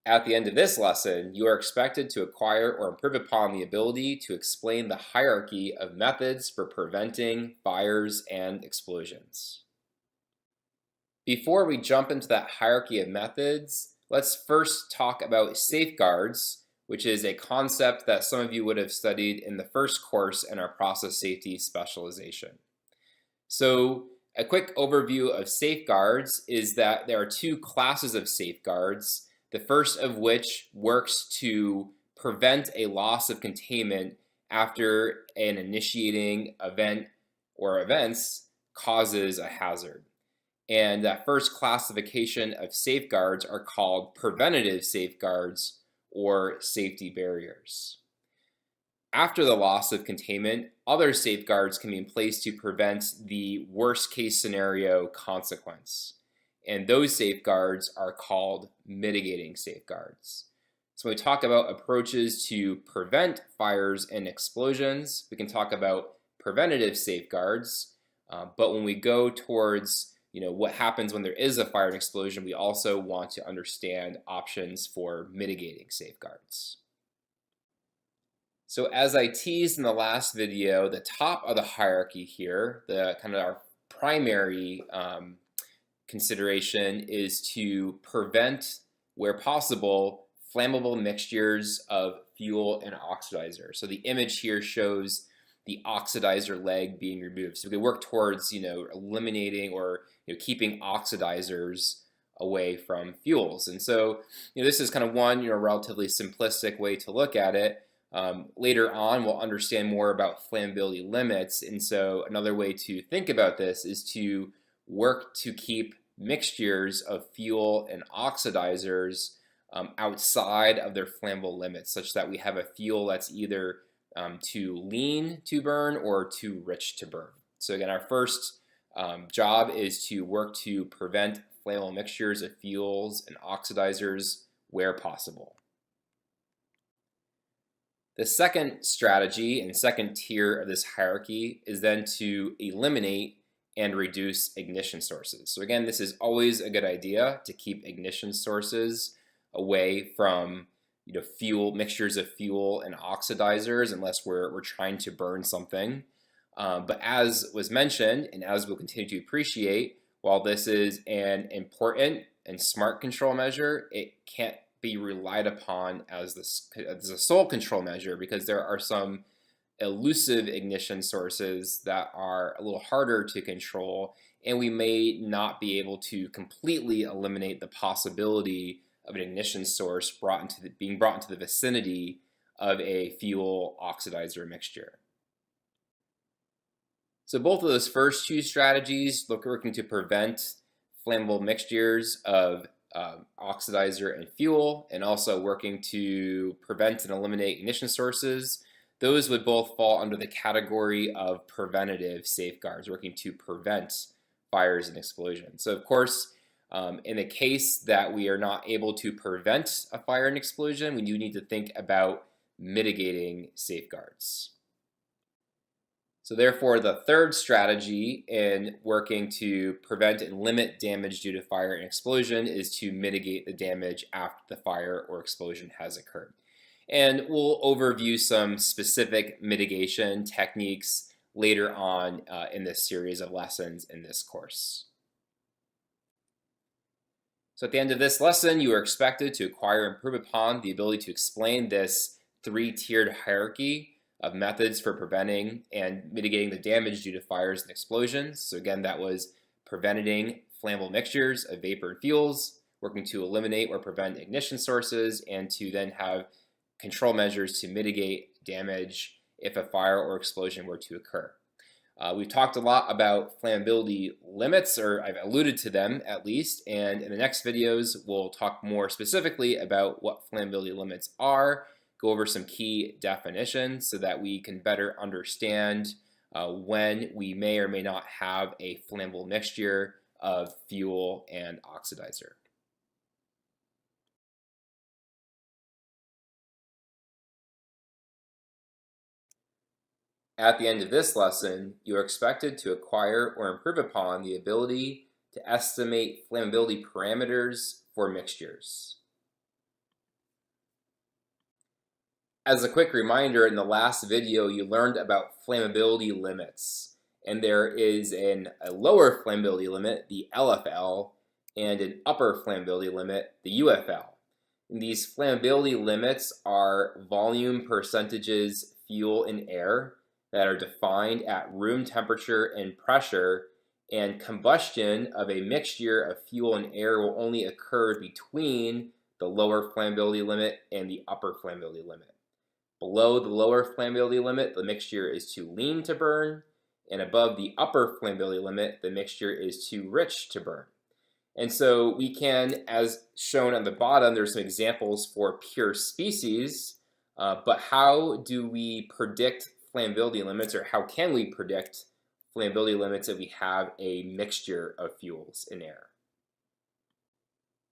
At the end of this lesson, you are expected to acquire or improve upon the ability to explain the hierarchy of methods for preventing fires and explosions. Before we jump into that hierarchy of methods, let's first talk about safeguards, which is a concept that some of you would have studied in the first course in our process safety specialization. So a quick overview of safeguards is that there are two classes of safeguards, the first of which works to prevent a loss of containment after an initiating event or events causes a hazard. And that first classification of safeguards are called preventative safeguards or safety barriers. After the loss of containment, other safeguards can be in place to prevent the worst case scenario consequence. And those safeguards are called mitigating safeguards. So when we talk about approaches to prevent fires and explosions, we can talk about preventative safeguards. But when we go towards what happens when there is a fire and explosion, we also want to understand options for mitigating safeguards. So as I teased in the last video, the top of the hierarchy here, the kind of our primary consideration is to prevent, where possible, flammable mixtures of fuel and oxidizer. So the image here shows the oxidizer leg being removed. So we can work towards eliminating or keeping oxidizers away from fuels. And so this is kind of one relatively simplistic way to look at it. Later on, we'll understand more about flammability limits, and so another way to think about this is to work to keep mixtures of fuel and oxidizers outside of their flammable limits, such that we have a fuel that's either too lean to burn or too rich to burn. So again, our first job is to work to prevent flammable mixtures of fuels and oxidizers where possible. The second strategy and second tier of this hierarchy is then to eliminate and reduce ignition sources. So again, this is always a good idea to keep ignition sources away from mixtures of fuel and oxidizers unless we're trying to burn something. But as was mentioned, and as we'll continue to appreciate, while this is an important and smart control measure, it can't be relied upon as a sole control measure, because there are some elusive ignition sources that are a little harder to control, and we may not be able to completely eliminate the possibility of an ignition source being brought into the vicinity of a fuel oxidizer mixture. So both of those first two strategies working to prevent flammable mixtures of oxidizer and fuel, and also working to prevent and eliminate ignition sources, those would both fall under the category of preventative safeguards, working to prevent fires and explosions. So of course, in the case that we are not able to prevent a fire and explosion, we do need to think about mitigating safeguards. So therefore, the third strategy in working to prevent and limit damage due to fire and explosion is to mitigate the damage after the fire or explosion has occurred. And we'll overview some specific mitigation techniques later on in this series of lessons in this course. So at the end of this lesson, you are expected to acquire and improve upon the ability to explain this three-tiered hierarchy of methods for preventing and mitigating the damage due to fires and explosions. So again, that was preventing flammable mixtures of vapor and fuels, working to eliminate or prevent ignition sources, and to then have control measures to mitigate damage if a fire or explosion were to occur. We've talked a lot about flammability limits, or I've alluded to them at least, and in the next videos we'll talk more specifically about what flammability limits are, go over some key definitions so that we can better understand when we may or may not have a flammable mixture of fuel and oxidizer. At the end of this lesson, you are expected to acquire or improve upon the ability to estimate flammability parameters for mixtures. As a quick reminder, in the last video, you learned about flammability limits. And there is a lower flammability limit, the LFL, and an upper flammability limit, the UFL. And these flammability limits are volume percentages fuel and air that are defined at room temperature and pressure, and combustion of a mixture of fuel and air will only occur between the lower flammability limit and the upper flammability limit. Below the lower flammability limit, the mixture is too lean to burn, and above the upper flammability limit, the mixture is too rich to burn. And so we can, as shown on the bottom, there's some examples for pure species, but how do we predict flammability limits, or how can we predict flammability limits if we have a mixture of fuels in air?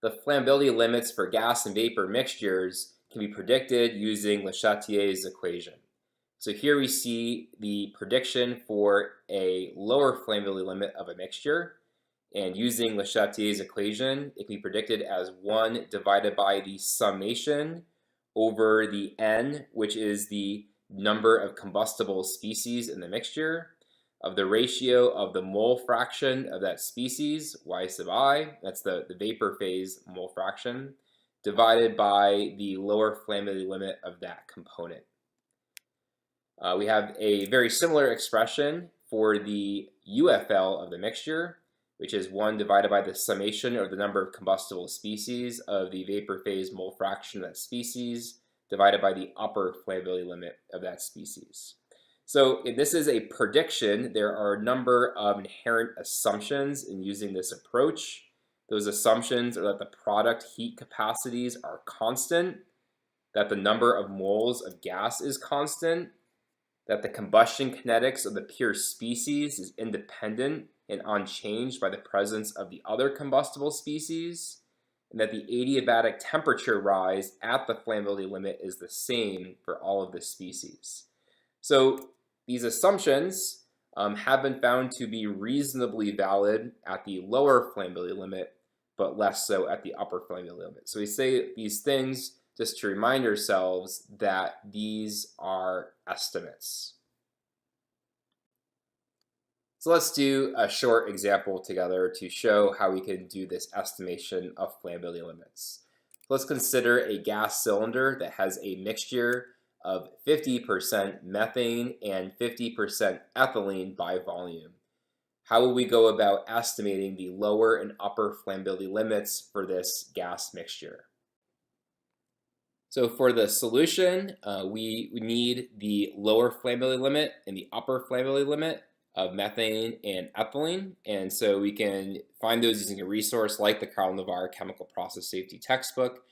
The flammability limits for gas and vapor mixtures can be predicted using Le Chatelier's equation. So here we see the prediction for a lower flammability limit of a mixture, and using Le Chatelier's equation, it can be predicted as 1 divided by the summation over the N, which is the number of combustible species in the mixture, of the ratio of the mole fraction of that species, Y sub I, that's the vapor phase mole fraction, divided by the lower flammability limit of that component. We have a very similar expression for the UFL of the mixture, which is 1 divided by the summation of the number of combustible species of the vapor phase mole fraction of that species, divided by the upper flammability limit of that species. So if this is a prediction, there are a number of inherent assumptions in using this approach. Those assumptions are that the product heat capacities are constant, that the number of moles of gas is constant, that the combustion kinetics of the pure species is independent and unchanged by the presence of the other combustible species, and that the adiabatic temperature rise at the flammability limit is the same for all of the species. So these assumptions have been found to be reasonably valid at the lower flammability limit, but less so at the upper flammability limit. So we say these things just to remind ourselves that these are estimates. So let's do a short example together to show how we can do this estimation of flammability limits. Let's consider a gas cylinder that has a mixture of 50% methane and 50% ethylene by volume. How will we go about estimating the lower and upper flammability limits for this gas mixture? So for the solution, we need the lower flammability limit and the upper flammability limit of methane and ethylene, and so we can find those using a resource like the Carl Navarre Chemical Process Safety textbook.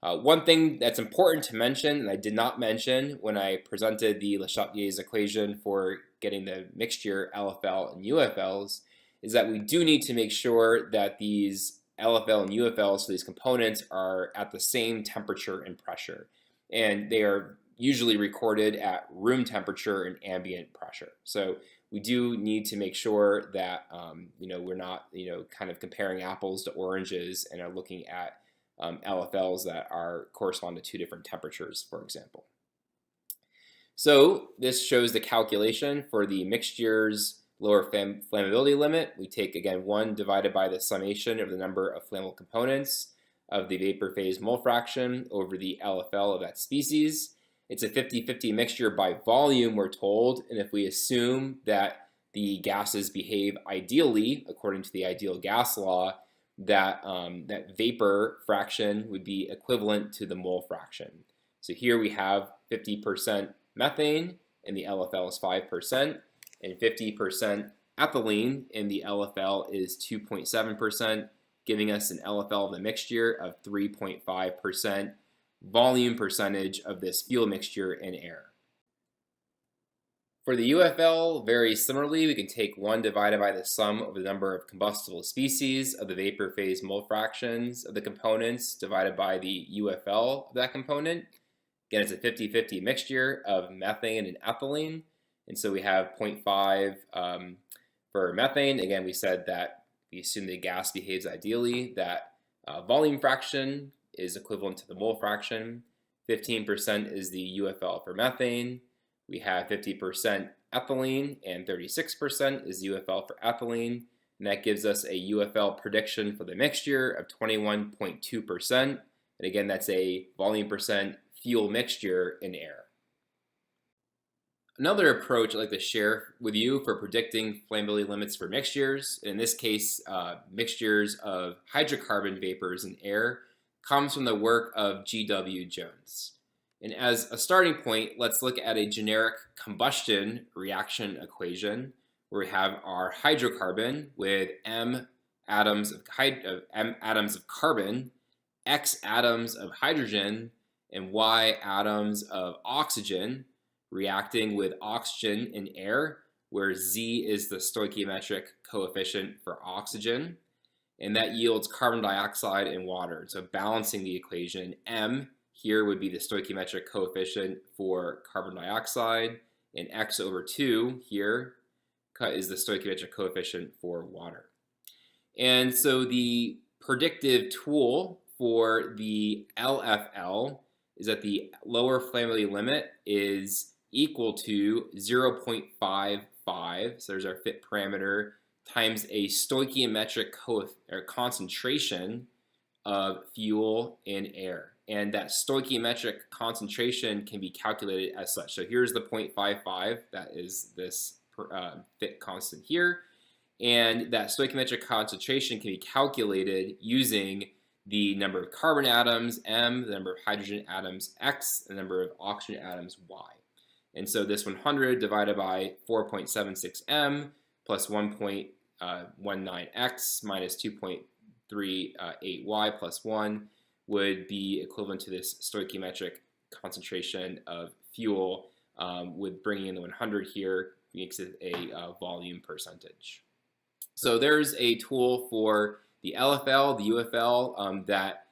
One thing that's important to mention, and I did not mention when I presented the Le Chatelier's equation for getting the mixture LFL and UFLs, is that we do need to make sure that these LFL and UFLs, so these components, are at the same temperature and pressure, and they are usually recorded at room temperature and ambient pressure. So we do need to make sure that we're not kind of comparing apples to oranges and are looking at LFLs that are correspond to 2 different temperatures, for example. So this shows the calculation for the mixture's lower flammability limit. We take, again, 1 divided by the summation of the number of flammable components of the vapor phase mole fraction over the LFL of that species. It's a 50-50 mixture by volume, we're told, and if we assume that the gases behave ideally according to the ideal gas law, that vapor fraction would be equivalent to the mole fraction. So here we have 50% methane and the LFL is 5%, and 50% ethylene in the LFL is 2.7%, giving us an LFL of the mixture of 3.5% volume percentage of this fuel mixture in air. For the UFL, very similarly, we can take 1 divided by the sum of the number of combustible species of the vapor phase mole fractions of the components divided by the UFL of that component. Again, it's a 50-50 mixture of methane and ethylene, and so we have 0.5 for methane. Again, we said that we assume the gas behaves ideally, that volume fraction is equivalent to the mole fraction. 15% is the UFL for methane. We have 50% ethylene, and 36% is the UFL for ethylene. And that gives us a UFL prediction for the mixture of 21.2%. And again, that's a volume percent fuel mixture in air. Another approach I'd like to share with you for predicting flammability limits for mixtures, in this case, mixtures of hydrocarbon vapors in air, comes from the work of G.W. Jones. And as a starting point, let's look at a generic combustion reaction equation where we have our hydrocarbon with M atoms of carbon, X atoms of hydrogen, and Y atoms of oxygen reacting with oxygen in air, where Z is the stoichiometric coefficient for oxygen, and that yields carbon dioxide and water. So balancing the equation, M here would be the stoichiometric coefficient for carbon dioxide, and X over 2 here is the stoichiometric coefficient for water. And so the predictive tool for the LFL is that the lower flammability limit is equal to 0.55, so there's our fit parameter, times a stoichiometric concentration of fuel in air. And that stoichiometric concentration can be calculated as such. So here's the 0.55, that is this fit constant here. And that stoichiometric concentration can be calculated using the number of carbon atoms, M, the number of hydrogen atoms, X, the number of oxygen atoms, Y. And so this 100 divided by 4.76 M plus 1.19X minus 2.38 Y plus 1 would be equivalent to this stoichiometric concentration of fuel, with bringing in the 100 here makes it a volume percentage. So there's a tool for the LFL, the UFL, that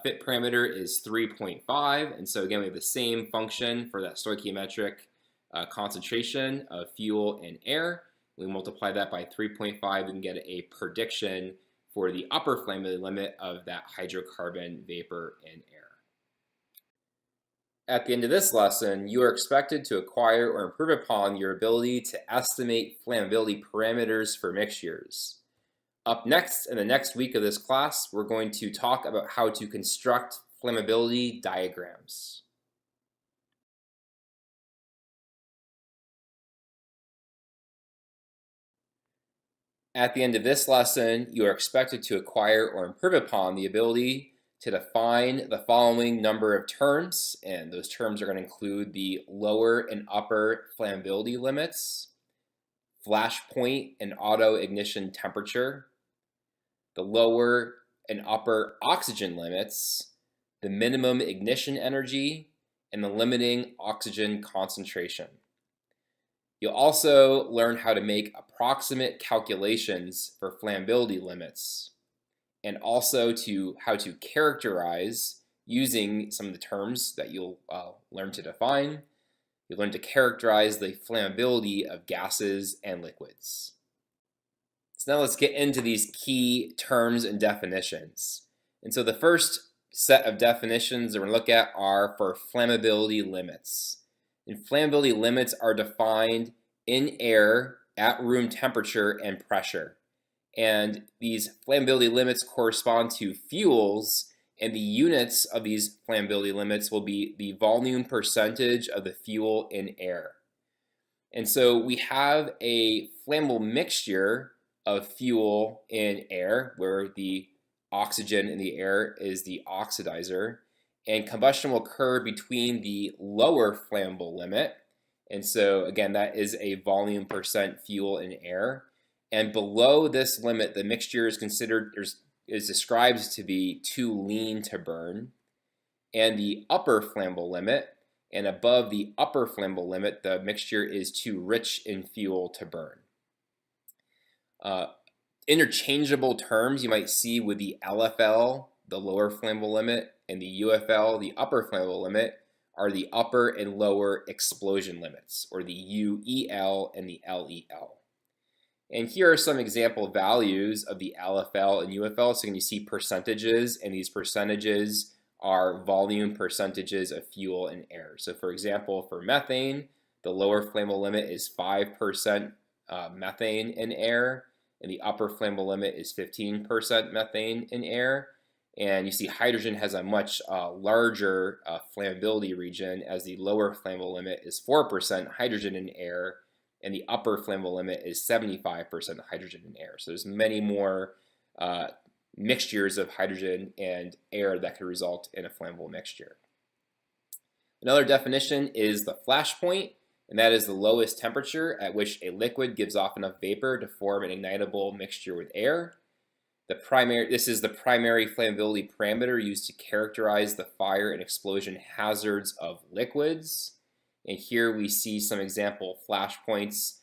fit parameter is 3.5, and so again we have the same function for that stoichiometric concentration of fuel in air. We multiply that by 3.5, we can get a prediction for the upper flammability limit of that hydrocarbon vapor in air. At the end of this lesson, you are expected to acquire or improve upon your ability to estimate flammability parameters for mixtures. Up next, in the next week of this class, we're going to talk about how to construct flammability diagrams. At the end of this lesson, you are expected to acquire or improve upon the ability to define the following number of terms, and those terms are going to include the lower and upper flammability limits, flash point and auto ignition temperature, the lower and upper oxygen limits, the minimum ignition energy, and the limiting oxygen concentration. You'll also learn how to make approximate calculations for flammability limits, and also how to characterize using some of the terms that you'll learn to define. You'll learn to characterize the flammability of gases and liquids. So now let's get into these key terms and definitions. And so the first set of definitions that we're going to look at are for flammability limits. And flammability limits are defined in air at room temperature and pressure. And these flammability limits correspond to fuels, and the units of these flammability limits will be the volume percentage of the fuel in air. And so we have a flammable mixture of fuel in air, where the oxygen in the air is the oxidizer, and combustion will occur between the lower flammable limit, and so again that is a volume percent fuel in air, and below this limit the mixture is described to be too lean to burn, and the upper flammable limit, and above the upper flammable limit the mixture is too rich in fuel to burn. Interchangeable terms you might see with the LFL, the lower flammable limit, and the UFL, the upper flammable limit, are the upper and lower explosion limits, or the UEL and the LEL. And here are some example values of the LFL and UFL. So you see percentages, and these percentages are volume percentages of fuel and air. So for example, for methane, the lower flammable limit is 5% methane in air, and the upper flammable limit is 15% methane in air. And you see hydrogen has a much larger flammability region, as the lower flammable limit is 4% hydrogen in air, and the upper flammable limit is 75% hydrogen in air. So there's many more mixtures of hydrogen and air that could result in a flammable mixture. Another definition is the flash point, and that is the lowest temperature at which a liquid gives off enough vapor to form an ignitable mixture with air. This is the primary flammability parameter used to characterize the fire and explosion hazards of liquids. And here we see some example flash points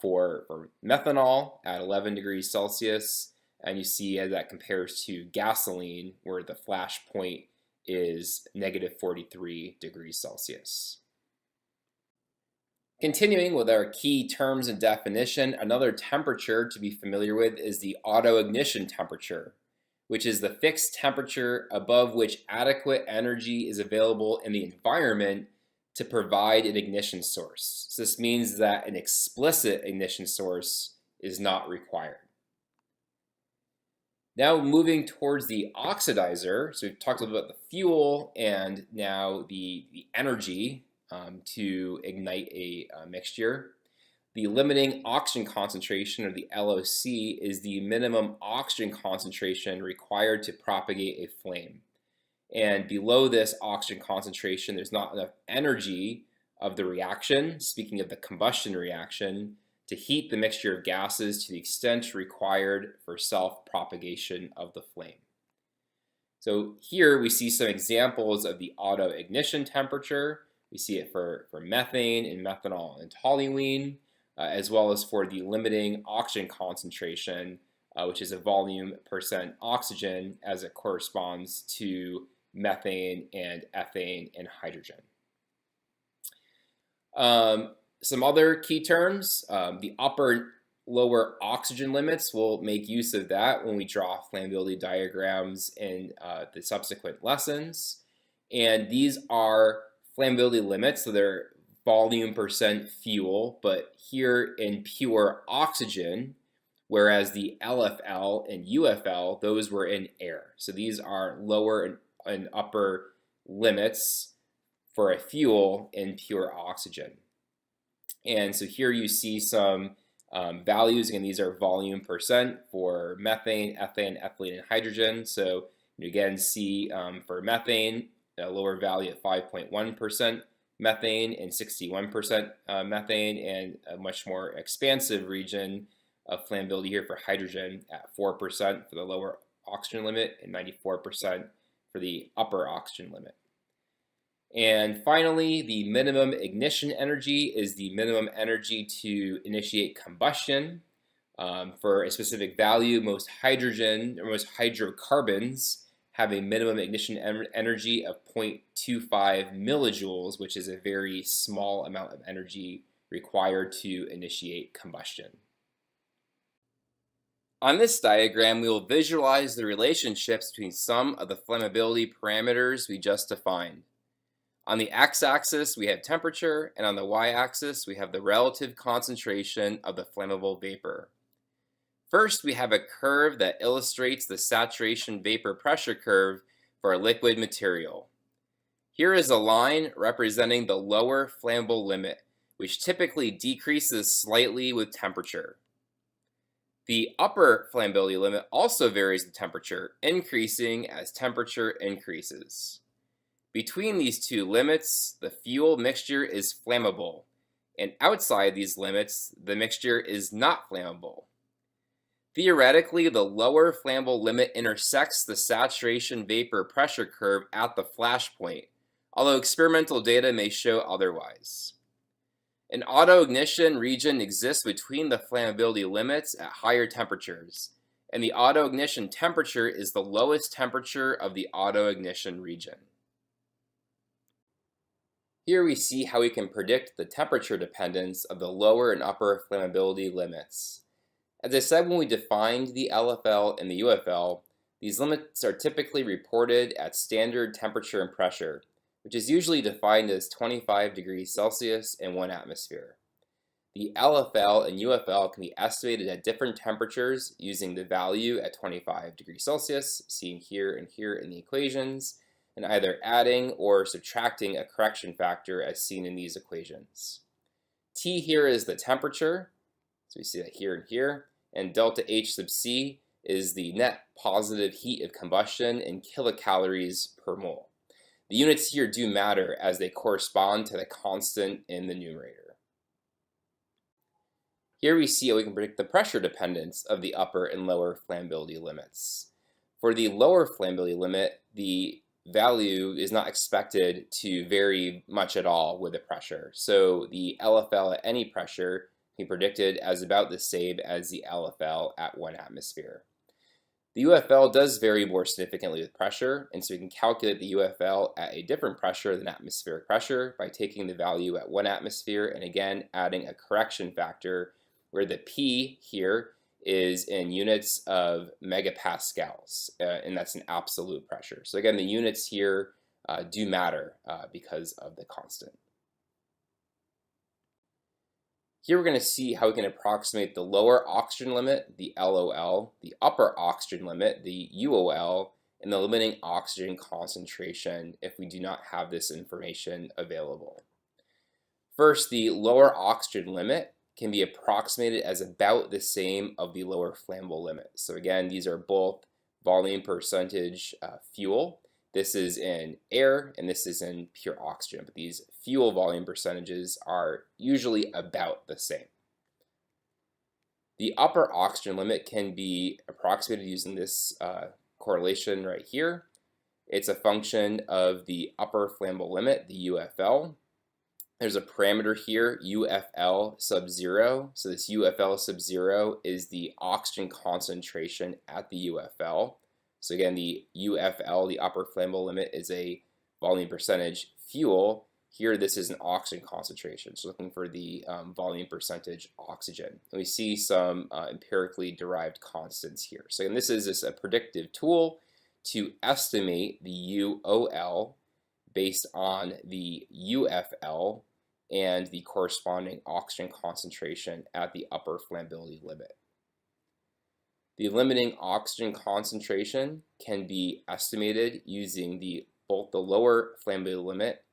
for methanol at 11 degrees Celsius. And you see as that compares to gasoline, where the flash point is negative 43 degrees Celsius. Continuing with our key terms and definition, another temperature to be familiar with is the auto-ignition temperature, which is the fixed temperature above which adequate energy is available in the environment to provide an ignition source. So this means that an explicit ignition source is not required. Now moving towards the oxidizer, so we've talked a little bit about the fuel and now the energy to ignite a mixture. The limiting oxygen concentration, or the LOC, is the minimum oxygen concentration required to propagate a flame. And below this oxygen concentration, there's not enough energy of the reaction, speaking of the combustion reaction, to heat the mixture of gases to the extent required for self-propagation of the flame. So here we see some examples of the auto-ignition temperature. We see it for methane and methanol and toluene, as well as for the limiting oxygen concentration, which is a volume percent oxygen as it corresponds to methane and ethane and hydrogen. Some other key terms, the upper lower oxygen limits, we'll make use of that when we draw flammability diagrams in the subsequent lessons. And these are flammability limits, so they're volume percent fuel, but here in pure oxygen, whereas the LFL and UFL, those were in air. So these are lower and upper limits for a fuel in pure oxygen. And so here you see some values. Again, these are volume percent for methane, ethane, ethylene, and hydrogen. So you again see for methane, a lower value at 5.1% methane and 61% methane, and a much more expansive region of flammability here for hydrogen at 4% for the lower oxygen limit and 94% for the upper oxygen limit. And finally, the minimum ignition energy is the minimum energy to initiate combustion. For a specific value, most hydrogen or most hydrocarbons have a minimum ignition energy of 0.25 millijoules, which is a very small amount of energy required to initiate combustion. On this diagram, we will visualize the relationships between some of the flammability parameters we just defined. On the x-axis, we have temperature, and on the y-axis, we have the relative concentration of the flammable vapor. First, we have a curve that illustrates the saturation vapor pressure curve for a liquid material. Here is a line representing the lower flammable limit, which typically decreases slightly with temperature. The upper flammability limit also varies with temperature, increasing as temperature increases. Between these two limits, the fuel mixture is flammable, and outside these limits, the mixture is not flammable. Theoretically, the lower flammable limit intersects the saturation vapor pressure curve at the flash point, although experimental data may show otherwise. An auto-ignition region exists between the flammability limits at higher temperatures, and the auto-ignition temperature is the lowest temperature of the auto-ignition region. Here we see how we can predict the temperature dependence of the lower and upper flammability limits. As I said when we defined the LFL and the UFL, These limits are typically reported at standard temperature and pressure, which is usually defined as 25 degrees Celsius and 1 atmosphere. The LFL and UFL can be estimated at different temperatures using the value at 25 degrees Celsius, seen here and here in the equations, and either adding or subtracting a correction factor as seen in these equations. T here is the temperature, so we see that here and here, and delta H sub C is the net positive heat of combustion in kilocalories per mole. The units here do matter as they correspond to the constant in the numerator. Here we see how we can predict the pressure dependence of the upper and lower flammability limits. For the lower flammability limit, the value is not expected to vary much at all with the pressure. So the LFL at any pressure can be predicted as about the same as the LFL at 1 atmosphere. The UFL does vary more significantly with pressure, and so we can calculate the UFL at a different pressure than atmospheric pressure by taking the value at 1 atmosphere and again adding a correction factor where the P here is in units of megapascals, and that's an absolute pressure. So again, the units here do matter because of the constant. Here we're going to see how we can approximate the lower oxygen limit, the LOL, the upper oxygen limit, the UOL, and the limiting oxygen concentration if we do not have this information available. First, the lower oxygen limit can be approximated as about the same of the lower flammable limit. So again, these are both volume percentage fuel. This is in air and this is in pure oxygen, but these fuel volume percentages are usually about the same. The upper oxygen limit can be approximated using this correlation right here. It's a function of the upper flammable limit, the UFL. There's a parameter here, UFL sub 0. So this UFL sub 0 is the oxygen concentration at the UFL. So again, the UFL, the upper flammable limit, is a volume percentage fuel. Here, this is an oxygen concentration. So looking for the volume percentage oxygen. And we see some empirically derived constants here. So again, this is just a predictive tool to estimate the UOL based on the UFL and the corresponding oxygen concentration at the upper flammability limit. The limiting oxygen concentration can be estimated using both the lower flammability limit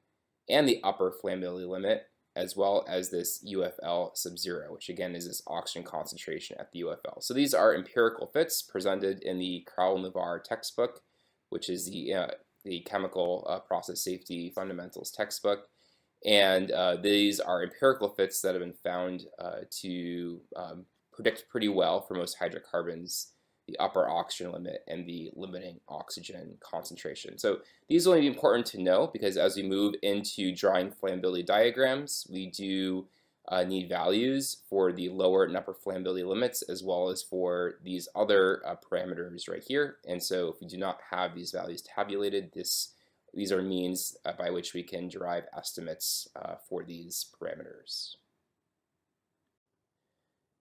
and the upper flammability limit, as well as this UFL sub 0, which again is this oxygen concentration at the UFL. So these are empirical fits presented in the Crowell-Navarre textbook, which is the chemical process safety fundamentals textbook. And these are empirical fits that have been found to predict pretty well for most hydrocarbons the upper oxygen limit and the limiting oxygen concentration. So these will be important to know because as we move into drawing flammability diagrams, we do need values for the lower and upper flammability limits as well as for these other parameters right here. And so if we do not have these values tabulated, these are means by which we can derive estimates for these parameters.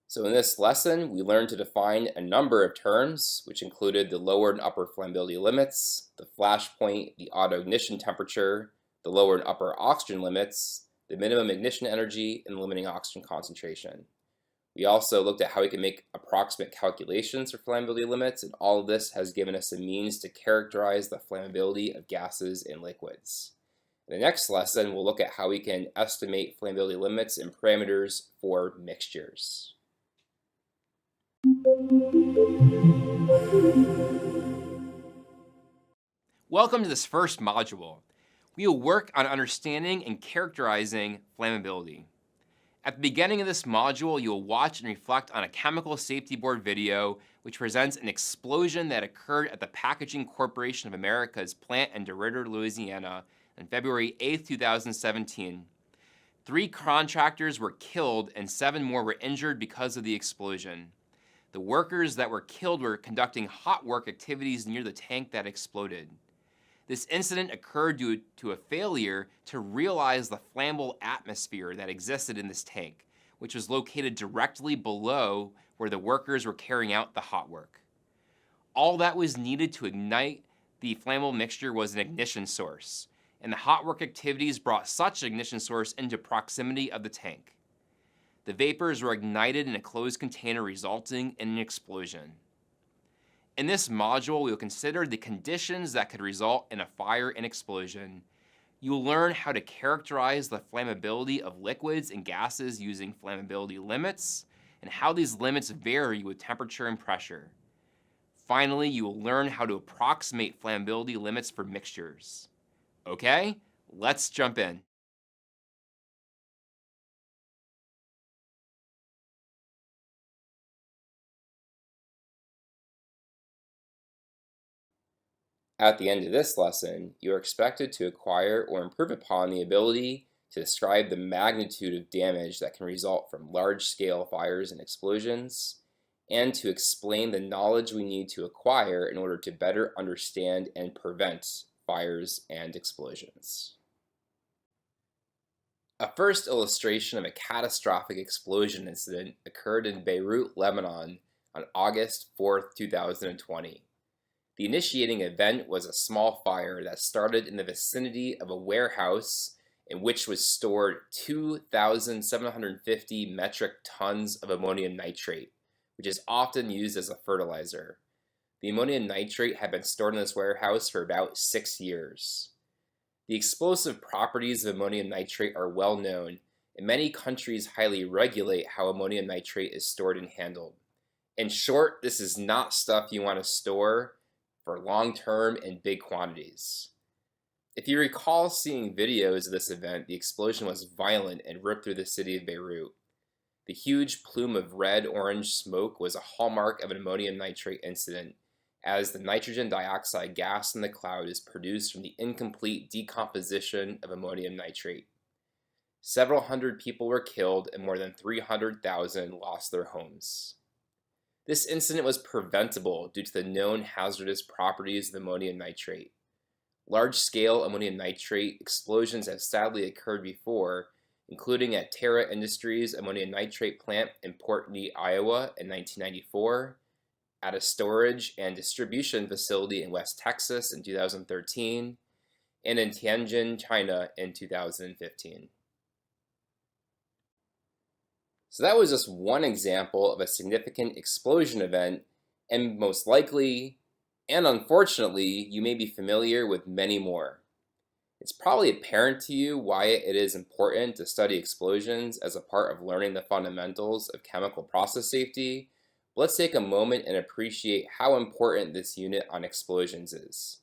So in this lesson, we learned to define a number of terms, which included the lower and upper flammability limits, the flash point, the auto ignition temperature, the lower and upper oxygen limits, the minimum ignition energy, and the limiting oxygen concentration. We also looked at how we can make approximate calculations for flammability limits, and all of this has given us a means to characterize the flammability of gases and liquids. In the next lesson, we'll look at how we can estimate flammability limits and parameters for mixtures. Welcome to this first module. We will work on understanding and characterizing flammability. At the beginning of this module, you will watch and reflect on a Chemical Safety Board video which presents an explosion that occurred at the Packaging Corporation of America's plant in DeRidder, Louisiana on February 8, 2017. 3 contractors were killed and 7 more were injured because of the explosion. The workers that were killed were conducting hot work activities near the tank that exploded. This incident occurred due to a failure to realize the flammable atmosphere that existed in this tank, which was located directly below where the workers were carrying out the hot work. All that was needed to ignite the flammable mixture was an ignition source, and the hot work activities brought such an ignition source into proximity of the tank. The vapors were ignited in a closed container, resulting in an explosion. In this module, we will consider the conditions that could result in a fire and explosion. You will learn how to characterize the flammability of liquids and gases using flammability limits, and how these limits vary with temperature and pressure. Finally, you will learn how to approximate flammability limits for mixtures. Okay, let's jump in. At the end of this lesson, you are expected to acquire or improve upon the ability to describe the magnitude of damage that can result from large-scale fires and explosions, and to explain the knowledge we need to acquire in order to better understand and prevent fires and explosions. A first illustration of a catastrophic explosion incident occurred in Beirut, Lebanon on August 4th, 2020. The initiating event was a small fire that started in the vicinity of a warehouse in which was stored 2,750 metric tons of ammonium nitrate, which is often used as a fertilizer. The ammonium nitrate had been stored in this warehouse for about 6 years. The explosive properties of ammonium nitrate are well known, and many countries highly regulate how ammonium nitrate is stored and handled. In short, this is not stuff you want to store for long-term in big quantities. If you recall seeing videos of this event, the explosion was violent and ripped through the city of Beirut. The huge plume of red-orange smoke was a hallmark of an ammonium nitrate incident, as the nitrogen dioxide gas in the cloud is produced from the incomplete decomposition of ammonium nitrate. Several hundred people were killed and more than 300,000 lost their homes. This incident was preventable due to the known hazardous properties of ammonium nitrate. Large-scale ammonium nitrate explosions have sadly occurred before, including at Terra Industries' ammonium nitrate plant in Port Neat, Iowa in 1994, at a storage and distribution facility in West Texas in 2013, and in Tianjin, China in 2015. So that was just one example of a significant explosion event, and most likely, and unfortunately, you may be familiar with many more. It's probably apparent to you why it is important to study explosions as a part of learning the fundamentals of chemical process safety, but let's take a moment and appreciate how important this unit on explosions is.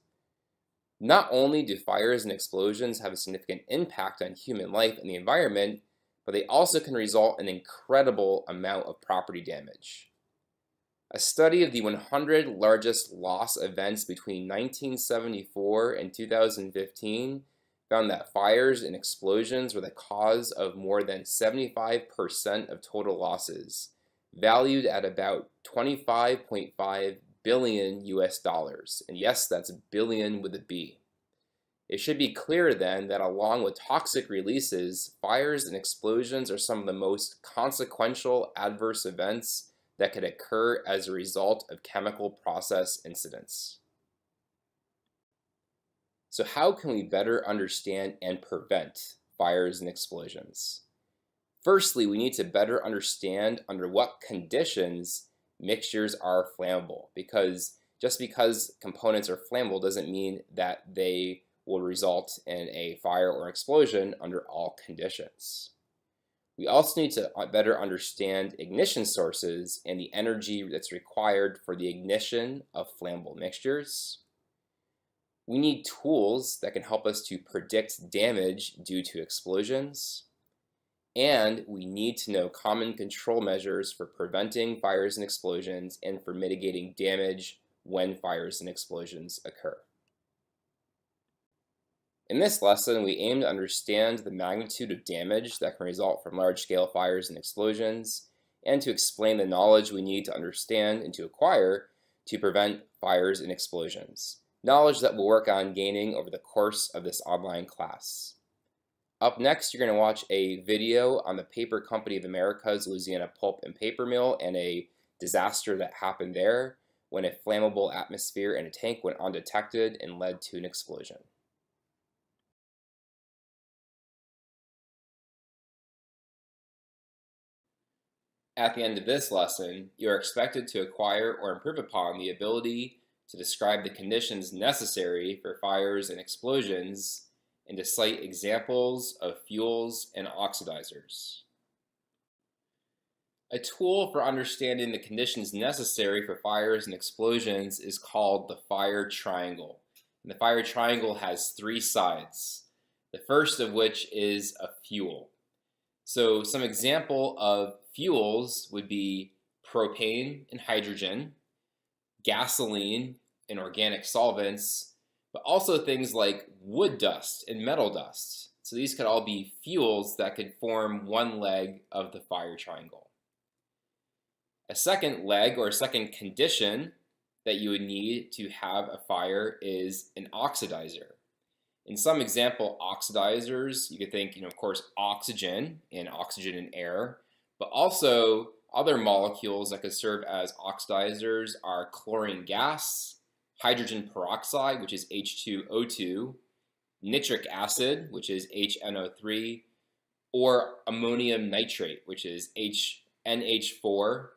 Not only do fires and explosions have a significant impact on human life and the environment, but they also can result in an incredible amount of property damage. A study of the 100 largest loss events between 1974 and 2015 found that fires and explosions were the cause of more than 75% of total losses, valued at about 25.5 billion US dollars. And yes, that's billion with a B. It should be clear then that along with toxic releases, fires and explosions are some of the most consequential adverse events that could occur as a result of chemical process incidents. So how can we better understand and prevent fires and explosions? Firstly, we need to better understand under what conditions mixtures are flammable, because just because components are flammable doesn't mean that they will result in a fire or explosion under all conditions. We also need to better understand ignition sources and the energy that's required for the ignition of flammable mixtures. We need tools that can help us to predict damage due to explosions. And we need to know common control measures for preventing fires and explosions and for mitigating damage when fires and explosions occur. In this lesson, we aim to understand the magnitude of damage that can result from large-scale fires and explosions, and to explain the knowledge we need to understand and to acquire to prevent fires and explosions, knowledge that we'll work on gaining over the course of this online class. Up next, you're going to watch a video on the Paper Company of America's Louisiana Pulp and Paper Mill and a disaster that happened there. when a flammable atmosphere in a tank went undetected and led to an explosion. At the end of this lesson, you are expected to acquire or improve upon the ability to describe the conditions necessary for fires and explosions and to cite examples of fuels and oxidizers. A tool for understanding the conditions necessary for fires and explosions is called the fire triangle. And the fire triangle has three sides, the first of which is a fuel. So some example of fuels would be propane and hydrogen, gasoline and organic solvents, but also things like wood dust and metal dust. So these could all be fuels that could form one leg of the fire triangle. A second leg or a second condition that you would need to have a fire is an oxidizer. In some example oxidizers, you could think, of course, oxygen and air, but also other molecules that could serve as oxidizers are chlorine gas, hydrogen peroxide, which is H2O2, nitric acid, which is HNO3, or ammonium nitrate, which is NH4NO3.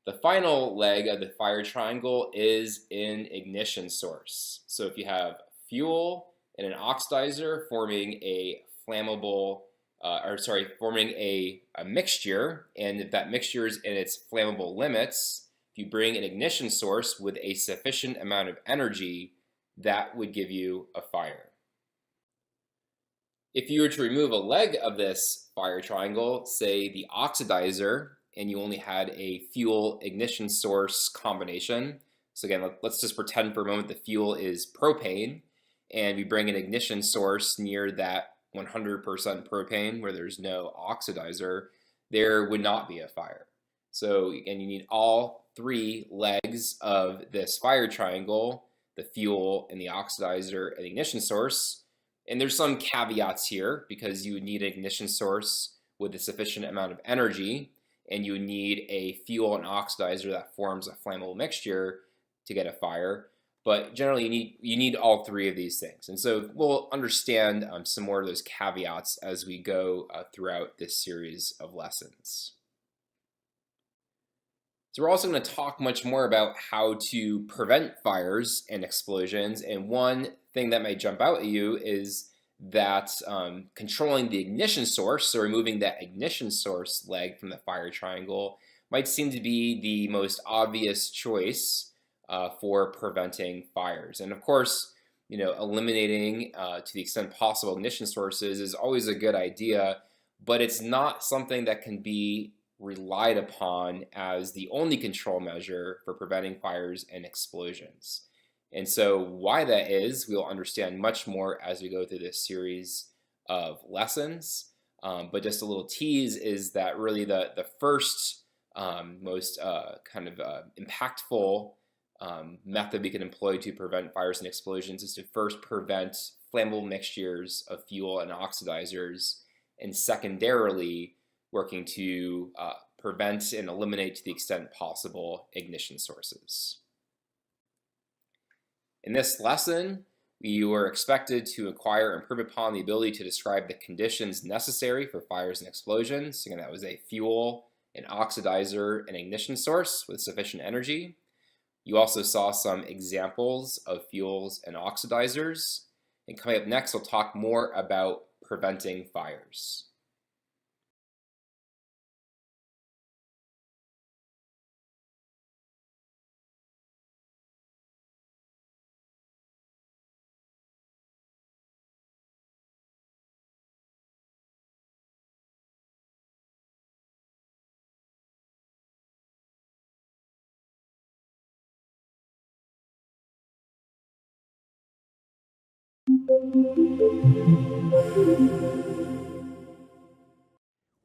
The final leg of the fire triangle is an ignition source. So if you have fuel and an oxidizer forming a flammable, forming a mixture, and if that mixture is in its flammable limits, if you bring an ignition source with a sufficient amount of energy, that would give you a fire. If you were to remove a leg of this fire triangle, say the oxidizer, and you only had a fuel ignition source combination. So again, let's just pretend for a moment the fuel is propane, and we bring an ignition source near that 100% propane where there's no oxidizer, there would not be a fire. So again, you need all three legs of this fire triangle, the fuel and the oxidizer and the ignition source. And there's some caveats here because you would need an ignition source with a sufficient amount of energy, and you would need a fuel and oxidizer that forms a flammable mixture to get a fire. But generally, you need all three of these things. And so we'll understand some more of those caveats as we go throughout this series of lessons. So we're also going to talk much more about how to prevent fires and explosions. And one thing that might jump out at you is that controlling the ignition source, so removing that ignition source leg from the fire triangle, might seem to be the most obvious choice for preventing fires. And of course, eliminating to the extent possible ignition sources is always a good idea, but it's not something that can be relied upon as the only control measure for preventing fires and explosions. And so why that is, we'll understand much more as we go through this series of lessons. But just a little tease is that really the first most impactful method we can employ to prevent fires and explosions is to first prevent flammable mixtures of fuel and oxidizers, and secondarily working to prevent and eliminate to the extent possible ignition sources. In this lesson, you are expected to acquire and improve upon the ability to describe the conditions necessary for fires and explosions. Again, that was a fuel, an oxidizer, and ignition source with sufficient energy. You also saw some examples of fuels and oxidizers. And coming up next, we'll talk more about preventing fires.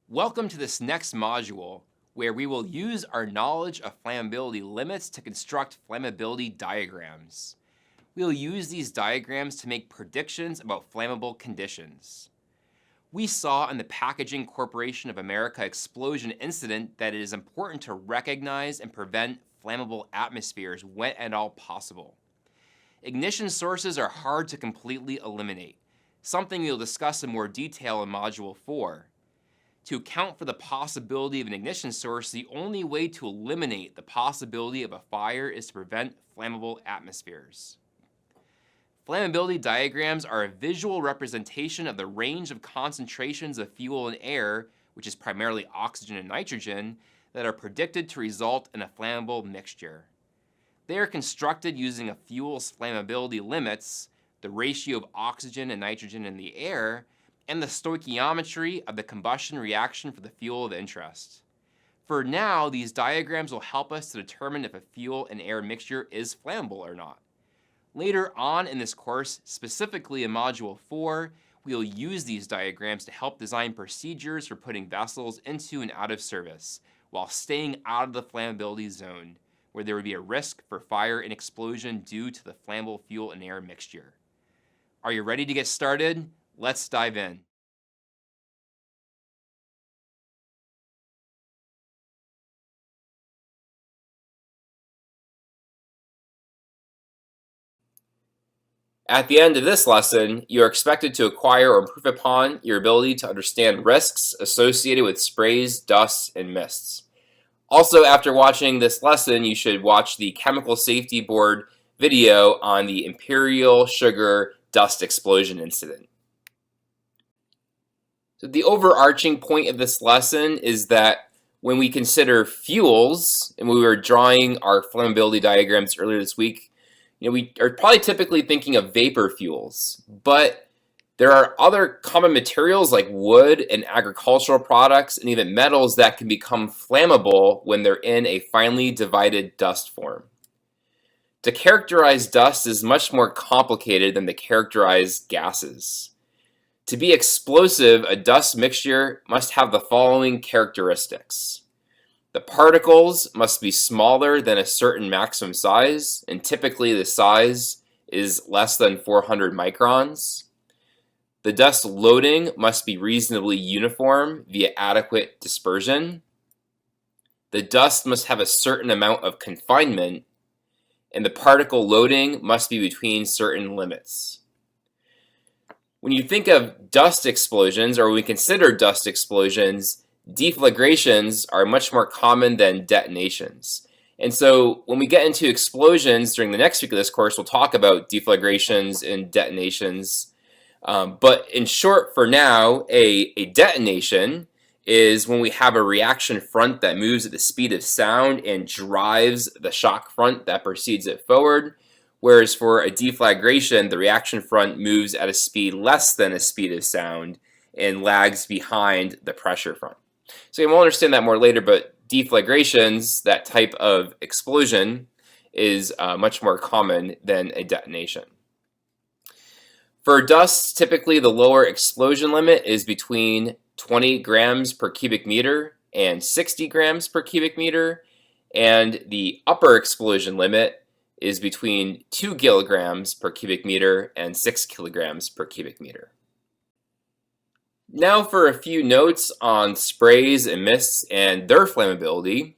Welcome to this next module, where we will use our knowledge of flammability limits to construct flammability diagrams. We will use these diagrams to make predictions about flammable conditions. We saw in the Packaging Corporation of America explosion incident that it is important to recognize and prevent flammable atmospheres when at all possible. Ignition sources are hard to completely eliminate, something we'll discuss in more detail in Module 4. To account for the possibility of an ignition source, the only way to eliminate the possibility of a fire is to prevent flammable atmospheres. Flammability diagrams are a visual representation of the range of concentrations of fuel in air, which is primarily oxygen and nitrogen, that are predicted to result in a flammable mixture. They are constructed using a fuel's flammability limits, the ratio of oxygen and nitrogen in the air, and the stoichiometry of the combustion reaction for the fuel of interest. For now, these diagrams will help us to determine if a fuel and air mixture is flammable or not. Later on in this course, specifically in Module 4, we will use these diagrams to help design procedures for putting vessels into and out of service, while staying out of the flammability zone, where there would be a risk for fire and explosion due to the flammable fuel and air mixture. Are you ready to get started? Let's dive in. At the end of this lesson, you are expected to acquire or improve upon your ability to understand risks associated with sprays, dusts, and mists. Also, after watching this lesson, you should watch the Chemical Safety Board video on the Imperial Sugar dust explosion incident. So the overarching point of this lesson is that when we consider fuels, and we were drawing our flammability diagrams earlier this week, we are probably typically thinking of vapor fuels, but there are other common materials like wood and agricultural products and even metals that can become flammable when they're in a finely divided dust form. To characterize dust is much more complicated than to characterize gases. To be explosive, a dust mixture must have the following characteristics. The particles must be smaller than a certain maximum size, and typically the size is less than 400 microns. The dust loading must be reasonably uniform via adequate dispersion. The dust must have a certain amount of confinement, and the particle loading must be between certain limits. When you think of dust explosions, or when we consider dust explosions, deflagrations are much more common than detonations. And so when we get into explosions during the next week of this course, we'll talk about deflagrations and detonations. But in short, for now, a detonation is when we have a reaction front that moves at the speed of sound and drives the shock front that precedes it forward. Whereas for a deflagration, the reaction front moves at a speed less than a speed of sound and lags behind the pressure front. So we'll understand that more later, but deflagrations, that type of explosion, is much more common than a detonation. For dust, typically the lower explosion limit is between 20 grams per cubic meter and 60 grams per cubic meter, and the upper explosion limit is between 2 kilograms per cubic meter and 6 kilograms per cubic meter. Now for a few notes on sprays and mists and their flammability.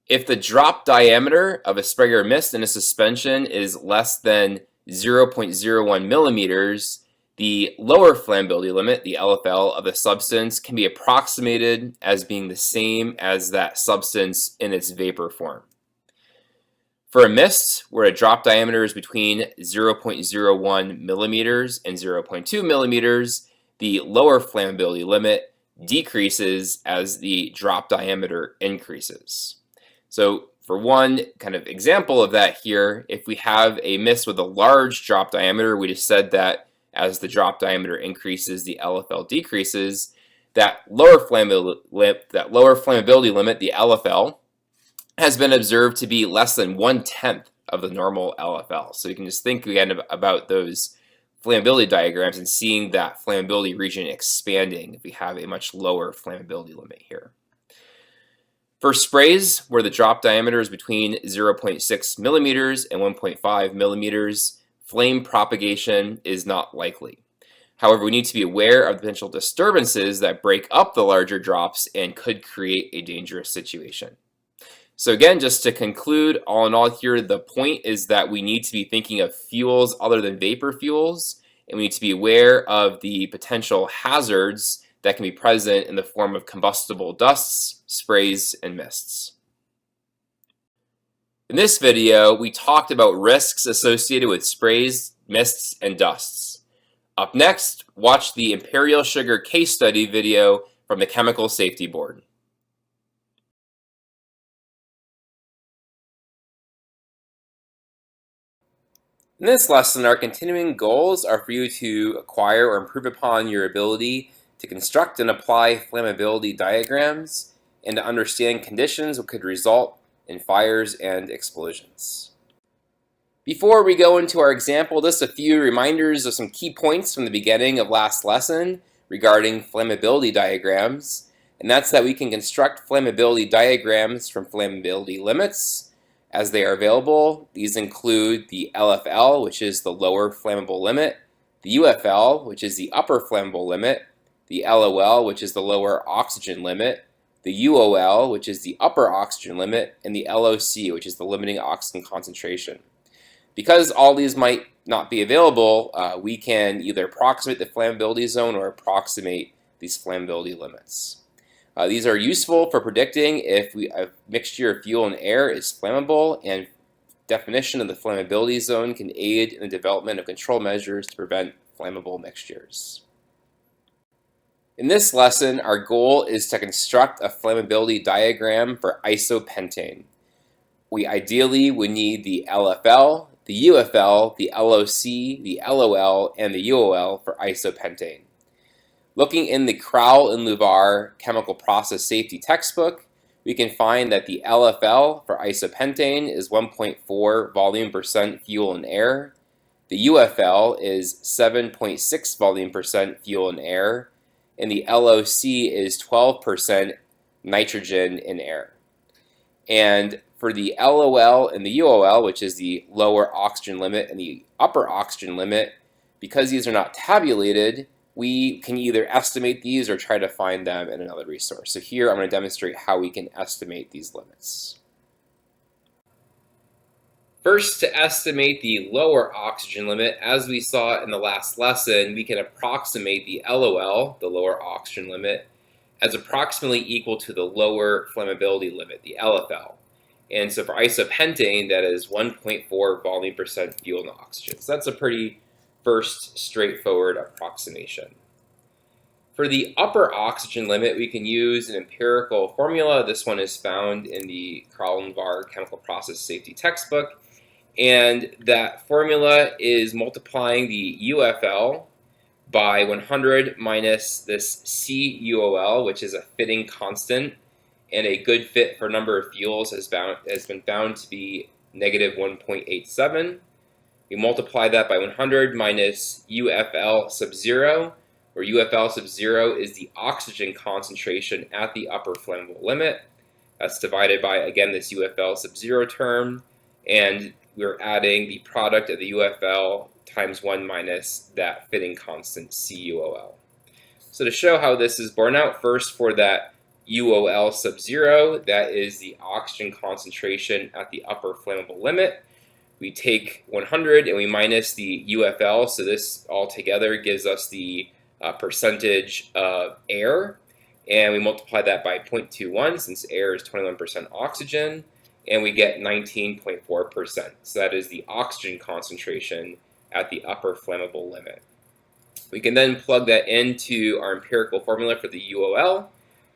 If the drop diameter of a spray or mist in a suspension is less than 0.01 millimeters, the lower flammability limit, the LFL, of the substance can be approximated as being the same as that substance in its vapor form. For a mist, where a drop diameter is between 0.01 millimeters and 0.2 millimeters, the lower flammability limit decreases as the drop diameter increases. So for one kind of example of that here, if we have a mist with a large drop diameter, we just said that as the drop diameter increases, the LFL decreases. That lower flammability limit, the LFL, has been observed to be less than 1/10 of the normal LFL. So you can just think again about those flammability diagrams and seeing that flammability region expanding if we have a much lower flammability limit here. For sprays, where the drop diameter is between 0.6 millimeters and 1.5 millimeters, flame propagation is not likely. However, we need to be aware of the potential disturbances that break up the larger drops and could create a dangerous situation. So again, just to conclude, all in all here, the point is that we need to be thinking of fuels other than vapor fuels, and we need to be aware of the potential hazards that can be present in the form of combustible dusts, sprays, and mists. In this video, we talked about risks associated with sprays, mists, and dusts. Up next, watch the Imperial Sugar case study video from the Chemical Safety Board. In this lesson, our continuing goals are for you to acquire or improve upon your ability to construct and apply flammability diagrams and to understand conditions that could result in fires and explosions. Before we go into our example, just a few reminders of some key points from the beginning of last lesson regarding flammability diagrams, and that's that we can construct flammability diagrams from flammability limits as they are available. These include the LFL, which is the lower flammable limit, the UFL, which is the upper flammable limit, the LOL, which is the lower oxygen limit, the UOL, which is the upper oxygen limit, and the LOC, which is the limiting oxygen concentration. Because all these might not be available, we can either approximate the flammability zone or approximate these flammability limits. These are useful for predicting if a mixture of fuel and air is flammable, and definition of the flammability zone can aid in the development of control measures to prevent flammable mixtures. In this lesson, our goal is to construct a flammability diagram for isopentane. We ideally would need the LFL, the UFL, the LOC, the LOL, and the UOL for isopentane. Looking in the Crowell and Luvar chemical process safety textbook, we can find that the LFL for isopentane is 1.4 volume percent fuel and air. The UFL is 7.6 volume percent fuel and air. And the LOC is 12% nitrogen in air. And for the LOL and the UOL, which is the lower oxygen limit and the upper oxygen limit, because these are not tabulated, we can either estimate these or try to find them in another resource. So here I'm going to demonstrate how we can estimate these limits. First, to estimate the lower oxygen limit, as we saw in the last lesson, we can approximate the LOL, the lower oxygen limit, as approximately equal to the lower flammability limit, the LFL. And so for isopentane, that is 1.4 volume percent fuel and oxygen. So that's a pretty first straightforward approximation. For the upper oxygen limit, we can use an empirical formula. This one is found in the Crowell and Luvar chemical process safety textbook. And that formula is multiplying the UFL by 100 minus this CUOL, which is a fitting constant, and a good fit for number of fuels has been found to be negative 1.87. We multiply that by 100 minus UFL sub 0, where UFL sub 0 is the oxygen concentration at the upper flammable limit. That's divided by, again, this UFL sub 0 term, and we're adding the product of the UFL times 1 minus that fitting constant CUOL. So to show how this is borne out, first for that UOL sub 0, that is the oxygen concentration at the upper flammable limit. We take 100 and we minus the UFL, so this all together gives us the percentage of air, and we multiply that by 0.21 since air is 21% oxygen, and we get 19.4%. So that is the oxygen concentration at the upper flammable limit. We can then plug that into our empirical formula for the UOL.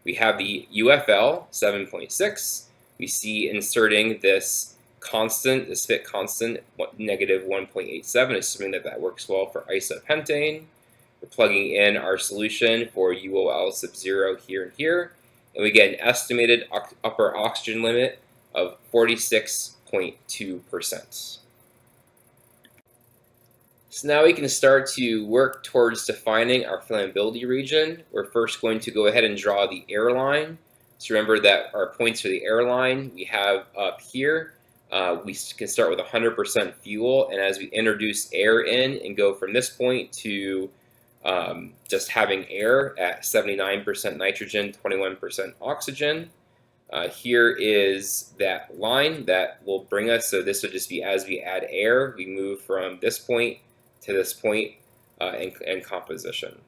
We have the UFL, 7.6. We see inserting this constant, this fit constant, negative 1.87, assuming that that works well for isopentane. We're plugging in our solution for UOL sub 0 here and here, and we get an estimated upper oxygen limit of 46.2%. So now we can start to work towards defining our flammability region. We're first going to go ahead and draw the airline. So remember that our points for the airline we have up here. We can start with 100% fuel, and as we introduce air in and go from this point to just having air at 79% nitrogen, 21% oxygen. Here is that line that will bring us, so this would just be as we add air, we move from this point to this point in composition.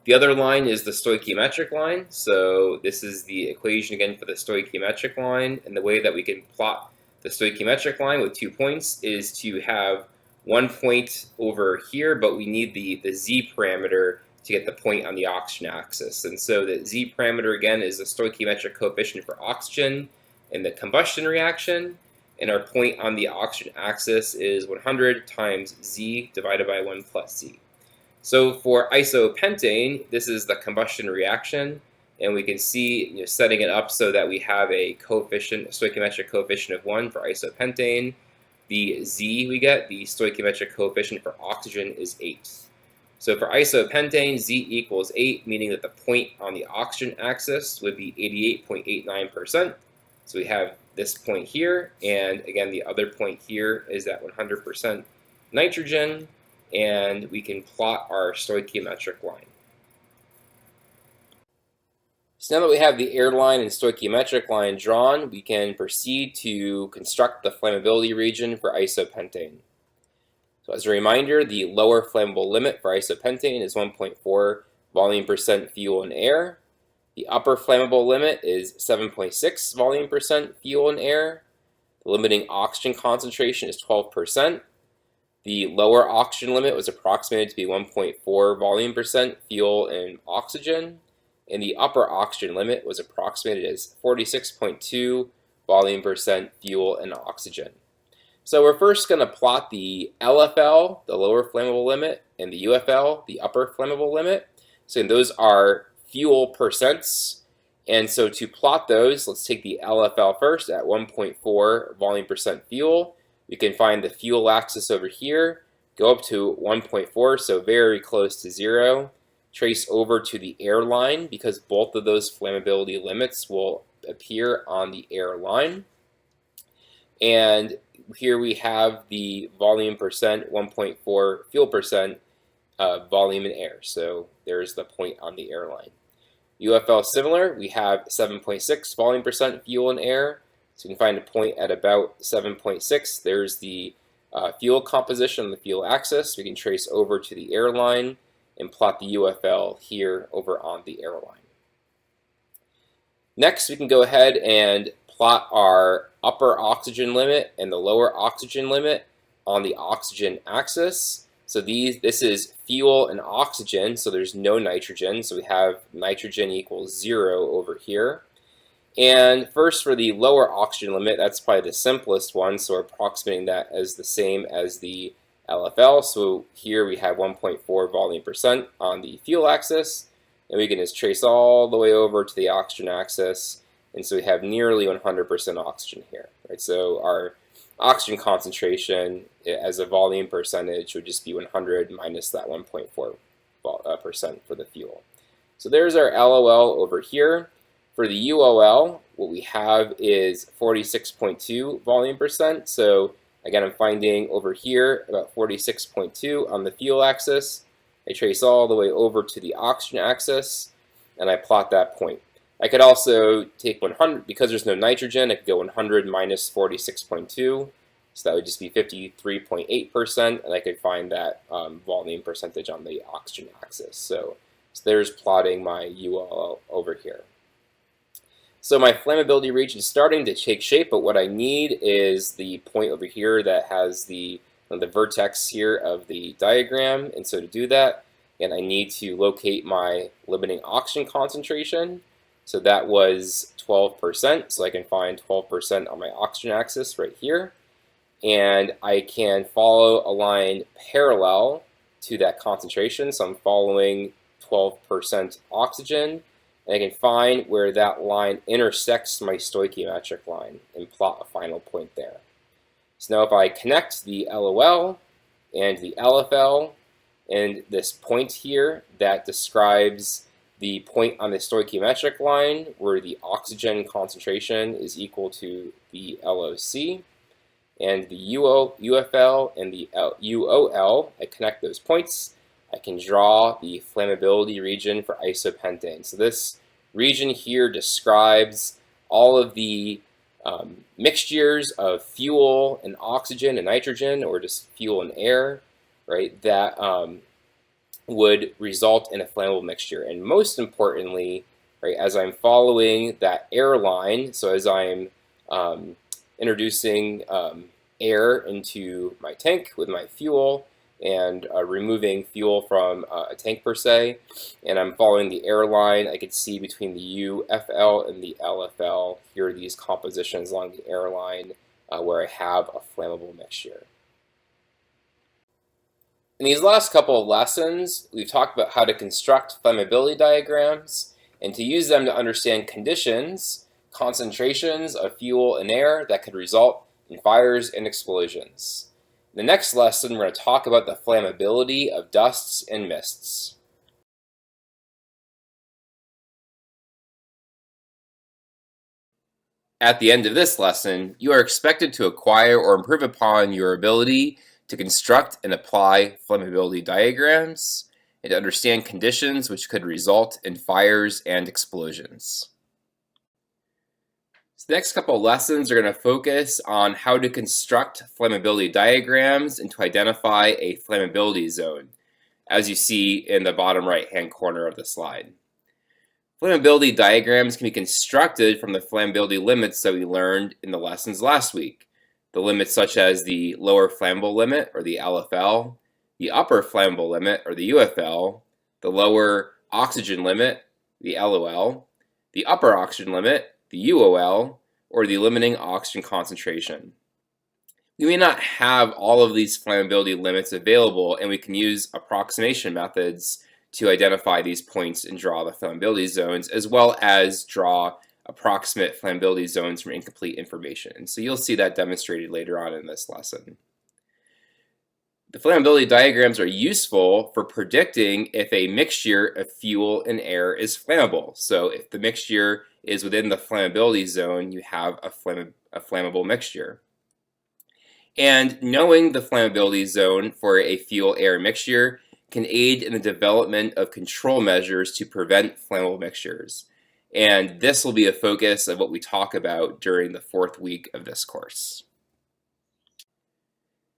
The other line is the stoichiometric line. So this is the equation again for the stoichiometric line. And the way that we can plot the stoichiometric line with 2 points is to have 1 point over here, but we need the z parameter to get the point on the oxygen axis. And so the z parameter again is the stoichiometric coefficient for oxygen in the combustion reaction. And our point on the oxygen axis is 100 times z divided by 1 plus z. So for isopentane, this is the combustion reaction, and we can see setting it up so that we have a coefficient, a stoichiometric coefficient of 1 for isopentane. The z we get, the stoichiometric coefficient for oxygen, is 8. So for isopentane, z equals 8, meaning that the point on the oxygen axis would be 88.89%. So we have this point here, and again the other point here is at 100% nitrogen. And we can plot our stoichiometric line. So now that we have the air line and stoichiometric line drawn, we can proceed to construct the flammability region for isopentane. So as a reminder, the lower flammable limit for isopentane is 1.4 volume percent fuel and air. The upper flammable limit is 7.6 volume percent fuel and air. The limiting oxygen concentration is 12%. The lower oxygen limit was approximated to be 1.4 volume percent fuel and oxygen, and the upper oxygen limit was approximated as 46.2 volume percent fuel and oxygen. So we're first going to plot the LFL, the lower flammable limit, and the UFL, the upper flammable limit. So those are fuel percents. And so to plot those, let's take the LFL first at 1.4 volume percent fuel. We can find the fuel axis over here, go up to 1.4, so very close to 0. Trace over to the air line because both of those flammability limits will appear on the air line. And here we have the volume percent, 1.4 fuel percent volume in air. So there's the point on the air line. UFL similar, we have 7.6 volume percent fuel in air. So you can find a point at about 7.6. There's the fuel composition on the fuel axis. We can trace over to the air line and plot the UFL here over on the air line. Next, we can go ahead and plot our upper oxygen limit and the lower oxygen limit on the oxygen axis. So this is fuel and oxygen, so there's no nitrogen. So we have nitrogen equals 0 over here. And first for the lower oxygen limit, that's probably the simplest one, so we're approximating that as the same as the LFL. So here we have 1.4 volume percent on the fuel axis, and we can just trace all the way over to the oxygen axis, and so we have nearly 100% oxygen here. Right? So our oxygen concentration as a volume percentage would just be 100 minus that 1.4% for the fuel. So there's our LOL over here. For the UOL, what we have is 46.2 volume percent. So again, I'm finding over here about 46.2 on the fuel axis. I trace all the way over to the oxygen axis, and I plot that point. I could also take 100, because there's no nitrogen, I could go 100 minus 46.2. So that would just be 53.8%, and I could find that volume percentage on the oxygen axis. So there's plotting my UOL over here. So my flammability region is starting to take shape, but what I need is the point over here that has the vertex here of the diagram. And so to do that, again, I need to locate my limiting oxygen concentration. So that was 12%, so I can find 12% on my oxygen axis right here. And I can follow a line parallel to that concentration. So I'm following 12% oxygen. And I can find where that line intersects my stoichiometric line and plot a final point there. So now if I connect the LOL and the LFL and this point here that describes the point on the stoichiometric line where the oxygen concentration is equal to the LOC, and the UFL and the UOL, I connect those points. I can draw the flammability region for isopentane. So this region here describes all of the mixtures of fuel and oxygen and nitrogen, or just fuel and air, right, that would result in a flammable mixture. And most importantly, right, as I'm following that air line, so as I'm introducing air into my tank with my fuel, and removing fuel from a tank per se, and I'm following the air line, I can see between the UFL and the LFL, here are these compositions along the air line where I have a flammable mixture. In these last couple of lessons, we've talked about how to construct flammability diagrams and to use them to understand conditions, concentrations of fuel and air that could result in fires and explosions. In the next lesson, we're going to talk about the flammability of dusts and mists. At the end of this lesson, you are expected to acquire or improve upon your ability to construct and apply flammability diagrams and to understand conditions which could result in fires and explosions. So the next couple of lessons are going to focus on how to construct flammability diagrams and to identify a flammability zone, as you see in the bottom right-hand corner of the slide. Flammability diagrams can be constructed from the flammability limits that we learned in the lessons last week. The limits such as the lower flammable limit, or the LFL, the upper flammable limit, or the UFL, the lower oxygen limit, the LOL, the upper oxygen limit, the UOL, or the limiting oxygen concentration. We may not have all of these flammability limits available, and we can use approximation methods to identify these points and draw the flammability zones, as well as draw approximate flammability zones from incomplete information. So you'll see that demonstrated later on in this lesson. The flammability diagrams are useful for predicting if a mixture of fuel and air is flammable. So if the mixture is within the flammability zone, you have a flammable mixture. And knowing the flammability zone for a fuel-air mixture can aid in the development of control measures to prevent flammable mixtures. And this will be a focus of what we talk about during the 4th week of this course.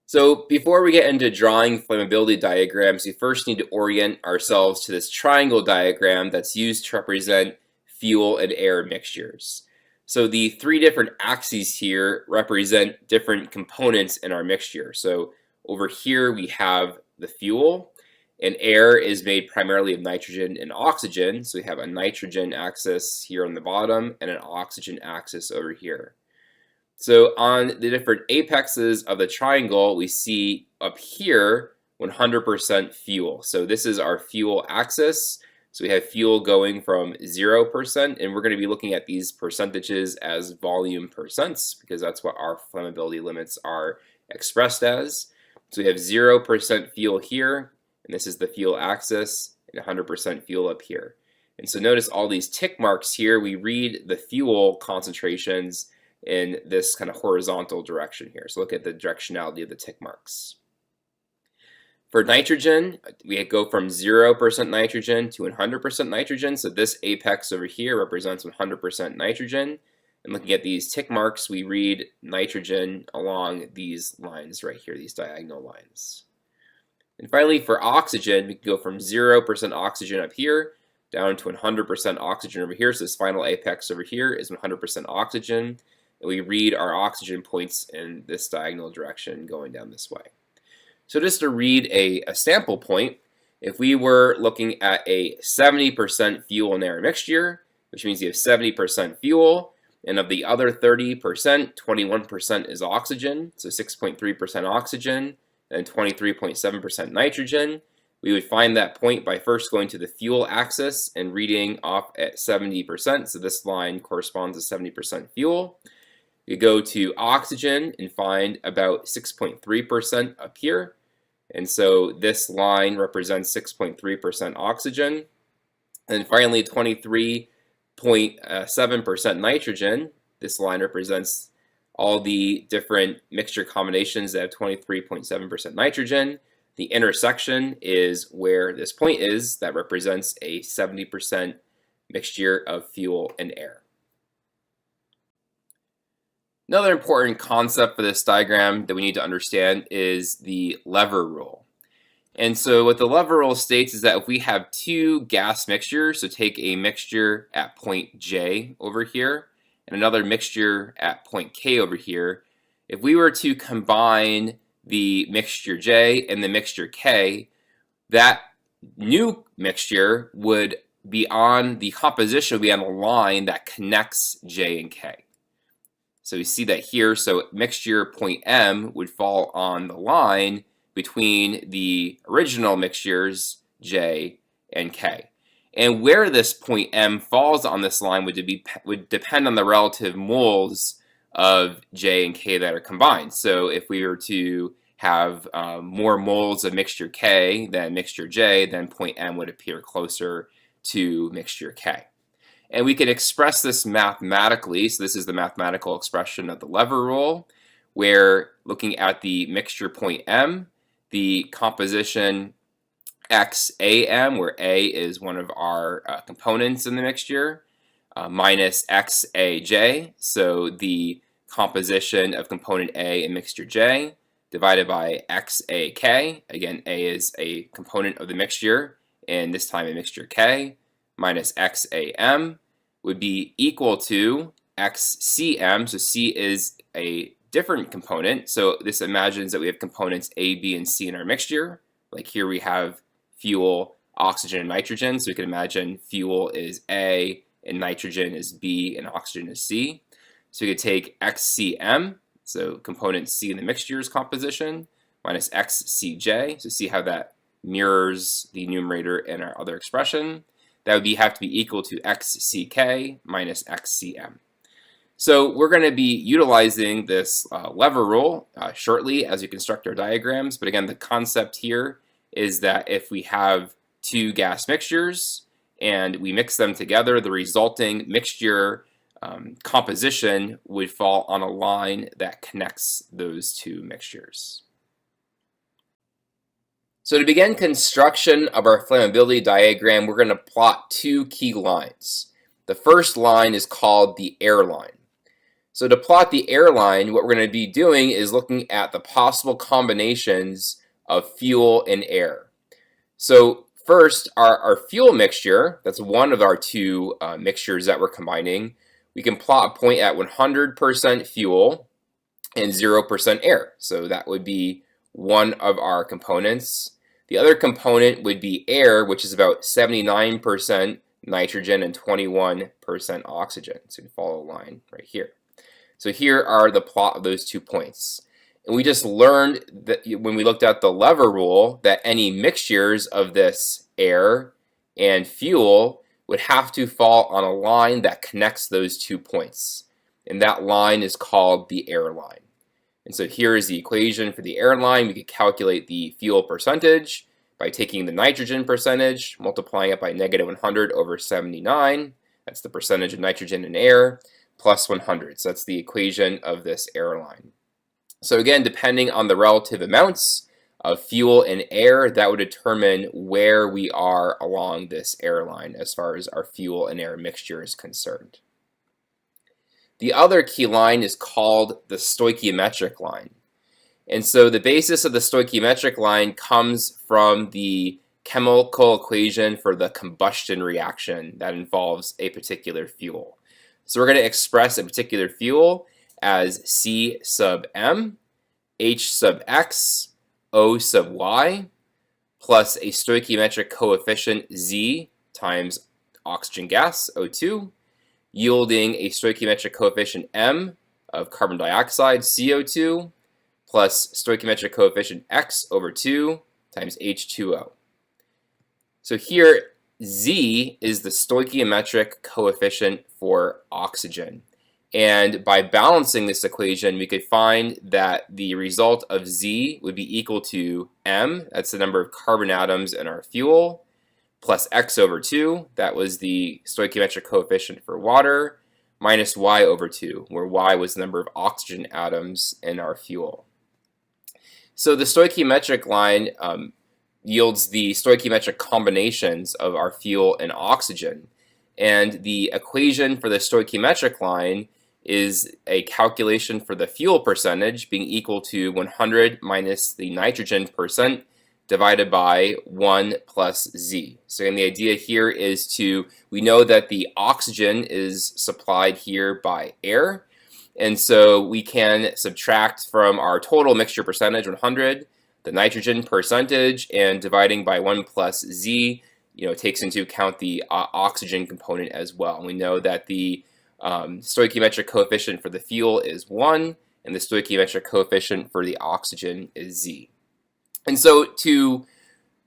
So before we get into drawing flammability diagrams, we first need to orient ourselves to this triangle diagram that's used to represent fuel and air mixtures. So the 3 different axes here represent different components in our mixture. So over here we have the fuel, and air is made primarily of nitrogen and oxygen. So we have a nitrogen axis here on the bottom and an oxygen axis over here. So on the different apexes of the triangle, we see up here 100% fuel. So this is our fuel axis. So we have fuel going from 0%, and we're going to be looking at these percentages as volume percents because that's what our flammability limits are expressed as. So we have 0% fuel here, and this is the fuel axis, and 100% fuel up here. And so notice all these tick marks here. We read the fuel concentrations in this kind of horizontal direction here. So look at the directionality of the tick marks. For nitrogen, we go from 0% nitrogen to 100% nitrogen. So this apex over here represents 100% nitrogen. And looking at these tick marks, we read nitrogen along these lines right here, these diagonal lines. And finally, for oxygen, we can go from 0% oxygen up here down to 100% oxygen over here. So this final apex over here is 100% oxygen. And we read our oxygen points in this diagonal direction going down this way. So just to read a sample point, if we were looking at a 70% fuel and air mixture, which means you have 70% fuel, and of the other 30%, 21% is oxygen, so 6.3% oxygen, and 23.7% nitrogen, we would find that point by first going to the fuel axis and reading off at 70%, so this line corresponds to 70% fuel. You go to oxygen and find about 6.3% up here. And so this line represents 6.3% oxygen. And finally, 23.7% nitrogen. This line represents all the different mixture combinations that have 23.7% nitrogen. The intersection is where this point is that represents a 70% mixture of fuel and air. Another important concept for this diagram that we need to understand is the lever rule. And so what the lever rule states is that if we have two gas mixtures, so take a mixture at point J over here and another mixture at point K over here, if we were to combine the mixture J and the mixture K, that new mixture would be on the composition, would be on the line that connects J and K. So we see that here, so mixture point M would fall on the line between the original mixtures J and K. And where this point M falls on this line would depend on the relative moles of J and K that are combined. So if we were to have more moles of mixture K than mixture J, then point M would appear closer to mixture K. And we can express this mathematically. So this is the mathematical expression of the lever rule, where looking at the mixture point M, the composition XAM, where A is one of our components in the mixture, minus XAJ, so the composition of component A in mixture J, divided by XAK, again A is a component of the mixture, and this time in mixture K, minus XAM would be equal to XCM, so C is a different component, so this imagines that we have components A, B, and C in our mixture. Like here we have fuel, oxygen, and nitrogen, so we can imagine fuel is A, and nitrogen is B, and oxygen is C. So we could take XCM, so component C in the mixture's composition, minus XCJ, so see how that mirrors the numerator in our other expression. That would have to be equal to XCK minus XCM. So we're going to be utilizing this lever rule shortly as we construct our diagrams. But again, the concept here is that if we have two gas mixtures and we mix them together, the resulting mixture composition would fall on a line that connects those two mixtures. So to begin construction of our flammability diagram, we're going to plot two key lines. The first line is called the air line. So to plot the air line, what we're going to be doing is looking at the possible combinations of fuel and air. So first, our fuel mixture, that's one of our two mixtures that we're combining, we can plot a point at 100% fuel and 0% air. So that would be one of our components. The other component would be air, which is about 79% nitrogen and 21% oxygen. So you follow a line right here. So here are the plot of those 2 points. And we just learned that when we looked at the lever rule that any mixtures of this air and fuel would have to fall on a line that connects those 2 points. And that line is called the air line. And so here is the equation for the air line. We could calculate the fuel percentage by taking the nitrogen percentage, multiplying it by negative 100 over 79. That's the percentage of nitrogen in air, plus 100. So that's the equation of this air line. So again, depending on the relative amounts of fuel and air, that would determine where we are along this air line as far as our fuel and air mixture is concerned. The other key line is called the stoichiometric line. And so the basis of the stoichiometric line comes from the chemical equation for the combustion reaction that involves a particular fuel. So we're going to express a particular fuel as C sub M, H sub X, O sub Y, plus a stoichiometric coefficient Z times oxygen gas, O2, yielding a stoichiometric coefficient M of carbon dioxide, CO2, plus stoichiometric coefficient X over 2 times H2O. So here, Z is the stoichiometric coefficient for oxygen. And by balancing this equation, we could find that the result of Z would be equal to M, that's the number of carbon atoms in our fuel, plus X over 2, that was the stoichiometric coefficient for water, minus Y over 2, where Y was the number of oxygen atoms in our fuel. So the stoichiometric line yields the stoichiometric combinations of our fuel and oxygen. And the equation for the stoichiometric line is a calculation for the fuel percentage being equal to 100 minus the nitrogen percent divided by 1 plus Z. So again, the idea here is we know that the oxygen is supplied here by air, and so we can subtract from our total mixture percentage, 100, the nitrogen percentage, and dividing by 1 plus Z, takes into account the oxygen component as well. And we know that the stoichiometric coefficient for the fuel is 1, and the stoichiometric coefficient for the oxygen is Z. And so to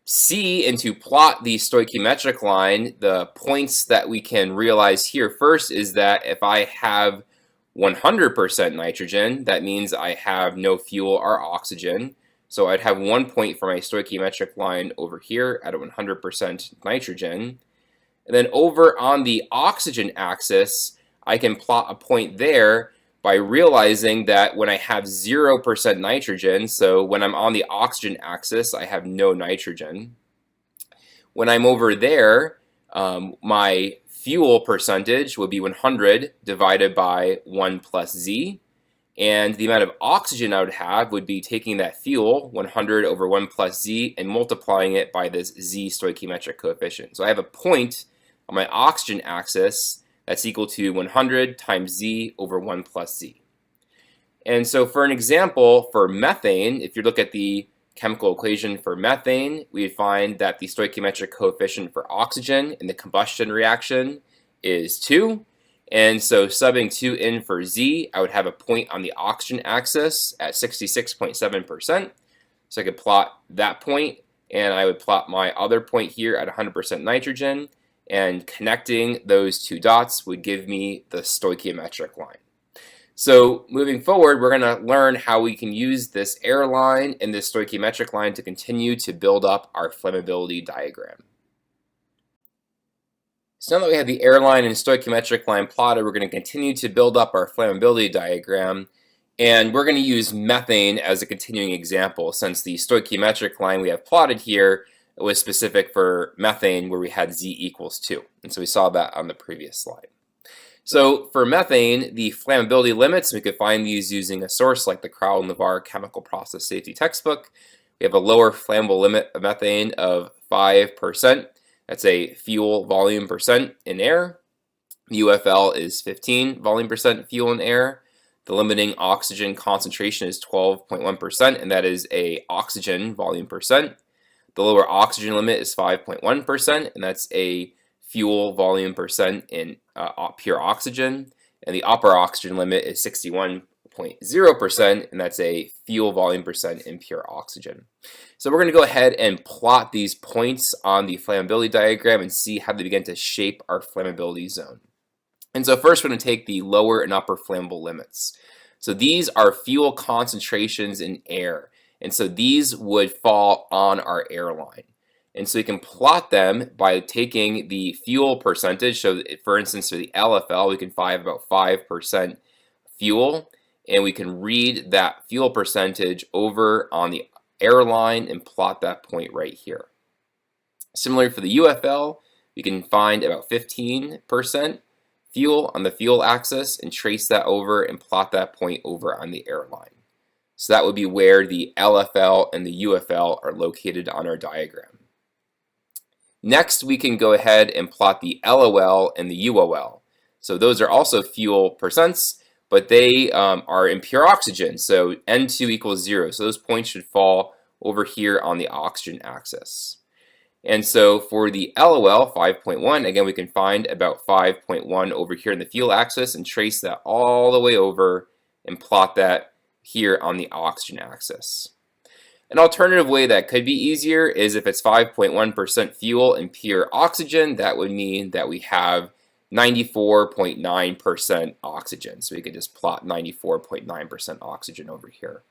see and to plot the stoichiometric line, the points that we can realize here first is that if I have 100% nitrogen, that means I have no fuel or oxygen. So I'd have 1 point for my stoichiometric line over here at 100% nitrogen. And then over on the oxygen axis, I can plot a point there by realizing that when I have 0% nitrogen, so when I'm on the oxygen axis, I have no nitrogen. When I'm over there, my fuel percentage would be 100 divided by 1 plus Z. And the amount of oxygen I would have would be taking that fuel, 100 over 1 plus Z, and multiplying it by this Z stoichiometric coefficient. So I have a point on my oxygen axis that's equal to 100 times Z over 1 plus Z. And so for an example, for methane, if you look at the chemical equation for methane, we find that the stoichiometric coefficient for oxygen in the combustion reaction is 2. And so subbing 2 in for Z, I would have a point on the oxygen axis at 66.7%. So I could plot that point, and I would plot my other point here at 100% nitrogen, and connecting those two dots would give me the stoichiometric line. So moving forward, we're going to learn how we can use this air line and this stoichiometric line to continue to build up our flammability diagram. So now that we have the air line and stoichiometric line plotted, we're going to continue to build up our flammability diagram, and we're going to use methane as a continuing example, since the stoichiometric line we have plotted here was specific for methane, where we had Z equals 2. And so we saw that on the previous slide. So for methane, the flammability limits, we could find these using a source like the Crowell-Navarre Chemical Process Safety Textbook. We have a lower flammable limit of methane of 5%. That's a fuel volume percent in air. UFL is 15 volume percent fuel in air. The limiting oxygen concentration is 12.1%, and that is a oxygen volume percent. The lower oxygen limit is 5.1%, and that's a fuel volume percent in pure oxygen. And the upper oxygen limit is 61.0%, and that's a fuel volume percent in pure oxygen. So we're going to go ahead and plot these points on the flammability diagram and see how they begin to shape our flammability zone. And so first we're going to take the lower and upper flammable limits. So these are fuel concentrations in air. And so these would fall on our air line. And so you can plot them by taking the fuel percentage. So for instance, for the LFL, we can find about 5% fuel. And we can read that fuel percentage over on the air line and plot that point right here. Similarly for the UFL, we can find about 15% fuel on the fuel axis and trace that over and plot that point over on the air line. So that would be where the LFL and the UFL are located on our diagram. Next, we can go ahead and plot the LOL and the UOL. So those are also fuel percents, but they are in pure oxygen. So N2 equals 0. So those points should fall over here on the oxygen axis. And so for the LOL, 5.1, again, we can find about 5.1 over here in the fuel axis and trace that all the way over and plot that here on the oxygen axis. An alternative way that could be easier is if it's 5.1% fuel and pure oxygen, that would mean that we have 94.9% oxygen. So we could just plot 94.9% oxygen over here.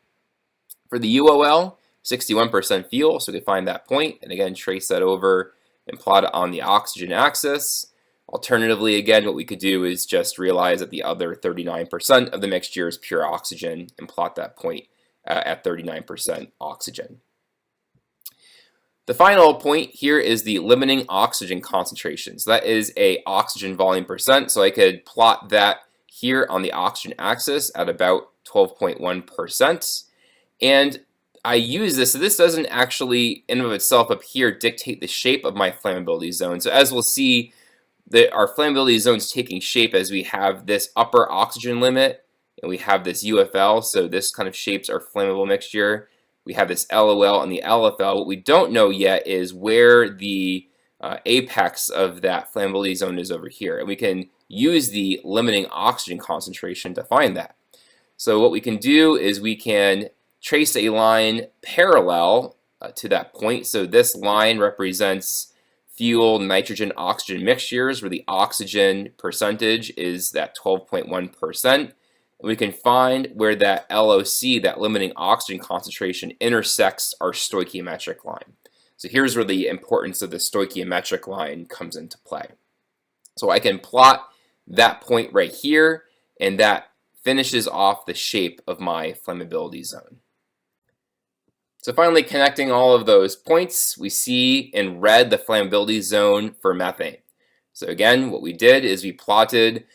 For the UOL, 61% fuel, so we can find that point and again trace that over and plot it on the oxygen axis. Alternatively, again, what we could do is just realize that the other 39% of the mixture is pure oxygen and plot that point at 39% oxygen. The final point here is the limiting oxygen concentration. So that is a oxygen volume percent. So I could plot that here on the oxygen axis at about 12.1%. And I use this, so this doesn't actually in and of itself up here dictate the shape of my flammability zone. So as we'll see, our flammability zone is taking shape as we have this upper oxygen limit and we have this UFL. So this kind of shapes our flammable mixture. We have this LOL and the LFL. What we don't know yet is where the apex of that flammability zone is over here. And we can use the limiting oxygen concentration to find that. So what we can do is we can trace a line parallel to that point. So this line represents fuel, nitrogen, oxygen mixtures where the oxygen percentage is that 12.1%. And we can find where that LOC, that limiting oxygen concentration, intersects our stoichiometric line. So here's where the importance of the stoichiometric line comes into play. So I can plot that point right here, and that finishes off the shape of my flammability zone. So finally, connecting all of those points, we see in red the flammability zone for methane. So again, what we did is we plotted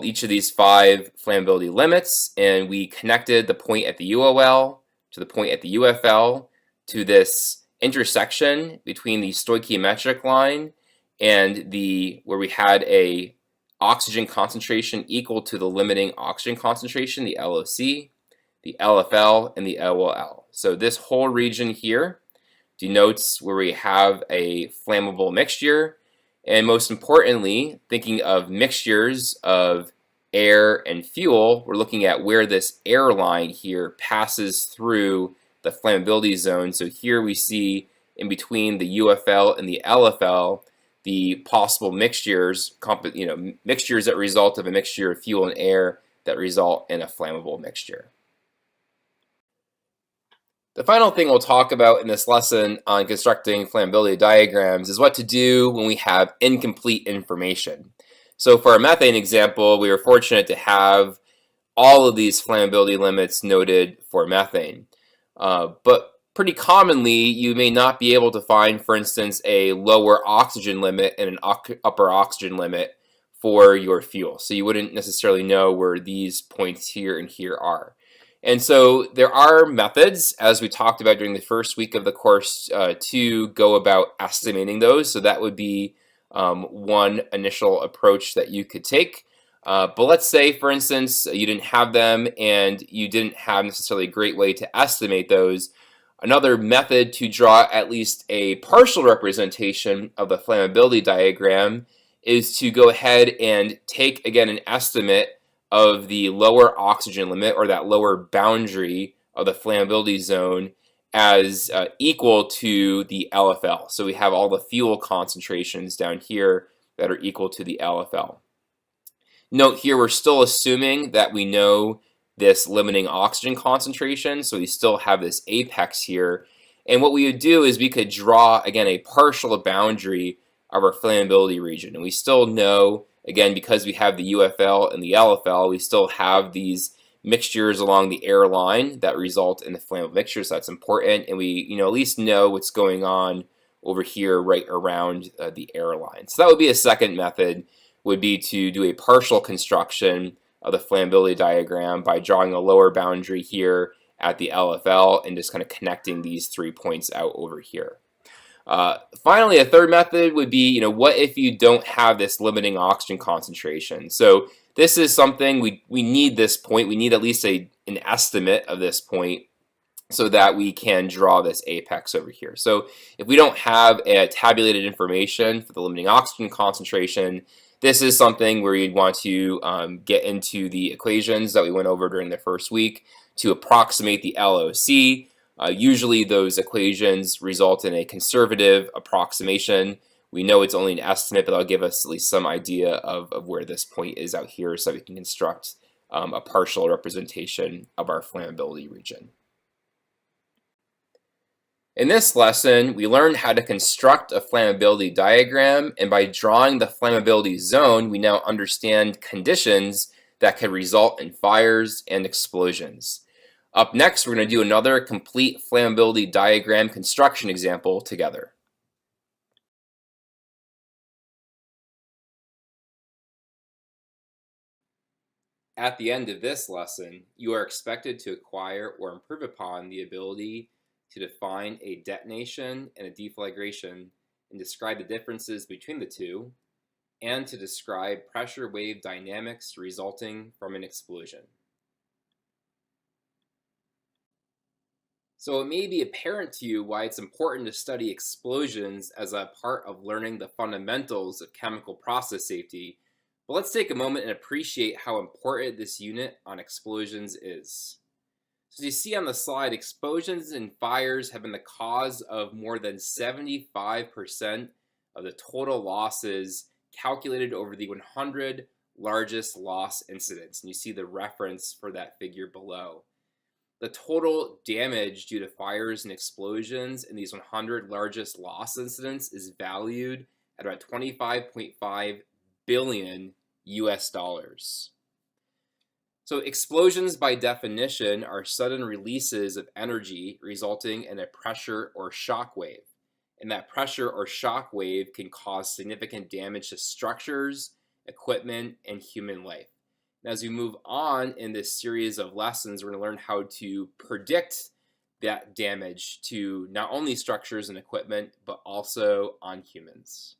each of these 5 flammability limits, and we connected the point at the UOL to the point at the UFL to this intersection between the stoichiometric line and where we had a oxygen concentration equal to the limiting oxygen concentration, the LOC, the LFL, and the LOL. So this whole region here denotes where we have a flammable mixture. And most importantly, thinking of mixtures of air and fuel, we're looking at where this air line here passes through the flammability zone. So here we see in between the UFL and the LFL, the possible mixtures, mixtures that result of a mixture of fuel and air that result in a flammable mixture. The final thing we'll talk about in this lesson on constructing flammability diagrams is what to do when we have incomplete information. So for our methane example, we were fortunate to have all of these flammability limits noted for methane. But pretty commonly, you may not be able to find, for instance, a lower oxygen limit and an upper oxygen limit for your fuel. So you wouldn't necessarily know where these points here and here are. And so there are methods, as we talked about during the first week of the course, to go about estimating those. So that would be one initial approach that you could take. But let's say, for instance, you didn't have them and you didn't have necessarily a great way to estimate those. Another method to draw at least a partial representation of the flammability diagram is to go ahead and take, again, an estimate of the lower oxygen limit, or that lower boundary of the flammability zone, as equal to the LFL. So we have all the fuel concentrations down here that are equal to the LFL. Note here, we're still assuming that we know this limiting oxygen concentration, so we still have this apex here. And what we would do is we could draw, again, a partial boundary of our flammability region. And we still know, again, because we have the UFL and the LFL, we still have these mixtures along the air line that result in the flammable mixture, so that's important. And we, at least know what's going on over here right around the air line. So that would be a second method, would be to do a partial construction of the flammability diagram by drawing a lower boundary here at the LFL and just kind of connecting these 3 points out over here. Finally, a third method would be, what if you don't have this limiting oxygen concentration? So this is something we need this point. We need at least an estimate of this point so that we can draw this apex over here. So if we don't have a tabulated information for the limiting oxygen concentration, this is something where you'd want to get into the equations that we went over during the first week to approximate the LOC. Usually those equations result in a conservative approximation. We know it's only an estimate, but that'll give us at least some idea of where this point is out here so we can construct a partial representation of our flammability region. In this lesson, we learned how to construct a flammability diagram, and by drawing the flammability zone, we now understand conditions that could result in fires and explosions. Up next, we're going to do another complete flammability diagram construction example together. At the end of this lesson, you are expected to acquire or improve upon the ability to define a detonation and a deflagration and describe the differences between the two, and to describe pressure wave dynamics resulting from an explosion. So it may be apparent to you why it's important to study explosions as a part of learning the fundamentals of chemical process safety, but let's take a moment and appreciate how important this unit on explosions is. So as you see on the slide, explosions and fires have been the cause of more than 75% of the total losses calculated over the 100 largest loss incidents. And you see the reference for that figure below. The total damage due to fires and explosions in these 100 largest loss incidents is valued at about 25.5 billion US dollars. So explosions by definition are sudden releases of energy resulting in a pressure or shock wave. And that pressure or shock wave can cause significant damage to structures, equipment, and human life. And as we move on in this series of lessons, we're going to learn how to predict that damage to not only structures and equipment, but also on humans.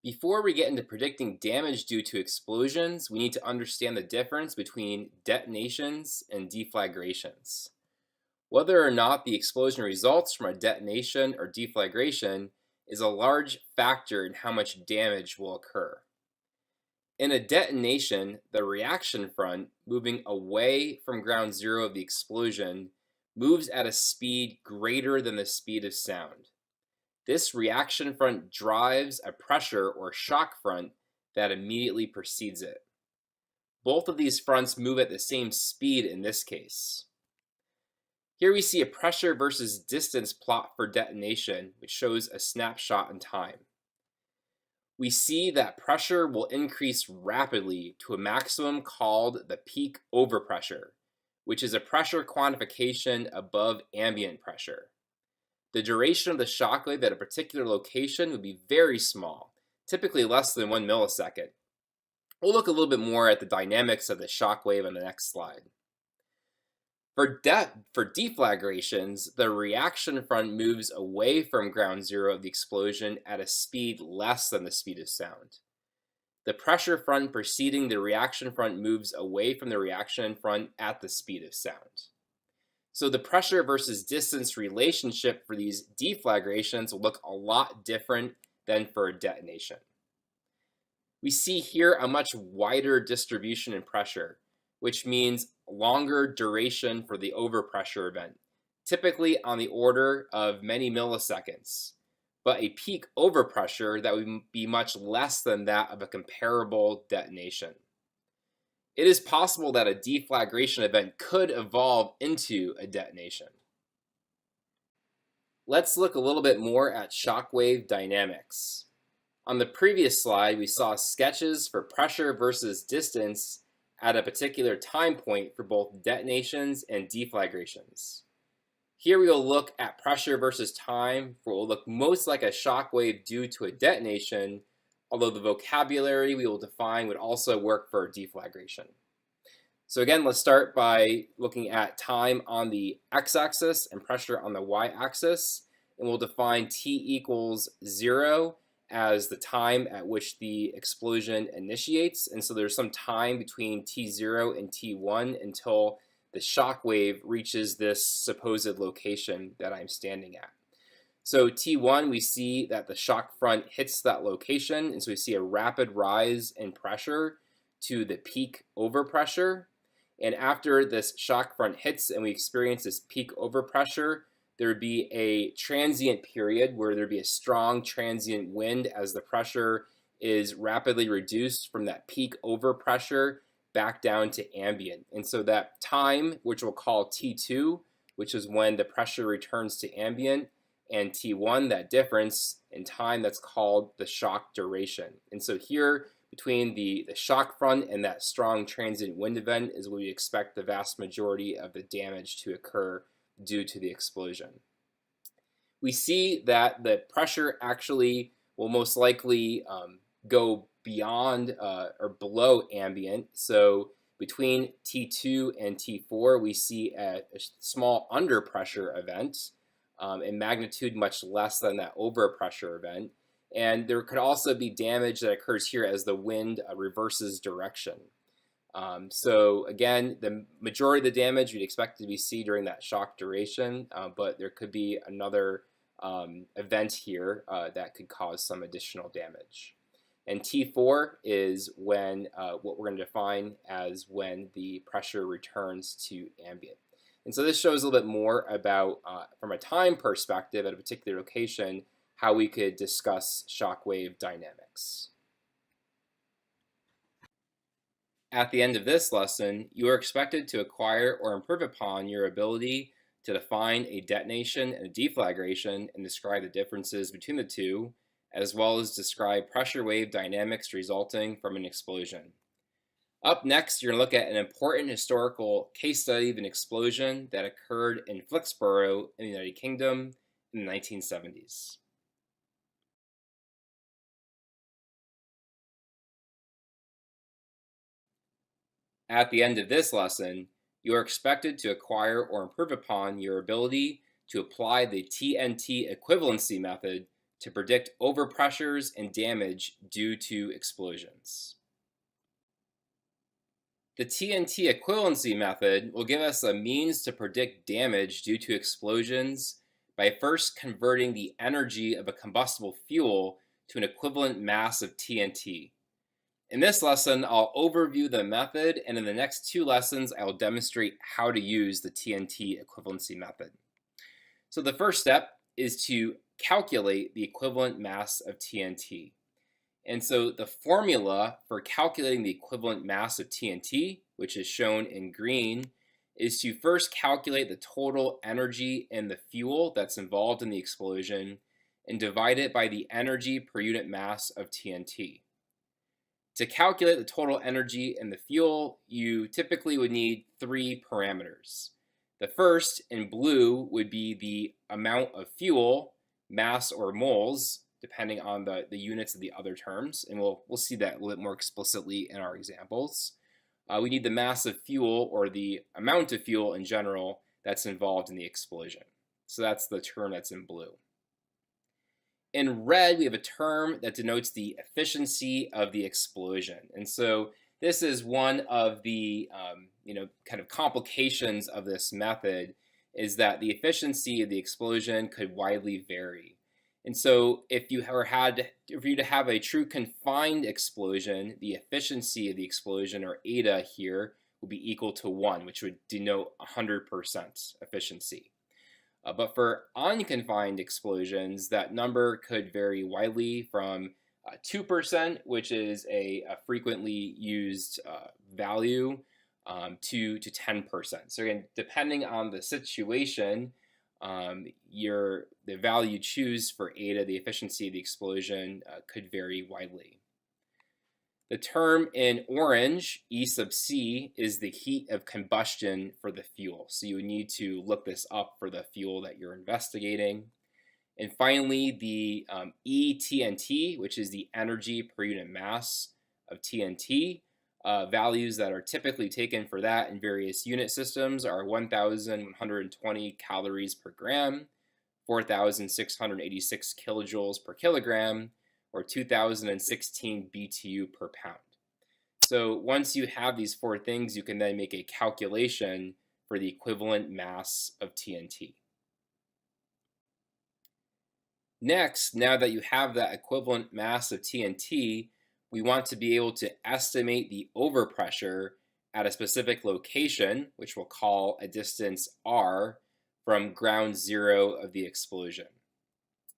Before we get into predicting damage due to explosions, we need to understand the difference between detonations and deflagrations. Whether or not the explosion results from a detonation or deflagration is a large factor in how much damage will occur. In a detonation, the reaction front, moving away from ground zero of the explosion, moves at a speed greater than the speed of sound. This reaction front drives a pressure or shock front that immediately precedes it. Both of these fronts move at the same speed in this case. Here we see a pressure versus distance plot for detonation, which shows a snapshot in time. We see that pressure will increase rapidly to a maximum called the peak overpressure, which is a pressure quantification above ambient pressure. The duration of the shock wave at a particular location would be very small, typically less than 1 millisecond. We'll look a little bit more at the dynamics of the shock wave on the next slide. For deflagrations, the reaction front moves away from ground zero of the explosion at a speed less than the speed of sound. The pressure front preceding the reaction front moves away from the reaction front at the speed of sound. So the pressure versus distance relationship for these deflagrations will look a lot different than for a detonation. We see here a much wider distribution in pressure, which means longer duration for the overpressure event, typically on the order of many milliseconds, but a peak overpressure that would be much less than that of a comparable detonation. It is possible that a deflagration event could evolve into a detonation. Let's look a little bit more at shockwave dynamics. On the previous slide, we saw sketches for pressure versus distance at a particular time point for both detonations and deflagrations. Here we will look at pressure versus time for what will look most like a shock wave due to a detonation, although the vocabulary we will define would also work for a deflagration. So again, let's start by looking at time on the x-axis and pressure on the y-axis, and we'll define t equals 0 as the time at which the explosion initiates. And so there's some time between t0 and t1 until the shock wave reaches this supposed location that I'm standing at. So t1, we see that the shock front hits that location, and so we see a rapid rise in pressure to the peak overpressure. And after this shock front hits and we experience this peak overpressure, there would be a transient period where there'd be a strong transient wind as the pressure is rapidly reduced from that peak overpressure back down to ambient. And so that time, which we'll call T2, which is when the pressure returns to ambient, and T1, that difference in time, that's called the shock duration. And so here between the shock front and that strong transient wind event is where we expect the vast majority of the damage to occur due to the explosion. We see that the pressure actually will most likely go beyond or below ambient. So between T2 and T4, we see a small underpressure event in magnitude much less than that overpressure event. And there could also be damage that occurs here as the wind reverses direction. So again, the majority of the damage you'd expect to be seen during that shock duration, but there could be another event here that could cause some additional damage. And T4 is when what we're going to define as when the pressure returns to ambient. And so this shows a little bit more about, from a time perspective at a particular location, how we could discuss shockwave dynamics. At the end of this lesson, you are expected to acquire or improve upon your ability to define a detonation and a deflagration and describe the differences between the two, as well as describe pressure wave dynamics resulting from an explosion. Up next, you're going to look at an important historical case study of an explosion that occurred in Flixborough in the United Kingdom in the 1970s. At the end of this lesson, you are expected to acquire or improve upon your ability to apply the TNT equivalency method to predict overpressures and damage due to explosions. The TNT equivalency method will give us a means to predict damage due to explosions by first converting the energy of a combustible fuel to an equivalent mass of TNT. In this lesson, I'll overview the method, and in the next two lessons, I will demonstrate how to use the TNT equivalency method. So the first step is to calculate the equivalent mass of TNT. And so the formula for calculating the equivalent mass of TNT, which is shown in green, is to first calculate the total energy in the fuel that's involved in the explosion and divide it by the energy per unit mass of TNT. To calculate the total energy in the fuel, you typically would need three parameters. The first, in blue, would be the amount of fuel, mass or moles, depending on the units of the other terms, and we'll see that a little bit more explicitly in our examples. We need the mass of fuel, or the amount of fuel in general, that's involved in the explosion. So that's the term that's in blue. In red, we have a term that denotes the efficiency of the explosion. And so this is one of the kind of complications of this method, is that the efficiency of the explosion could widely vary. And so if you to have a true confined explosion, the efficiency of the explosion, or eta here, will be equal to 1, which would denote 100% efficiency. But for unconfined explosions, that number could vary widely from 2%, which is a frequently used value, to 10%. So again, depending on the situation, the value you choose for eta, the efficiency of the explosion, could vary widely. The term in orange, E sub C, is the heat of combustion for the fuel. So you would need to look this up for the fuel that you're investigating. And finally, the eTNT, which is the energy per unit mass of TNT. Values that are typically taken for that in various unit systems are 1,120 calories per gram, 4,686 kilojoules per kilogram, or 2,016 BTU per pound. So once you have these four things, you can then make a calculation for the equivalent mass of TNT. Next, now that you have that equivalent mass of TNT, we want to be able to estimate the overpressure at a specific location, which we'll call a distance r, from ground zero of the explosion.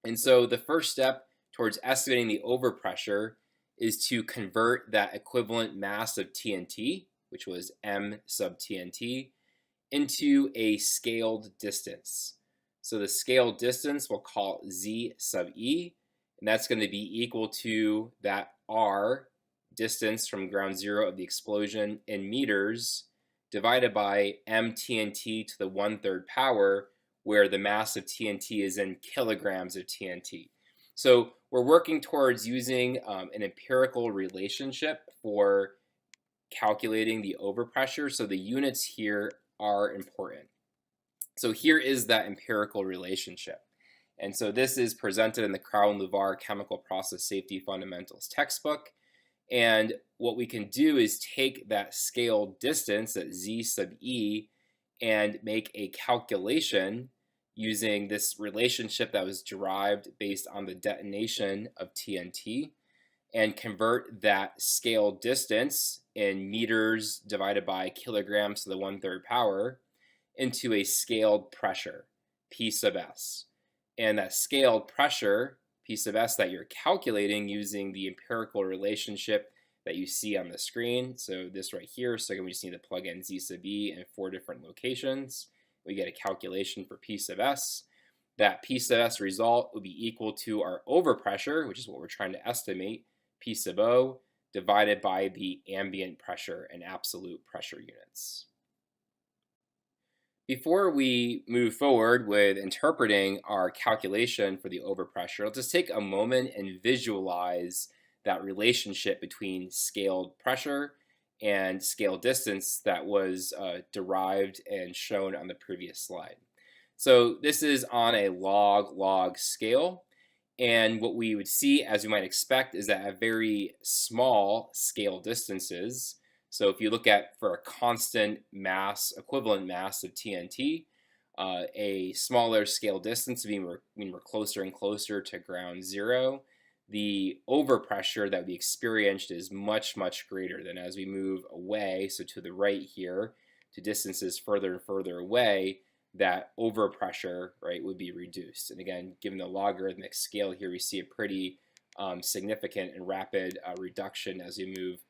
And so the first step towards estimating the overpressure is to convert that equivalent mass of TNT, which was m sub TNT, into a scaled distance. So the scaled distance we'll call z sub e, and that's going to be equal to that r distance from ground zero of the explosion in meters divided by mTNT to the 1/3 power, where the mass of TNT is in kilograms of TNT. So we're working towards using an empirical relationship for calculating the overpressure. So the units here are important. So here is that empirical relationship. And so this is presented in the Crowell-Levar Chemical Process Safety Fundamentals textbook. And what we can do is take that scale distance, that Z sub E, and make a calculation using this relationship that was derived based on the detonation of TNT, and convert that scale distance in meters divided by kilograms to the 1/3 power into a scaled pressure, P sub S. And that scaled pressure, P sub S, that you're calculating using the empirical relationship that you see on the screen. So this right here, so again, we just need to plug in Z sub E in 4 different locations. We get a calculation for P sub S. That P sub S result will be equal to our overpressure, which is what we're trying to estimate, P sub O, divided by the ambient pressure in absolute pressure units. Before we move forward with interpreting our calculation for the overpressure, let's just take a moment and visualize that relationship between scaled pressure and scaled distance that was derived and shown on the previous slide. So this is on a log scale, and what we would see, as you might expect, is that at very small scale distances, so if you look at for a constant mass, equivalent mass of TNT, a smaller scale distance, meaning we're closer and closer to ground zero, the overpressure that we experienced is much, much greater than as we move away, so to the right here, to distances further and further away, that overpressure, right, would be reduced. And again, given the logarithmic scale here, we see a pretty significant and rapid reduction as we move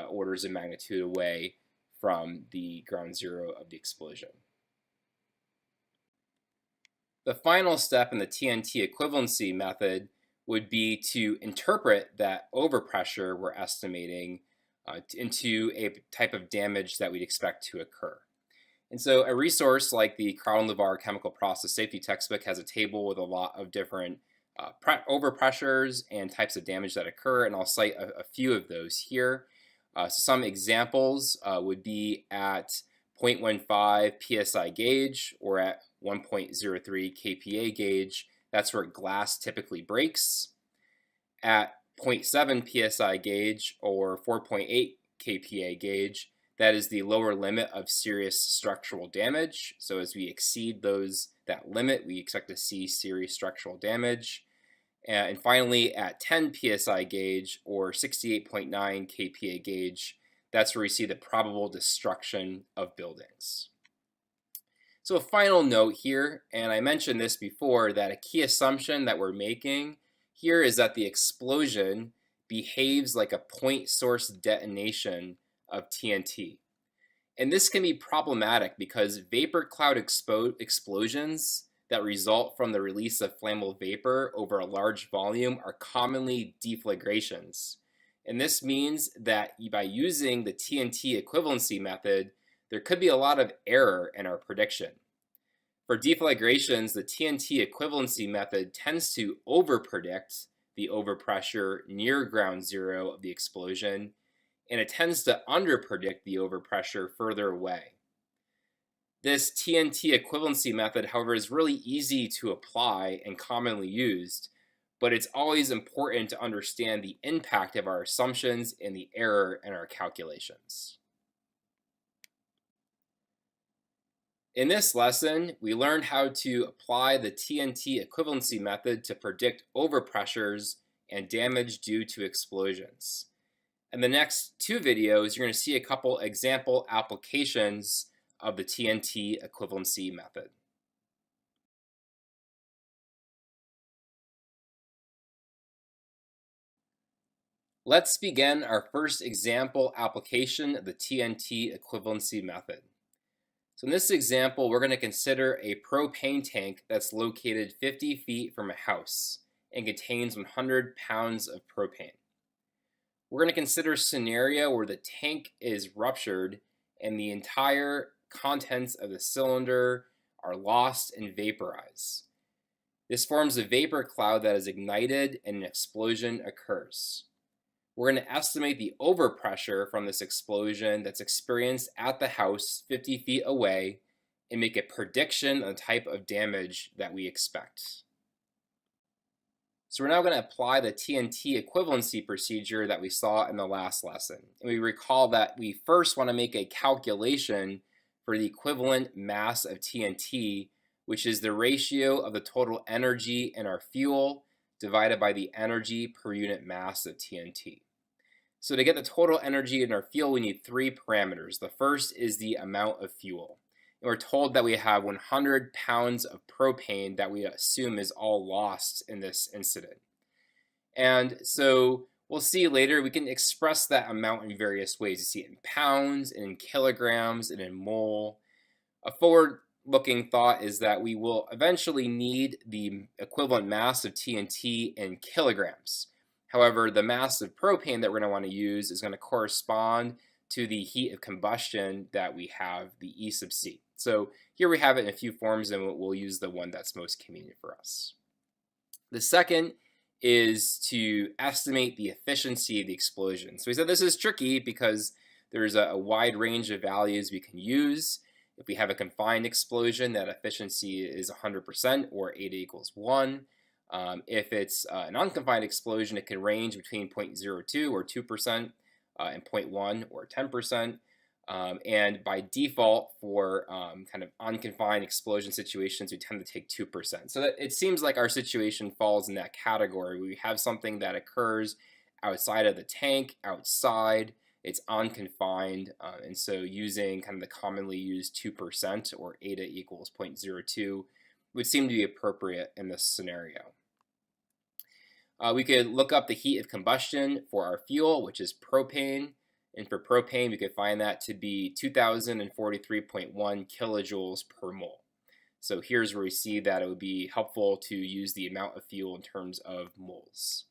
orders of magnitude away from the ground zero of the explosion. The final step in the TNT equivalency method would be to interpret that overpressure we're estimating into a type of damage that we'd expect to occur. And so a resource like the Crowell-Levar Chemical Process Safety textbook has a table with a lot of different overpressures and types of damage that occur, and I'll cite a few of those here. So some examples would be at 0.15 psi gauge or at 1.03 kPa gauge. That's where glass typically breaks. At 0.7 psi gauge or 4.8 kPa gauge, that is the lower limit of serious structural damage. So as we exceed that limit, we expect to see serious structural damage. And finally, at 10 psi gauge or 68.9 kPa gauge, that's where we see the probable destruction of buildings. So a final note here, and I mentioned this before, that a key assumption that we're making here is that the explosion behaves like a point source detonation of TNT. And this can be problematic because vapor cloud explosions that result from the release of flammable vapor over a large volume are commonly deflagrations. And this means that by using the TNT equivalency method, there could be a lot of error in our prediction. For deflagrations, the TNT equivalency method tends to overpredict the overpressure near ground zero of the explosion, and it tends to underpredict the overpressure further away. This TNT equivalency method, however, is really easy to apply and commonly used, but it's always important to understand the impact of our assumptions and the error in our calculations. In this lesson, we learned how to apply the TNT equivalency method to predict overpressures and damage due to explosions. In the next 2 videos, you're going to see a couple example applications of the TNT equivalency method. Let's begin our first example application of the TNT equivalency method. So in this example, we're going to consider a propane tank that's located 50 feet from a house and contains 100 pounds of propane. We're going to consider a scenario where the tank is ruptured and the entire contents of the cylinder are lost and vaporized. This forms a vapor cloud that is ignited and an explosion occurs. We're going to estimate the overpressure from this explosion that's experienced at the house 50 feet away and make a prediction on the type of damage that we expect. So we're now going to apply the TNT equivalency procedure that we saw in the last lesson. And we recall that we first want to make a calculation for the equivalent mass of TNT, which is the ratio of the total energy in our fuel divided by the energy per unit mass of TNT. So to get the total energy in our fuel, we need three parameters. The first is the amount of fuel. And we're told that we have 100 pounds of propane that we assume is all lost in this incident. And so we'll see later, we can express that amount in various ways. You see it in pounds, and in kilograms, and in mole. A forward-looking thought is that we will eventually need the equivalent mass of TNT in kilograms. However, the mass of propane that we're going to want to use is going to correspond to the heat of combustion that we have, the E sub C. So here we have it in a few forms, and we'll use the one that's most convenient for us. The second is to estimate the efficiency of the explosion. So we said this is tricky because there's a wide range of values we can use. If we have a confined explosion, that efficiency is 100% or eta equals 1. If it's an unconfined explosion, it can range between 0.02 or 2% and 0.1 or 10%. And by default, for kind of unconfined explosion situations, we tend to take 2%. So that it seems like our situation falls in that category. We have something that occurs outside of the tank, outside, it's unconfined, and so using kind of the commonly used 2% or eta equals 0.02 would seem to be appropriate in this scenario. We could look up the heat of combustion for our fuel, which is propane. And for propane, we could find that to be 2043.1 kilojoules per mole. So here's where we see that it would be helpful to use the amount of fuel in terms of moles.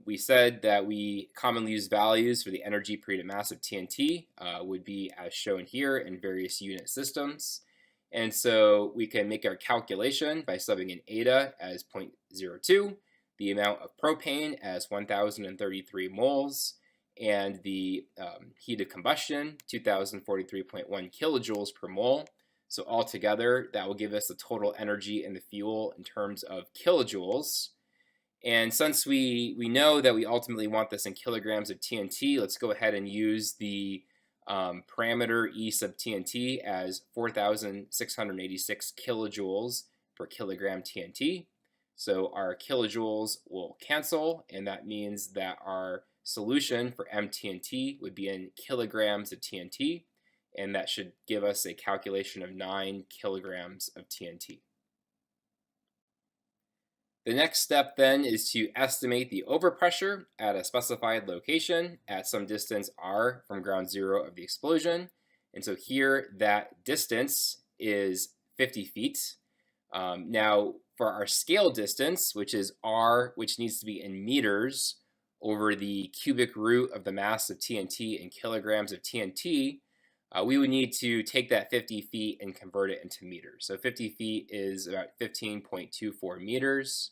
We said that we commonly use values for the energy per unit mass of TNT would be as shown here in various unit systems. And so we can make our calculation by subbing in eta as 0.02, the amount of propane as 1033 moles, and the heat of combustion, 2043.1 kilojoules per mole. So altogether, that will give us the total energy in the fuel in terms of kilojoules. And since we know that we ultimately want this in kilograms of TNT, let's go ahead and use the parameter E sub TNT as 4,686 kilojoules per kilogram TNT. So our kilojoules will cancel, and that means that our solution for MTNT would be in kilograms of TNT, and that should give us a calculation of 9 kilograms of TNT. The next step then is to estimate the overpressure at a specified location at some distance r from ground zero of the explosion. And so here that distance is 50 feet. Now for our scale distance, which is r, which needs to be in meters over the cubic root of the mass of TNT in kilograms of TNT, we would need to take that 50 feet and convert it into meters. So 50 feet is about 15.24 meters.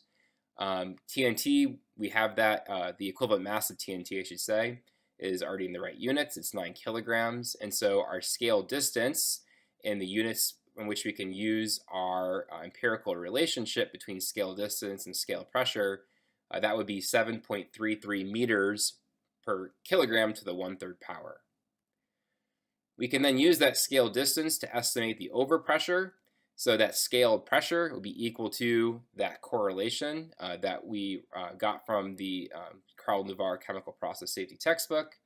TNT, we have that, the equivalent mass of TNT, I should say, is already in the right units. It's 9 kilograms. And so our scale distance in the units in which we can use our empirical relationship between scale distance and scale pressure, that would be 7.33 meters per kilogram to the 1/3 power. We can then use that scale distance to estimate the overpressure. So that scaled pressure will be equal to that correlation that we got from the Carl Navarre chemical process safety textbook.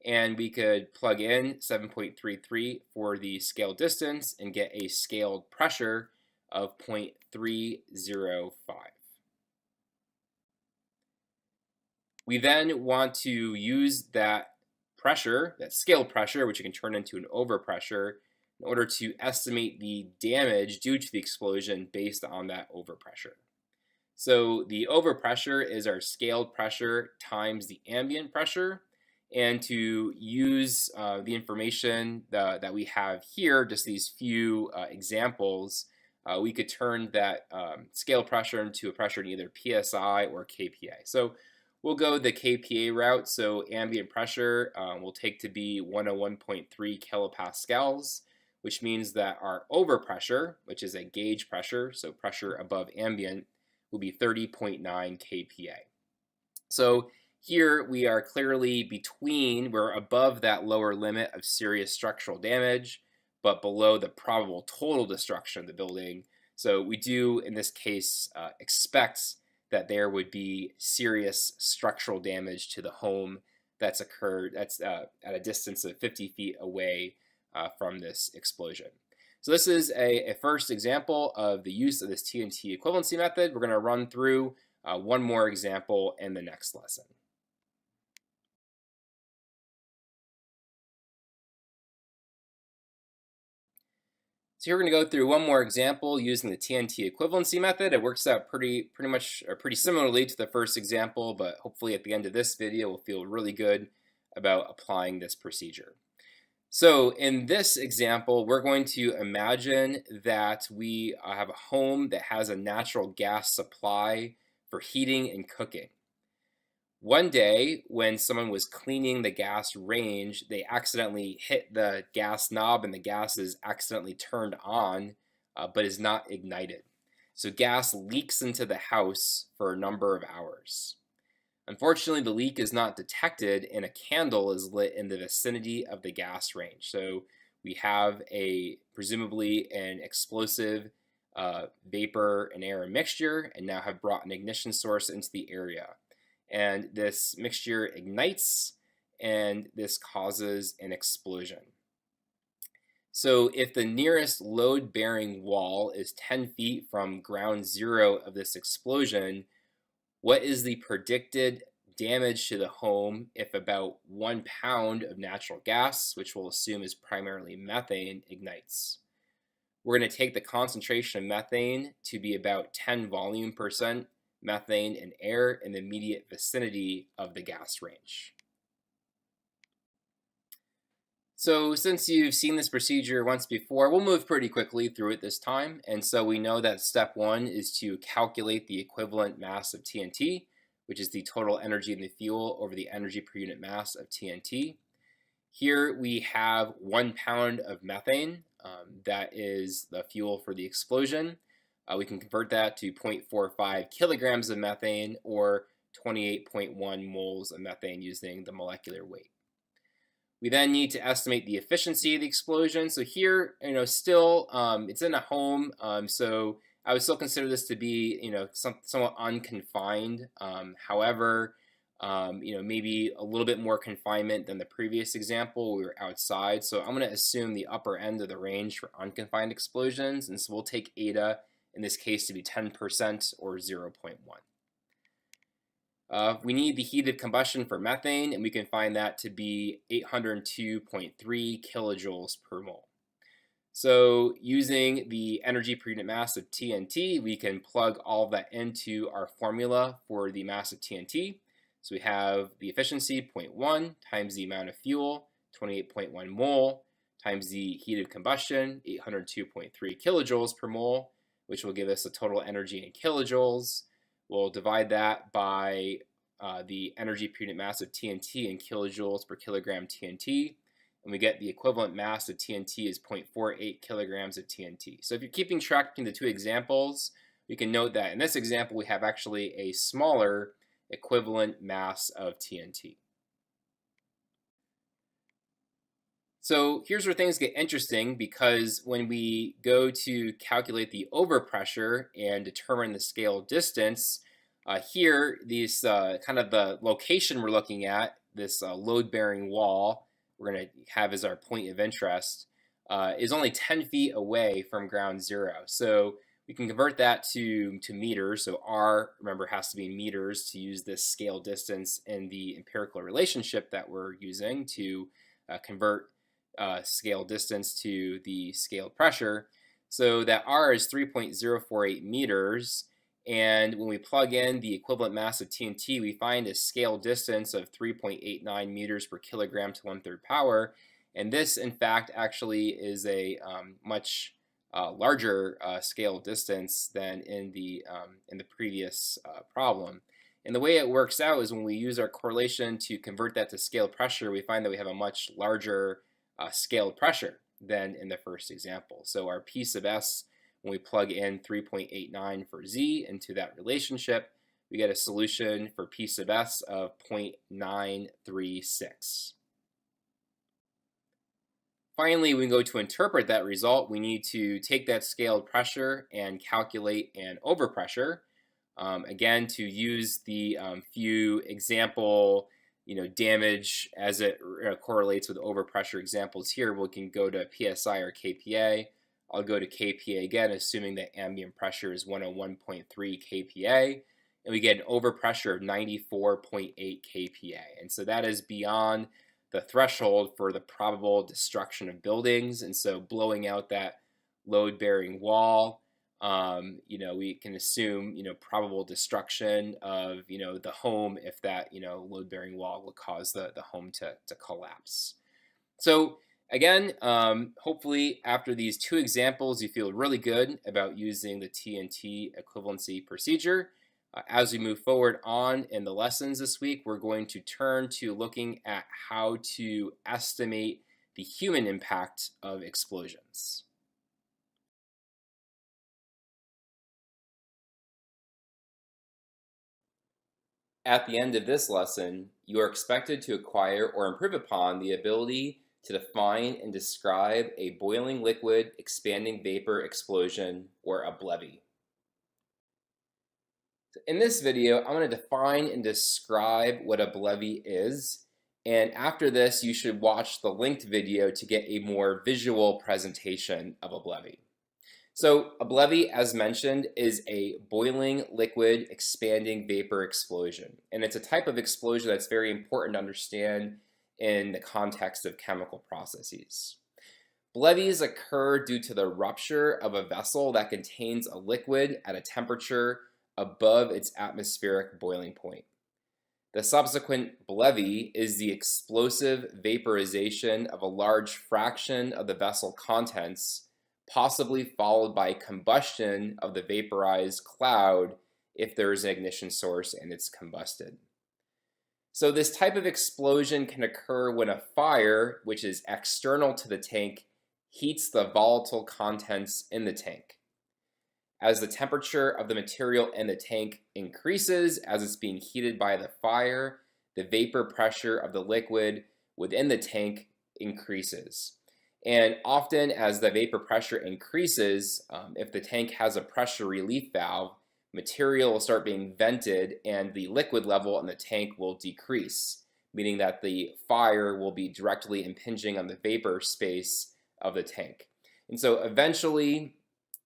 And we could plug in 7.33 for the scale distance and get a scaled pressure of 0.305. We then want to use that pressure, that scale pressure, which you can turn into an overpressure, in order to estimate the damage due to the explosion based on that overpressure. So the overpressure is our scaled pressure times the ambient pressure. And to use the information that we have here, just these few examples, we could turn that scale pressure into a pressure in either PSI or kPa. So we'll go the kPa route. So ambient pressure will take to be 101.3 kilopascals, which means that our overpressure, which is a gauge pressure, so pressure above ambient, will be 30.9 kPa. So here we are clearly we're above that lower limit of serious structural damage, but below the probable total destruction of the building. So we do, in this case, expect that there would be serious structural damage to the home that's occurred, that's at a distance of 50 feet away from this explosion. So this is a first example of the use of this TNT equivalency method. We're going to run through one more example in the next lesson. So here we're going to go through one more example using the TNT equivalency method. It works out pretty similarly to the first example, but hopefully at the end of this video we'll feel really good about applying this procedure. So in this example, we're going to imagine that we have a home that has a natural gas supply for heating and cooking. One day, when someone was cleaning the gas range, they accidentally hit the gas knob and the gas is accidentally turned on, but is not ignited. So gas leaks into the house for a number of hours. Unfortunately, the leak is not detected and a candle is lit in the vicinity of the gas range. So we have presumably an explosive vapor and air mixture and now have brought an ignition source into the area. And this mixture ignites and this causes an explosion. So if the nearest load-bearing wall is 10 feet from ground zero of this explosion, what is the predicted damage to the home if about 1 pound of natural gas, which we'll assume is primarily methane, ignites? We're going to take the concentration of methane to be about 10 volume percent methane and air in the immediate vicinity of the gas range. So since you've seen this procedure once before, we'll move pretty quickly through it this time. And so we know that step one is to calculate the equivalent mass of TNT, which is the total energy in the fuel over the energy per unit mass of TNT. Here we have 1 pound of methane. That is the fuel for the explosion. We can convert that to 0.45 kilograms of methane or 28.1 moles of methane using the molecular weight. We then need to estimate the efficiency of the explosion. So here, still it's in a home, so I would still consider this to be, somewhat unconfined. However, maybe a little bit more confinement than the previous example. We were outside, so I'm going to assume the upper end of the range for unconfined explosions, and so we'll take eta in this case to be 10% or 0.1. We need the heat of combustion for methane, and we can find that to be 802.3 kilojoules per mole. So using the energy per unit mass of TNT, we can plug all of that into our formula for the mass of TNT. So we have the efficiency, 0.1, times the amount of fuel, 28.1 mole, times the heat of combustion, 802.3 kilojoules per mole, which will give us a total energy in kilojoules. We'll divide that by the energy per unit mass of TNT in kilojoules per kilogram TNT, and we get the equivalent mass of TNT is 0.48 kilograms of TNT. So if you're keeping track between the two examples, we can note that in this example we have actually a smaller equivalent mass of TNT. So here's where things get interesting, because when we go to calculate the overpressure and determine the scale distance, here these kind of the location we're looking at, this load-bearing wall we're going to have as our point of interest, is only 10 feet away from ground zero. So we can convert that to meters. So R, remember, has to be meters to use this scale distance in the empirical relationship that we're using to convert scale distance to the scale pressure. So that R is 3.048 meters, And when we plug in the equivalent mass of TNT, we find a scale distance of 3.89 meters per kilogram to 1/3 power. And this, in fact, actually is a much larger scale distance than in the previous problem. And the way it works out is when we use our correlation to convert that to scale pressure, we find that we have a much larger scale pressure than in the first example. So our P sub S, when we plug in 3.89 for Z into that relationship, we get a solution for P sub S of 0.936. Finally, when we go to interpret that result, we need to take that scaled pressure and calculate an overpressure. Again, to use the few example damage as it correlates with overpressure examples here, we can go to PSI or KPA. I'll go to KPA again, assuming that ambient pressure is 101.3 kPa, and we get an overpressure of 94.8 kPa. And so that is beyond the threshold for the probable destruction of buildings. And so blowing out that load-bearing wall, we can assume, probable destruction of, the home if that, load-bearing wall will cause the home to collapse. So again, hopefully after these two examples, you feel really good about using the TNT equivalency procedure. As we move forward on in the lessons this week, we're going to turn to looking at how to estimate the human impact of explosions. At the end of this lesson, you are expected to acquire or improve upon the ability to define and describe a boiling liquid expanding vapor explosion, or a BLEVE. In this video, I'm going to define and describe what a BLEVE is, and after this, you should watch the linked video to get a more visual presentation of a BLEVE. So a BLEVE, as mentioned, is a boiling liquid expanding vapor explosion, and it's a type of explosion that's very important to understand in the context of chemical processes. BLEVEs occur due to the rupture of a vessel that contains a liquid at a temperature above its atmospheric boiling point. The subsequent BLEVE is the explosive vaporization of a large fraction of the vessel contents, possibly followed by combustion of the vaporized cloud if there is an ignition source and it's combusted. So this type of explosion can occur when a fire, which is external to the tank, heats the volatile contents in the tank. As the temperature of the material in the tank increases as it's being heated by the fire, the vapor pressure of the liquid within the tank increases. And often as the vapor pressure increases, if the tank has a pressure relief valve, material will start being vented and the liquid level in the tank will decrease, meaning that the fire will be directly impinging on the vapor space of the tank. And so eventually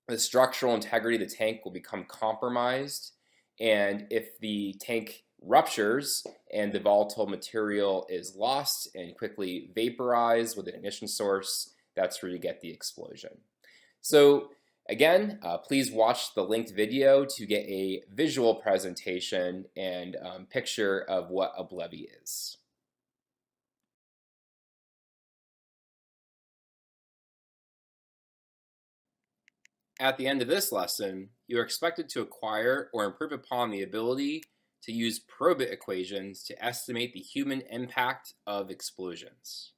the structural integrity of the tank will become compromised, and if the tank ruptures and the volatile material is lost and quickly vaporized with an ignition source, that's where you get the explosion. So again, please watch the linked video to get a visual presentation and picture of what a BLEVE is. At the end of this lesson, you are expected to acquire or improve upon the ability to use probit equations to estimate the human impact of explosions.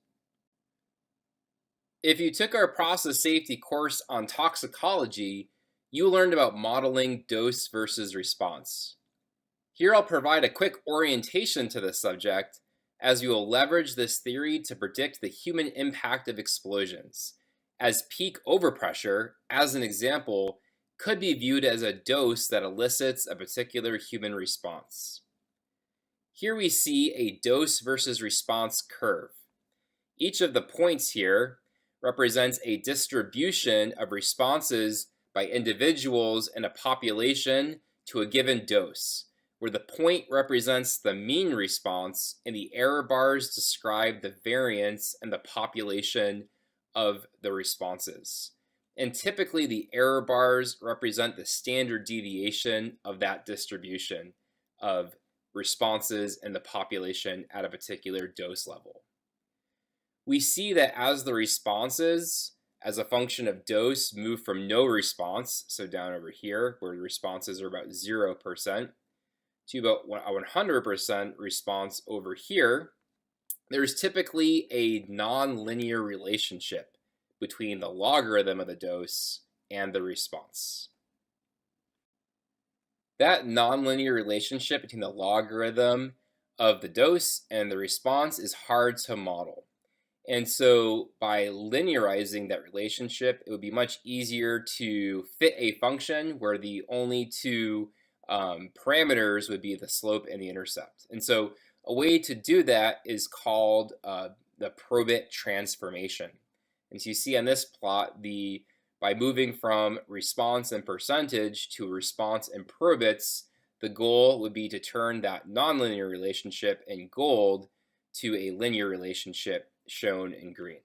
If you took our process safety course on toxicology, you learned about modeling dose versus response. Here I'll provide a quick orientation to this subject, as we will leverage this theory to predict the human impact of explosions, as peak overpressure, as an example, could be viewed as a dose that elicits a particular human response. Here we see a dose versus response curve. Each of the points here represents a distribution of responses by individuals in a population to a given dose, where the point represents the mean response and the error bars describe the variance in the population of the responses. And typically the error bars represent the standard deviation of that distribution of responses in the population at a particular dose level. We see that as the responses as a function of dose move from no response, so down over here where the responses are about 0%, to about a 100% response over here, there's typically a nonlinear relationship between the logarithm of the dose and the response. That nonlinear relationship between the logarithm of the dose and the response is hard to model. And so by linearizing that relationship, it would be much easier to fit a function where the only two parameters would be the slope and the intercept. And so a way to do that is called the probit transformation. And so you see on this plot, by moving from response and percentage to response and probits, the goal would be to turn that nonlinear relationship in gold to a linear relationship shown in green.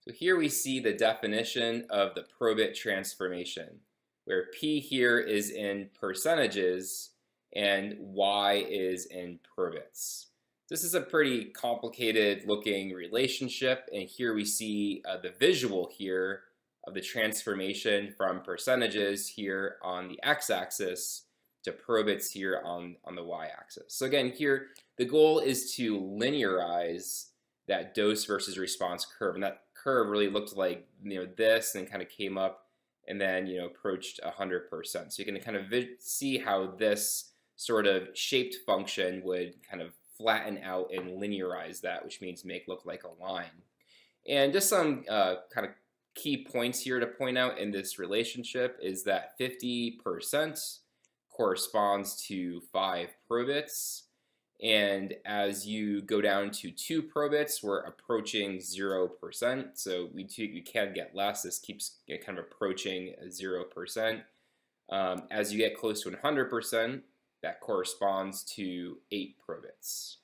So here we see the definition of the probit transformation, where P here is in percentages and Y is in probits. This is a pretty complicated looking relationship, and here we see the visual here of the transformation from percentages here on the x-axis to probits here on the y-axis. So again, here the goal is to linearize that dose versus response curve, and that curve really looked like this, and kind of came up and then approached 100%. So you can kind of see how this sort of shaped function would kind of flatten out and linearize that, which means make look like a line. And just some kind of key points here to point out in this relationship is that 50% corresponds to 5 probits, and as you go down to 2 probits, we're approaching 0%. So you can get less. This keeps kind of approaching 0%. As you get close to 100%, that corresponds to 8 probits.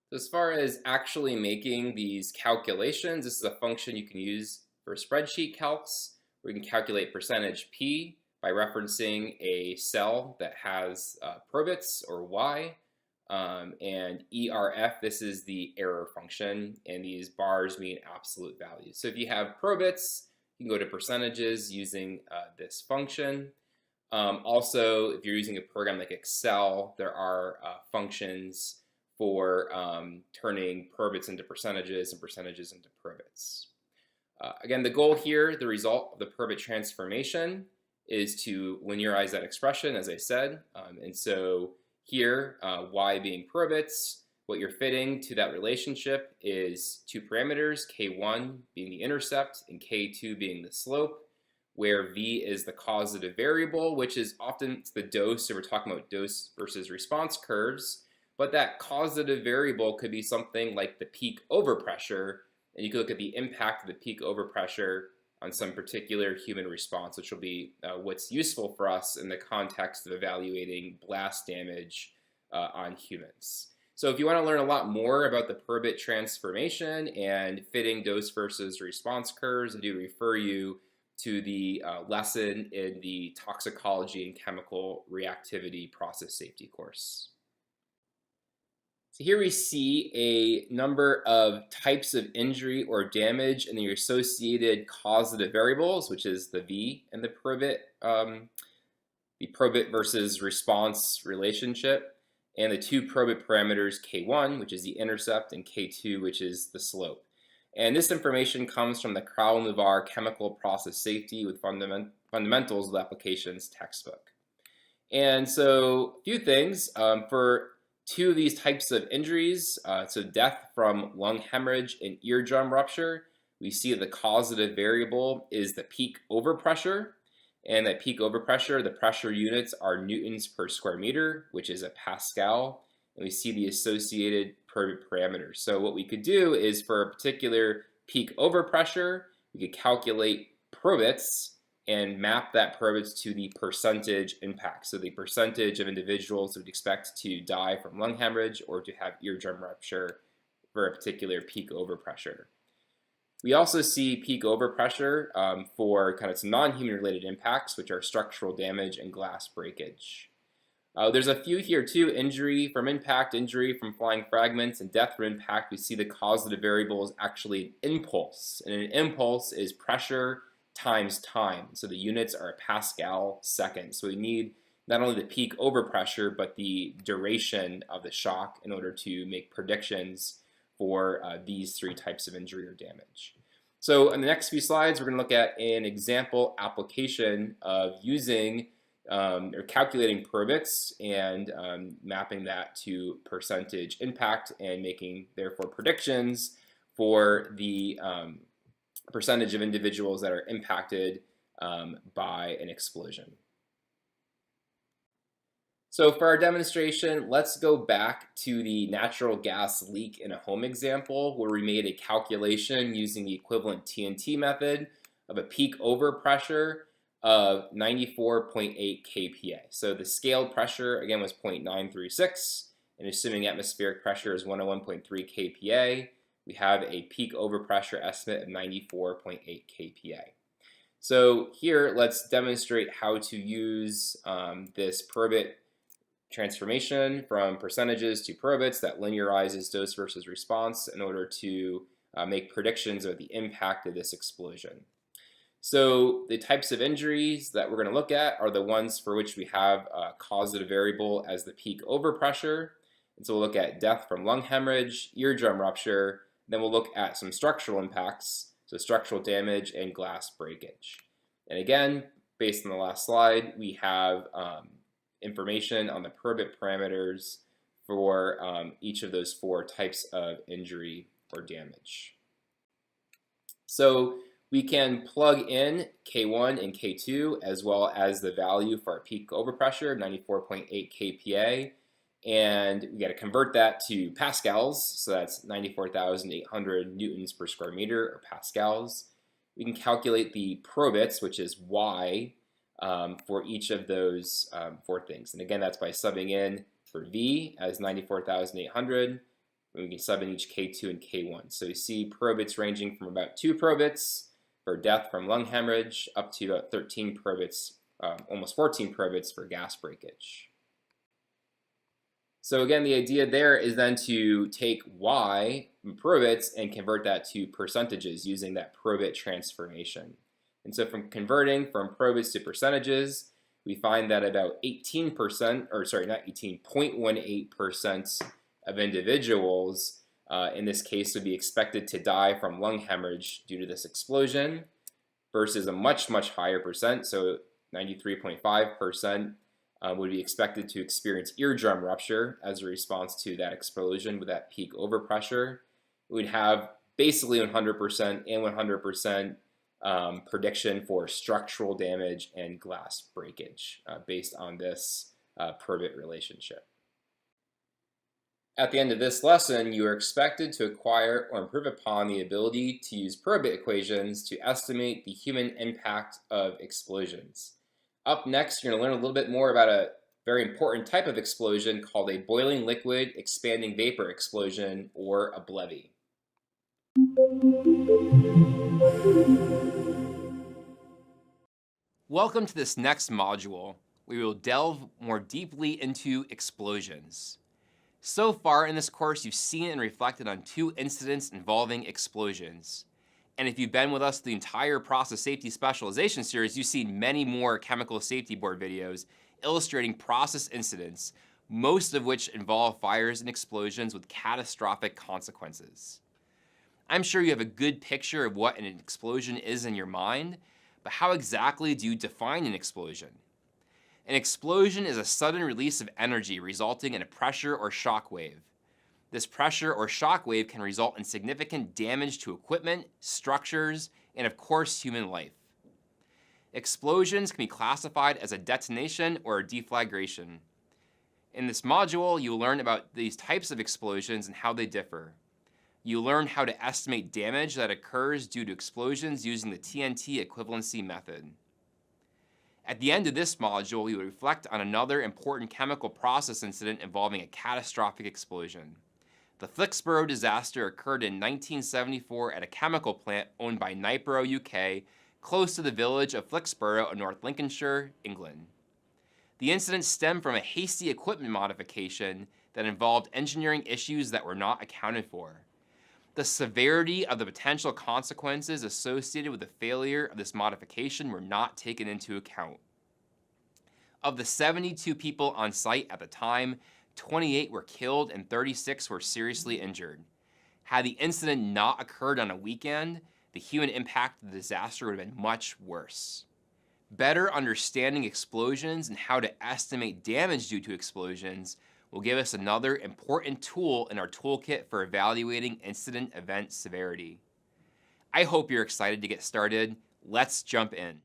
So as far as actually making these calculations, this is a function you can use for spreadsheet calcs, where you can calculate percentage P by referencing a cell that has probits or Y, and ERF, this is the error function, and these bars mean absolute values. So if you have probits, you can go to percentages using this function. Also, if you're using a program like Excel, there are functions for turning probits into percentages and percentages into probits. Again, the goal here, the result of the probit transformation, is to linearize that expression, as I said. And so here, y being probits, what you're fitting to that relationship is 2 parameters, k1 being the intercept and k2 being the slope, where v is the causative variable, which is often the dose. So we're talking about dose versus response curves, but that causative variable could be something like the peak overpressure, and you can look at the impact of the peak overpressure on some particular human response, which will be what's useful for us in the context of evaluating blast damage on humans. So if you want to learn a lot more about the probit transformation and fitting dose versus response curves, I do refer you to the lesson in the toxicology and chemical reactivity process safety course. So here we see a number of types of injury or damage and the associated causative variables, which is the V and the probit versus response relationship, and the 2 probit parameters K1, which is the intercept, and K2, which is the slope. And this information comes from the Crowell-Navar Chemical Process Safety with Fundamentals of Applications textbook. And so a few things for 2 of these types of injuries, so death from lung hemorrhage and eardrum rupture, we see the causative variable is the peak overpressure. And that peak overpressure, the pressure units are newtons per square meter, which is a Pascal. And we see the associated probit parameters. So what we could do is for a particular peak overpressure, we could calculate probits and map that probits to the percentage impact. So the percentage of individuals would expect to die from lung hemorrhage or to have eardrum rupture for a particular peak overpressure. We also see peak overpressure for kind of some non-human related impacts, which are structural damage and glass breakage. There's a few here too: injury from impact, injury from flying fragments, and death from impact. We see the causative variable is actually an impulse, and an impulse is pressure times time. So the units are Pascal second. So we need not only the peak overpressure, but the duration of the shock in order to make predictions for these three types of injury or damage. So in the next few slides, we're going to look at an example application of using or calculating per bits and mapping that to percentage impact and making therefore predictions for the percentage of individuals that are impacted by an explosion. So for our demonstration, let's go back to the natural gas leak in a home example where we made a calculation using the equivalent TNT method of a peak overpressure of 94.8 kPa. So the scaled pressure again was 0.936, and assuming atmospheric pressure is 101.3 kPa, we have a peak overpressure estimate of 94.8 kPa. So here let's demonstrate how to use this per bit transformation from percentages to per bits that linearizes dose versus response in order to make predictions of the impact of this explosion. So the types of injuries that we're going to look at are the ones for which we have a causative variable as the peak overpressure. And so we'll look at death from lung hemorrhage, eardrum rupture, then we'll look at some structural impacts, so structural damage and glass breakage. And again, based on the last slide, we have information on the per bit parameters for each of those four types of injury or damage. So we can plug in K1 and K2 as well as the value for our peak overpressure, 94.8 kPa, and we got to convert that to pascals, so that's 94,800 newtons per square meter, or pascals. We can calculate the per bits, which is Y, for each of those four things. And again, that's by subbing in for V as 94,800. And we can sub in each K2 and K1. So you see per bits ranging from about 2 per bits for death from lung hemorrhage up to about 13 per bits, almost 14 per bits for gas breakage. So again, the idea there is then to take Y per bits and convert that to percentages using that per bit transformation. And so from converting from per bits to percentages, we find that about 18%, or sorry, not 18, 0.18% of individuals in this case would be expected to die from lung hemorrhage due to this explosion, versus a much higher percent, so 93.5% would be expected to experience eardrum rupture as a response to that explosion with that peak overpressure. We'd have basically 100% and 100% prediction for structural damage and glass breakage based on this per bit relationship. At the end of this lesson, you are expected to acquire or improve upon the ability to use per bit equations to estimate the human impact of explosions. Up next, you're going to learn a little bit more about a very important type of explosion called a boiling liquid expanding vapor explosion, or a BLEVE. Welcome to this next module. We will delve more deeply into explosions. So far in this course, you've seen and reflected on 2 incidents involving explosions. And if you've been with us the entire process safety specialization series, you've seen many more chemical safety board videos illustrating process incidents, most of which involve fires and explosions with catastrophic consequences. I'm sure you have a good picture of what an explosion is in your mind, but how exactly do you define an explosion? An explosion is a sudden release of energy resulting in a pressure or shock wave. This pressure or shock wave can result in significant damage to equipment, structures, and of course, human life. Explosions can be classified as a detonation or a deflagration. In this module, you'll learn about these types of explosions and how they differ. You'll learn how to estimate damage that occurs due to explosions using the TNT equivalency method. At the end of this module, we will reflect on another important chemical process incident involving a catastrophic explosion, The Flixborough disaster occurred in 1974 at a chemical plant owned by Nipro UK, close to the village of Flixborough in North Lincolnshire, England. The incident stemmed from a hasty equipment modification that involved engineering issues that were not accounted for. The severity of the potential consequences associated with the failure of this modification were not taken into account. Of the 72 people on site at the time, 28 were killed and 36 were seriously injured. Had the incident not occurred on a weekend, the human impact of the disaster would have been much worse. Better understanding explosions and how to estimate damage due to explosions will give us another important tool in our toolkit for evaluating incident event severity. I hope you're excited to get started. Let's jump in.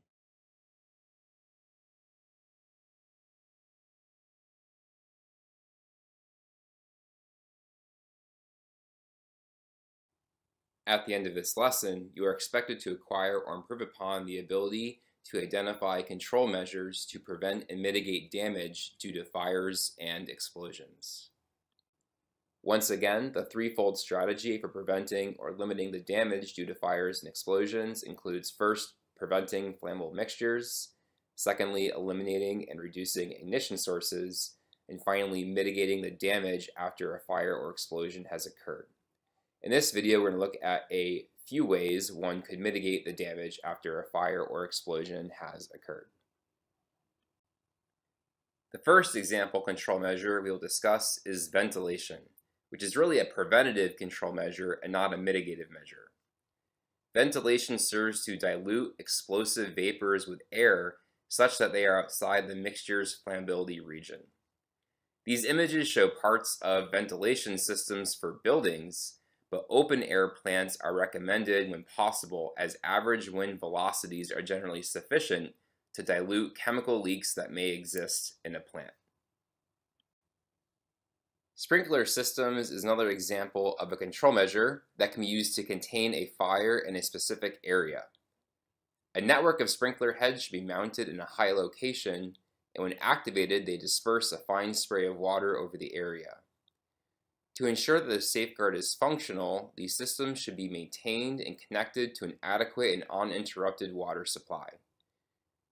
At the end of this lesson, you are expected to acquire or improve upon the ability to identify control measures to prevent and mitigate damage due to fires and explosions. Once again, the threefold strategy for preventing or limiting the damage due to fires and explosions includes first, preventing flammable mixtures, secondly, eliminating and reducing ignition sources, and finally, mitigating the damage after a fire or explosion has occurred. In this video, we're going to look at a few ways one could mitigate the damage after a fire or explosion has occurred. The first example control measure we will discuss is ventilation, which is really a preventative control measure and not a mitigative measure. Ventilation serves to dilute explosive vapors with air such that they are outside the mixture's flammability region. These images show parts of ventilation systems for buildings, but open air plants are recommended when possible, as average wind velocities are generally sufficient to dilute chemical leaks that may exist in a plant. Sprinkler systems is another example of a control measure that can be used to contain a fire in a specific area. A network of sprinkler heads should be mounted in a high location, and when activated, they disperse a fine spray of water over the area. To ensure that the safeguard is functional, these systems should be maintained and connected to an adequate and uninterrupted water supply.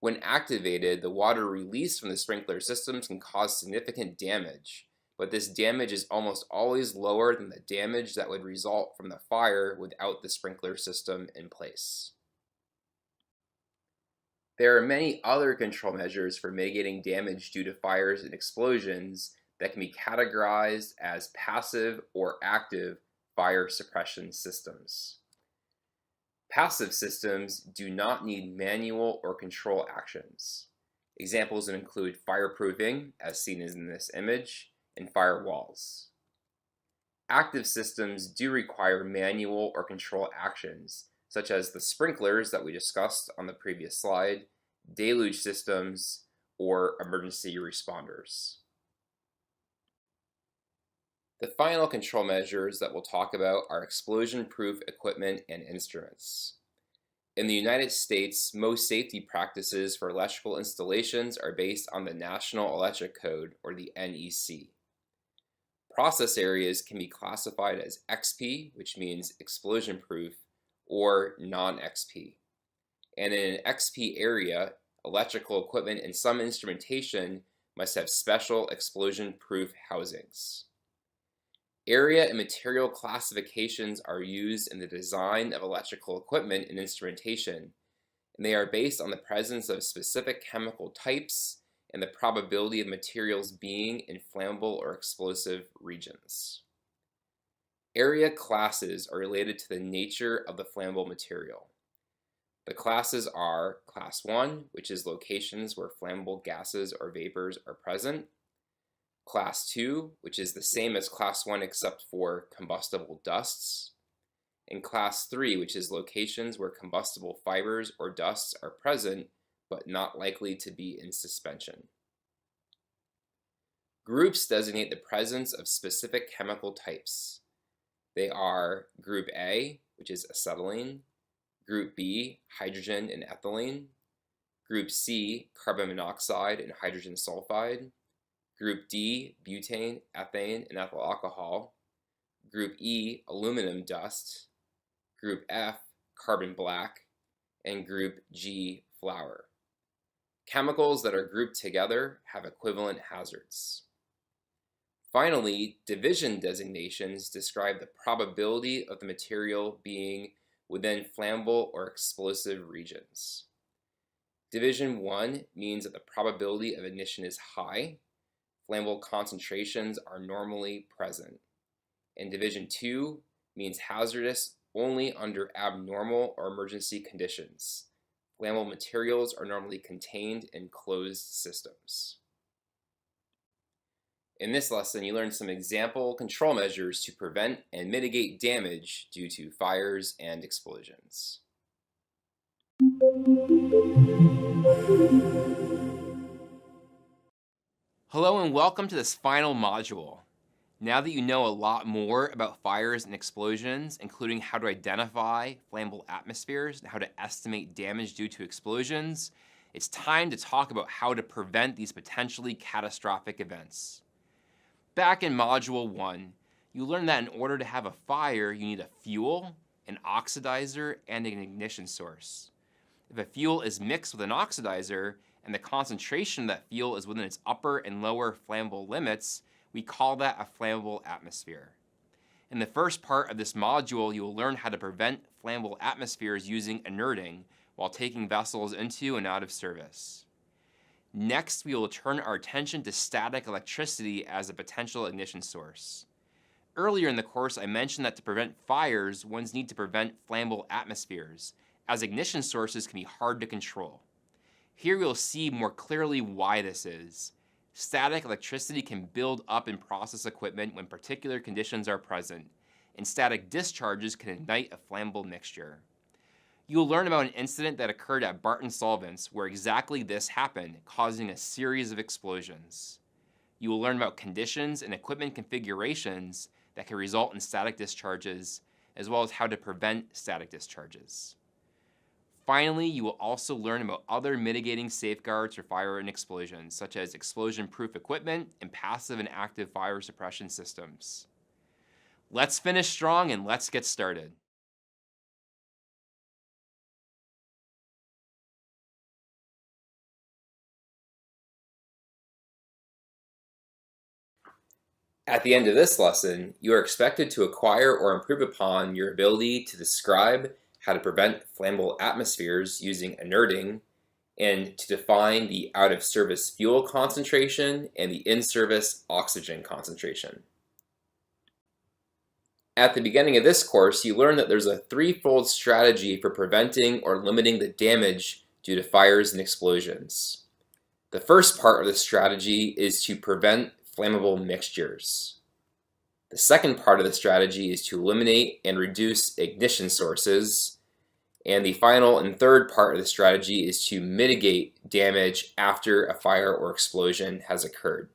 When activated, the water released from the sprinkler systems can cause significant damage, but this damage is almost always lower than the damage that would result from the fire without the sprinkler system in place. There are many other control measures for mitigating damage due to fires and explosions that can be categorized as passive or active fire suppression systems. Passive systems do not need manual or control actions. Examples include fireproofing, as seen in this image, and firewalls. Active systems do require manual or control actions, such as the sprinklers that we discussed on the previous slide, deluge systems, or emergency responders. The final control measures that we'll talk about are explosion-proof equipment and instruments. In the United States, most safety practices for electrical installations are based on the National Electric Code, or the NEC. Process areas can be classified as XP, which means explosion-proof, or non-XP. And in an XP area, electrical equipment and some instrumentation must have special explosion-proof housings. Area and material classifications are used in the design of electrical equipment and instrumentation, and they are based on the presence of specific chemical types and the probability of materials being in flammable or explosive regions. Area classes are related to the nature of the flammable material. The classes are Class 1, which is locations where flammable gases or vapors are present. Class 2, which is the same as Class 1 except for combustible dusts. And Class 3, which is locations where combustible fibers or dusts are present but not likely to be in suspension. Groups designate the presence of specific chemical types. They are Group A, which is acetylene, Group B, hydrogen and ethylene, Group C, carbon monoxide and hydrogen sulfide, Group D, butane, ethane, and ethyl alcohol, Group E, aluminum dust, Group F, carbon black, and Group G, flour. Chemicals that are grouped together have equivalent hazards. Finally, division designations describe the probability of the material being within flammable or explosive regions. Division 1 means that the probability of ignition is high. Flammable concentrations are normally present. And Division 2 means hazardous only under abnormal or emergency conditions. Flammable materials are normally contained in closed systems. In this lesson, you learned some example control measures to prevent and mitigate damage due to fires and explosions. Hello and welcome to this final module. Now that you know a lot more about fires and explosions, including how to identify flammable atmospheres and how to estimate damage due to explosions, it's time to talk about how to prevent these potentially catastrophic events. Back in Module 1, you learned that in order to have a fire, you need a fuel, an oxidizer, and an ignition source. If a fuel is mixed with an oxidizer, and the concentration of that fuel is within its upper and lower flammable limits, we call that a flammable atmosphere. In the first part of this module, you will learn how to prevent flammable atmospheres using inerting while taking vessels into and out of service. Next, we will turn our attention to static electricity as a potential ignition source. Earlier in the course, I mentioned that to prevent fires, one needs to prevent flammable atmospheres, as ignition sources can be hard to control. Here we'll see more clearly why this is. Static electricity can build up in process equipment when particular conditions are present, and static discharges can ignite a flammable mixture. You will learn about an incident that occurred at Barton Solvents where exactly this happened, causing a series of explosions. You will learn about conditions and equipment configurations that can result in static discharges, as well as how to prevent static discharges. Finally, you will also learn about other mitigating safeguards for fire and explosions, such as explosion-proof equipment and passive and active fire suppression systems. Let's finish strong and let's get started. At the end of this lesson, you are expected to acquire or improve upon your ability to describe how to prevent flammable atmospheres using inerting, and to define the out-of-service fuel concentration and the in-service oxygen concentration. At the beginning of this course, you learned that there's a threefold strategy for preventing or limiting the damage due to fires and explosions. The first part of the strategy is to prevent flammable mixtures. The second part of the strategy is to eliminate and reduce ignition sources. And the final and third part of the strategy is to mitigate damage after a fire or explosion has occurred.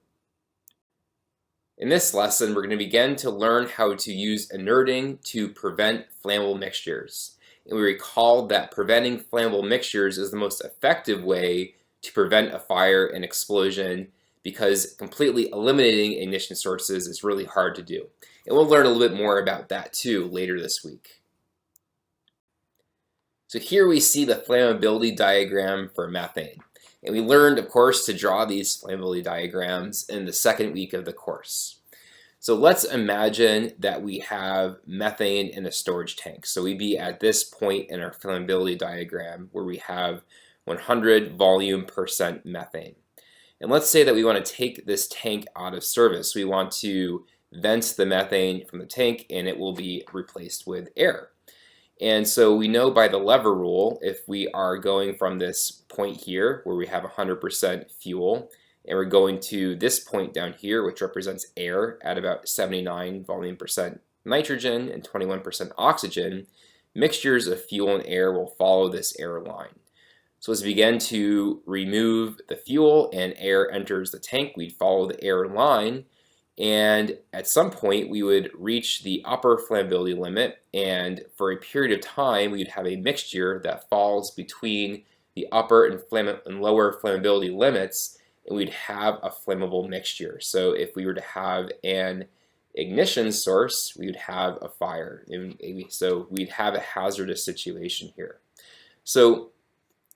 In this lesson, we're going to begin to learn how to use inerting to prevent flammable mixtures. And we recall that preventing flammable mixtures is the most effective way to prevent a fire and explosion, because completely eliminating ignition sources is really hard to do. And we'll learn a little bit more about that too later this week. So here we see the flammability diagram for methane. And we learned, of course, to draw these flammability diagrams in the second week of the course. So let's imagine that we have methane in a storage tank. So we'd be at this point in our flammability diagram where we have 100 volume % methane. And let's say that we want to take this tank out of service. We want to vent the methane from the tank and it will be replaced with air. And so we know by the lever rule, if we are going from this point here where we have 100% fuel, and we're going to this point down here, which represents air at about 79 volume % nitrogen and 21% oxygen, mixtures of fuel and air will follow this air line. So as we begin to remove the fuel and air enters the tank, we'd follow the air line, and at some point we would reach the upper flammability limit, and for a period of time we'd have a mixture that falls between the upper and lower flammability limits, and we'd have a flammable mixture. So if we were to have an ignition source, we would have a fire. So we'd have a hazardous situation here. So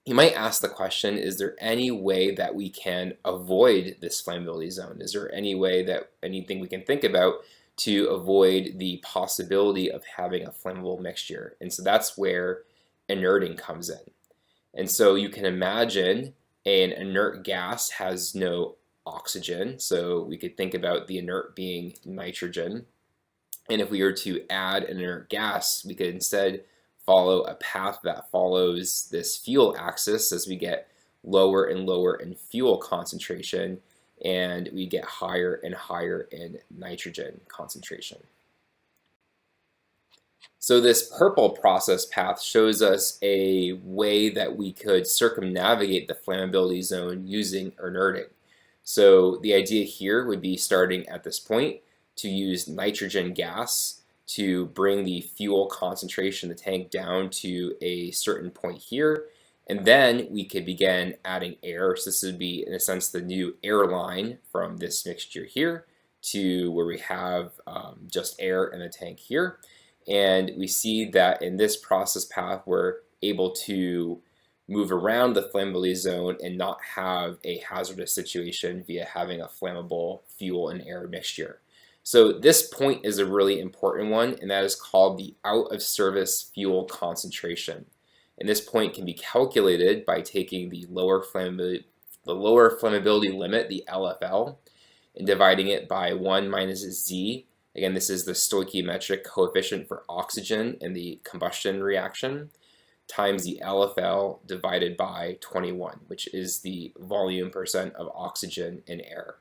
you might ask the question, is there any way that we can avoid this flammability zone? Is there anything we can think about to avoid the possibility of having a flammable mixture? And so that's where inerting comes in. And so you can imagine an inert gas has no oxygen, so we could think about the inert being nitrogen. And if we were to add an inert gas, we could instead follow a path that follows this fuel axis as we get lower and lower in fuel concentration, and we get higher and higher in nitrogen concentration. So this purple process path shows us a way that we could circumnavigate the flammability zone using inerting. So the idea here would be, starting at this point, to use nitrogen gas to bring the fuel concentration in the tank down to a certain point here, and then we could begin adding air. So this would be, in a sense, the new air line from this mixture here to where we have just air in the tank here. And we see that in this process path, we're able to move around the flammability zone and not have a hazardous situation via having a flammable fuel and air mixture. So this point is a really important one, and that is called the out of service fuel concentration. And this point can be calculated by taking the lower flammability limit, the LFL, and dividing it by 1 minus Z. Again, this is the stoichiometric coefficient for oxygen in the combustion reaction, times the LFL divided by 21, which is the volume percent of oxygen in air.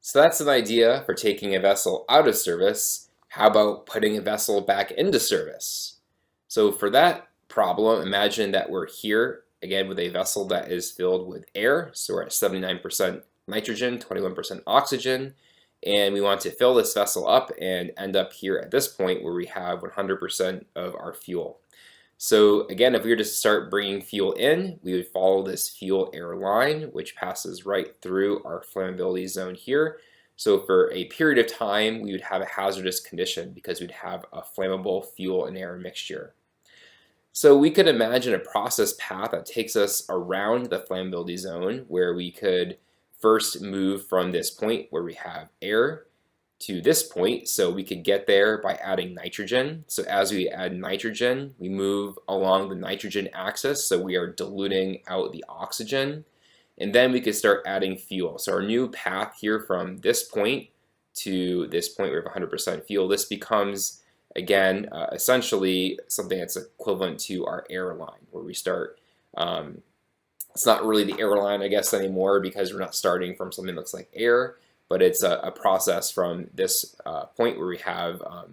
So that's an idea for taking a vessel out of service. How about putting a vessel back into service? So for that problem, imagine that we're here, again, with a vessel that is filled with air. So we're at 79% nitrogen, 21% oxygen. And we want to fill this vessel up and end up here at this point where we have 100% of our fuel. So again, if we were to start bringing fuel in, we would follow this fuel air line, which passes right through our flammability zone here. So for a period of time, we would have a hazardous condition because we'd have a flammable fuel and air mixture. So we could imagine a process path that takes us around the flammability zone, where we could first move from this point where we have air to this point. So we could get there by adding nitrogen. So as we add nitrogen, we move along the nitrogen axis, so we are diluting out the oxygen. And then we could start adding fuel. So our new path here from this point to this point where we have 100% fuel, this becomes, again, essentially something that's equivalent to our air line, where we start it's not really the air line, I guess, anymore, because we're not starting from something that looks like air, but it's a process from this point where we have a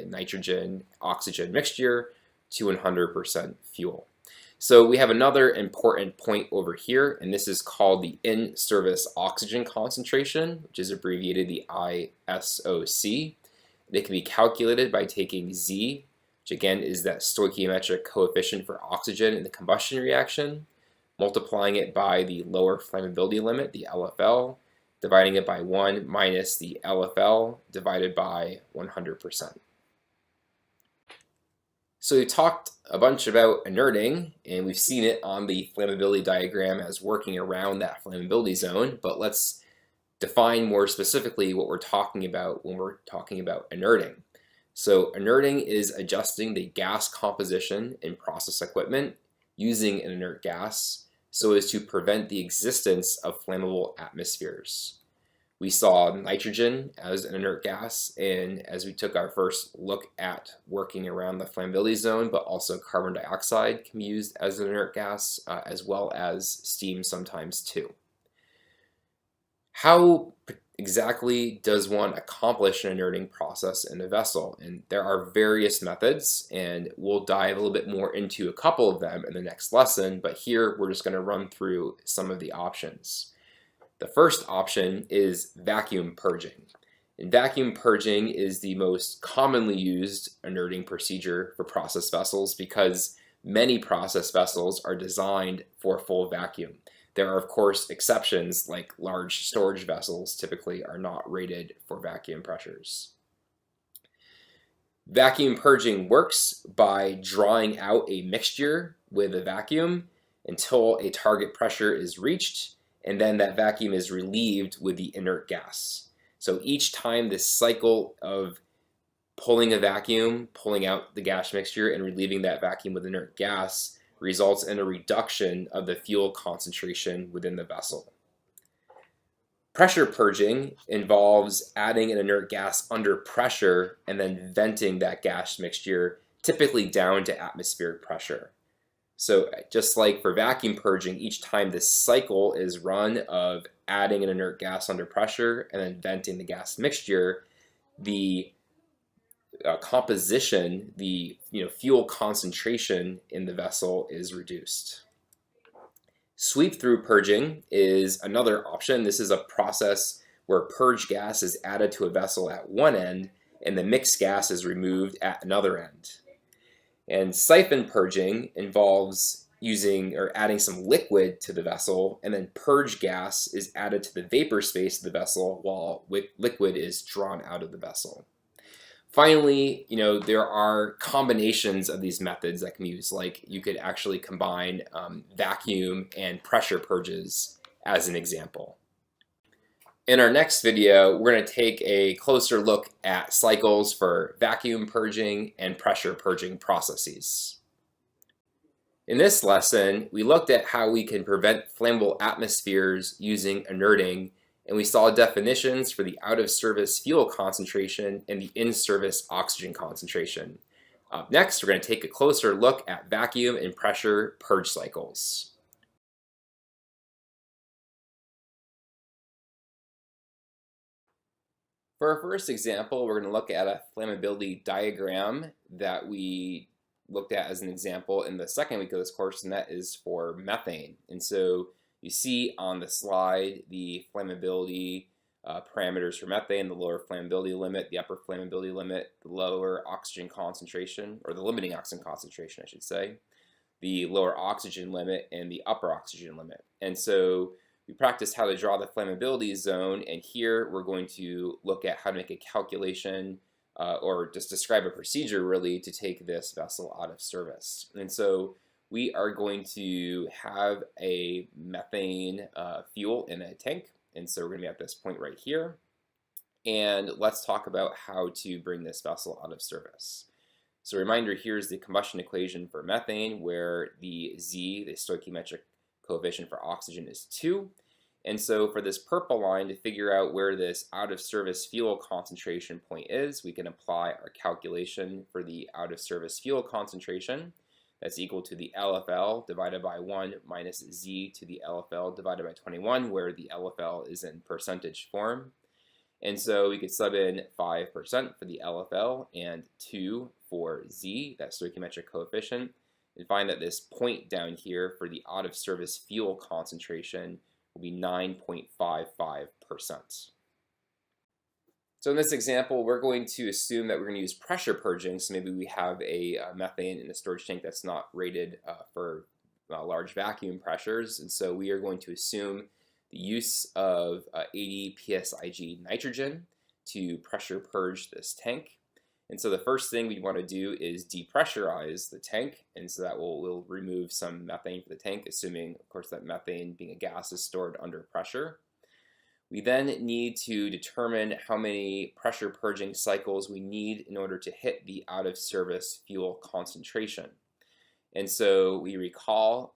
nitrogen-oxygen mixture to 100% fuel. So we have another important point over here, and this is called the in-service oxygen concentration, which is abbreviated the ISOC. It can be calculated by taking Z, which again is that stoichiometric coefficient for oxygen in the combustion reaction, multiplying it by the lower flammability limit, the LFL, dividing it by 1 minus the LFL divided by 100%. So we talked a bunch about inerting, and we've seen it on the flammability diagram as working around that flammability zone, but let's define more specifically what we're talking about when we're talking about inerting. So inerting is adjusting the gas composition in process equipment using an inert gas so as to prevent the existence of flammable atmospheres. We saw nitrogen as an inert gas, and as we took our first look at working around the flammability zone, but also carbon dioxide can be used as an inert gas, as well as steam sometimes too. How exactly does one accomplish an inerting process in a vessel? And there are various methods, and we'll dive a little bit more into a couple of them in the next lesson, but here we're just going to run through some of the options. The first option is vacuum purging. And vacuum purging is the most commonly used inerting procedure for process vessels because many process vessels are designed for full vacuum. There are, of course, exceptions, like large storage vessels typically are not rated for vacuum pressures. Vacuum purging works by drawing out a mixture with a vacuum until a target pressure is reached, and then that vacuum is relieved with the inert gas. So each time this cycle of pulling a vacuum, pulling out the gas mixture, and relieving that vacuum with inert gas results in a reduction of the fuel concentration within the vessel. Pressure purging involves adding an inert gas under pressure and then venting that gas mixture, typically down to atmospheric pressure. So just like for vacuum purging, each time this cycle is run of adding an inert gas under pressure and then venting the gas mixture, the composition, the fuel concentration in the vessel is reduced. Sweep-through purging is another option. This is a process where purge gas is added to a vessel at one end and the mixed gas is removed at another end. And siphon purging involves using or adding some liquid to the vessel, and then purge gas is added to the vapor space of the vessel while liquid is drawn out of the vessel. Finally, there are combinations of these methods that can be used, like you could actually combine vacuum and pressure purges as an example. In our next video, we're going to take a closer look at cycles for vacuum purging and pressure purging processes. In this lesson, we looked at how we can prevent flammable atmospheres using inerting, and we saw definitions for the out-of-service fuel concentration and the in-service oxygen concentration. Up next, we're going to take a closer look at vacuum and pressure purge cycles. For our first example, we're going to look at a flammability diagram that we looked at as an example in the second week of this course, and that is for methane. And so you see on the slide the flammability parameters for methane, the lower flammability limit, the upper flammability limit, the lower oxygen concentration, or the limiting oxygen concentration, I should say, the lower oxygen limit, and the upper oxygen limit. And so we practiced how to draw the flammability zone, and here we're going to look at how to make a calculation or just describe a procedure really to take this vessel out of service. And so we are going to have a methane fuel in a tank, and so we're going to be at this point right here. And let's talk about how to bring this vessel out of service. So reminder, here's the combustion equation for methane, where the Z, the stoichiometric coefficient for oxygen, is 2. And so for this purple line, to figure out where this out-of-service fuel concentration point is, we can apply our calculation for the out-of-service fuel concentration. That's equal to the LFL divided by 1 minus Z to the LFL divided by 21, where the LFL is in percentage form. And so we could sub in 5% for the LFL and 2 for Z, that stoichiometric coefficient, and find that this point down here for the out-of-service fuel concentration will be 9.55%. So in this example, we're going to assume that we're going to use pressure purging. So maybe we have a methane in a storage tank that's not rated for large vacuum pressures. And so we are going to assume the use of 80 psig nitrogen to pressure purge this tank. And so the first thing we want to do is depressurize the tank. And so that will remove some methane from the tank, assuming, of course, that methane, being a gas, is stored under pressure. We then need to determine how many pressure purging cycles we need in order to hit the out-of-service fuel concentration. And so we recall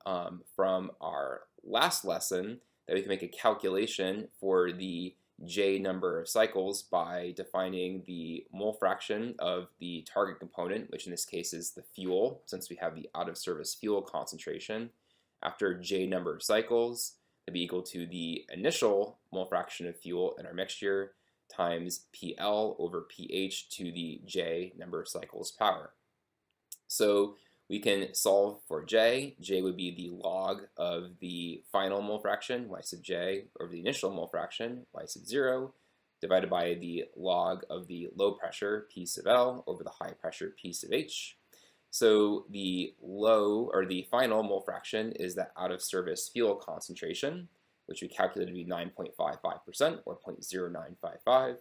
from our last lesson that we can make a calculation for the J number of cycles by defining the mole fraction of the target component, which in this case is the fuel, since we have the out-of-service fuel concentration. After J number of cycles, to be equal to the initial mole fraction of fuel in our mixture times PL over pH to the J number of cycles power. So we can solve for J. J would be the log of the final mole fraction, Y sub J, over the initial mole fraction, Y sub 0, divided by the log of the low pressure, P sub L, over the high pressure, P sub H. So the low or the final mole fraction is the out of service fuel concentration, which we calculated to be 9.55% or 0.0955.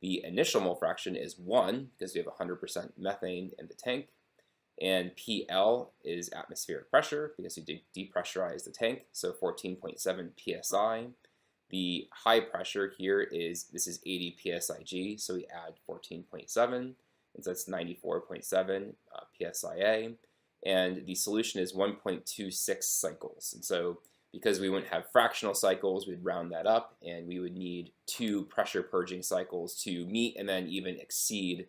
The initial mole fraction is 1 because we have 100% methane in the tank. And PL is atmospheric pressure because we depressurize the tank, so 14.7 psi. The high pressure here this is 80 psig, so we add 14.7, and so that's 94.7 psia. And the solution is 1.26 cycles. And so because we wouldn't have fractional cycles, we'd round that up, and we would need 2 pressure purging cycles to meet and then even exceed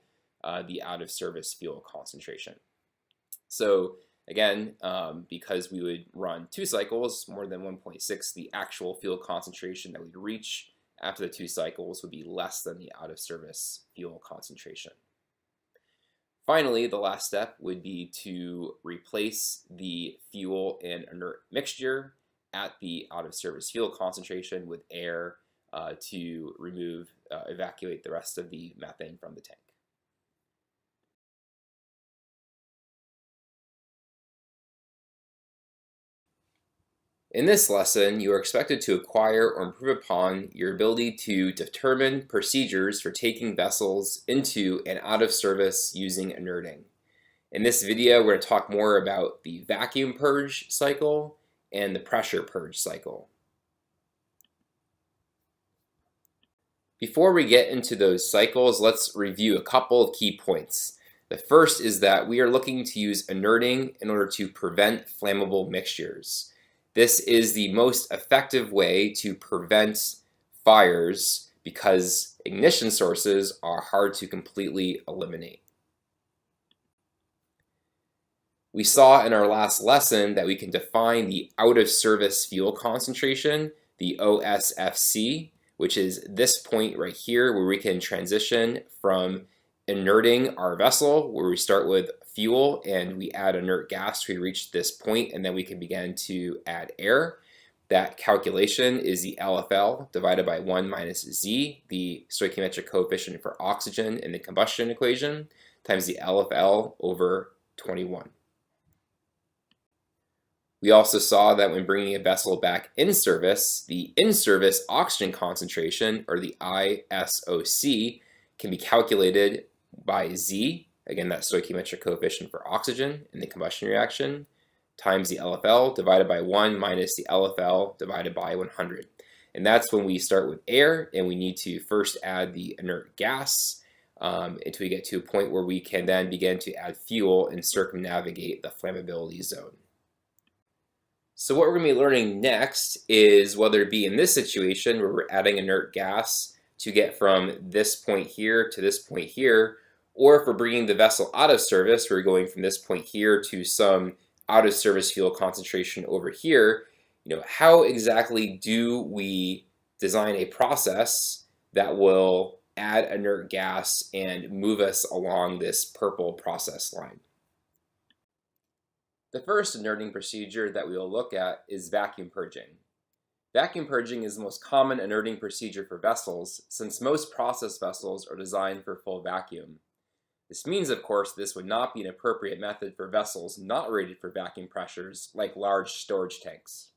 the out of service fuel concentration. So again, because we would run 2 cycles, more than 1.6, the actual fuel concentration that we'd reach after the 2 cycles would be less than the out of service fuel concentration. Finally, the last step would be to replace the fuel and inert mixture at the out of service fuel concentration with air to evacuate the rest of the methane from the tank. In this lesson, you are expected to acquire or improve upon your ability to determine procedures for taking vessels into and out of service using inerting. In this video, we're going to talk more about the vacuum purge cycle and the pressure purge cycle. Before we get into those cycles, let's review a couple of key points. The first is that we are looking to use inerting in order to prevent flammable mixtures. This is the most effective way to prevent fires because ignition sources are hard to completely eliminate. We saw in our last lesson that we can define the out of service fuel concentration, the OSFC, which is this point right here where we can transition from inerting our vessel, where we start with fuel and we add inert gas, we reach this point, and then we can begin to add air. That calculation is the LFL divided by 1 minus Z, the stoichiometric coefficient for oxygen in the combustion equation, times the LFL over 21. We also saw that when bringing a vessel back in service, the in-service oxygen concentration, or the ISOC, can be calculated by Z, again that stoichiometric coefficient for oxygen in the combustion reaction, times the LFL divided by 1 minus the LFL divided by 100. And that's when we start with air and we need to first add the inert gas until we get to a point where we can then begin to add fuel and circumnavigate the flammability zone. So what we're going to be learning next is whether it be in this situation where we're adding inert gas to get from this point here to this point here, or if we're bringing the vessel out of service, we're going from this point here to some out of service fuel concentration over here, how exactly do we design a process that will add inert gas and move us along this purple process line? The first inerting procedure that we will look at is vacuum purging. Vacuum purging is the most common inerting procedure for vessels, since most process vessels are designed for full vacuum. This means, of course, this would not be an appropriate method for vessels not rated for vacuum pressures, like large storage tanks.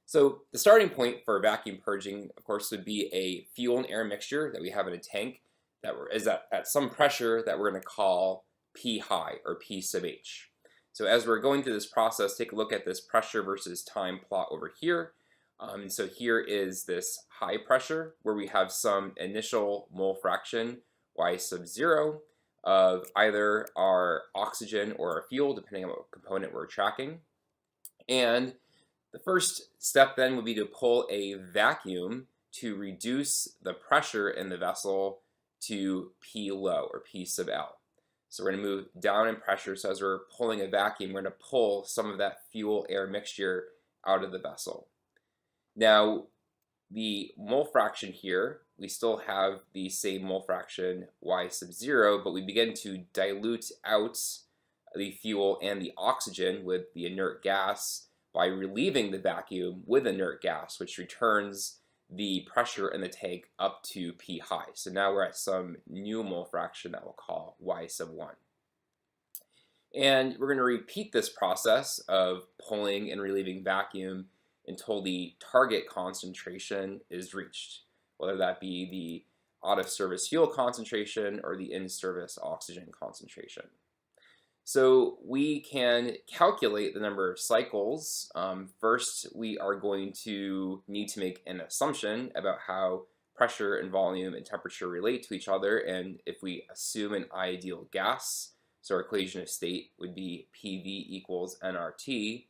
So the starting point for vacuum purging, of course, would be a fuel and air mixture that we have in a tank that is at some pressure that we're going to call P high, or P sub H. So as we're going through this process, take a look at this pressure versus time plot over here. And so here is this high pressure where we have some initial mole fraction, Y sub 0, of either our oxygen or our fuel, depending on what component we're tracking. And the first step then would be to pull a vacuum to reduce the pressure in the vessel to P low, or P sub L. So we're going to move down in pressure. So as we're pulling a vacuum, we're going to pull some of that fuel-air mixture out of the vessel. Now, the mole fraction here, we still have the same mole fraction Y sub 0, but we begin to dilute out the fuel and the oxygen with the inert gas by relieving the vacuum with inert gas, which returns the pressure in the tank up to P high. So now we're at some new mole fraction that we'll call Y sub 1. And we're going to repeat this process of pulling and relieving vacuum until the target concentration is reached, whether that be the out-of-service fuel concentration or the in-service oxygen concentration. So we can calculate the number of cycles. First, we are going to need to make an assumption about how pressure and volume and temperature relate to each other. And if we assume an ideal gas, so our equation of state would be PV equals nRT,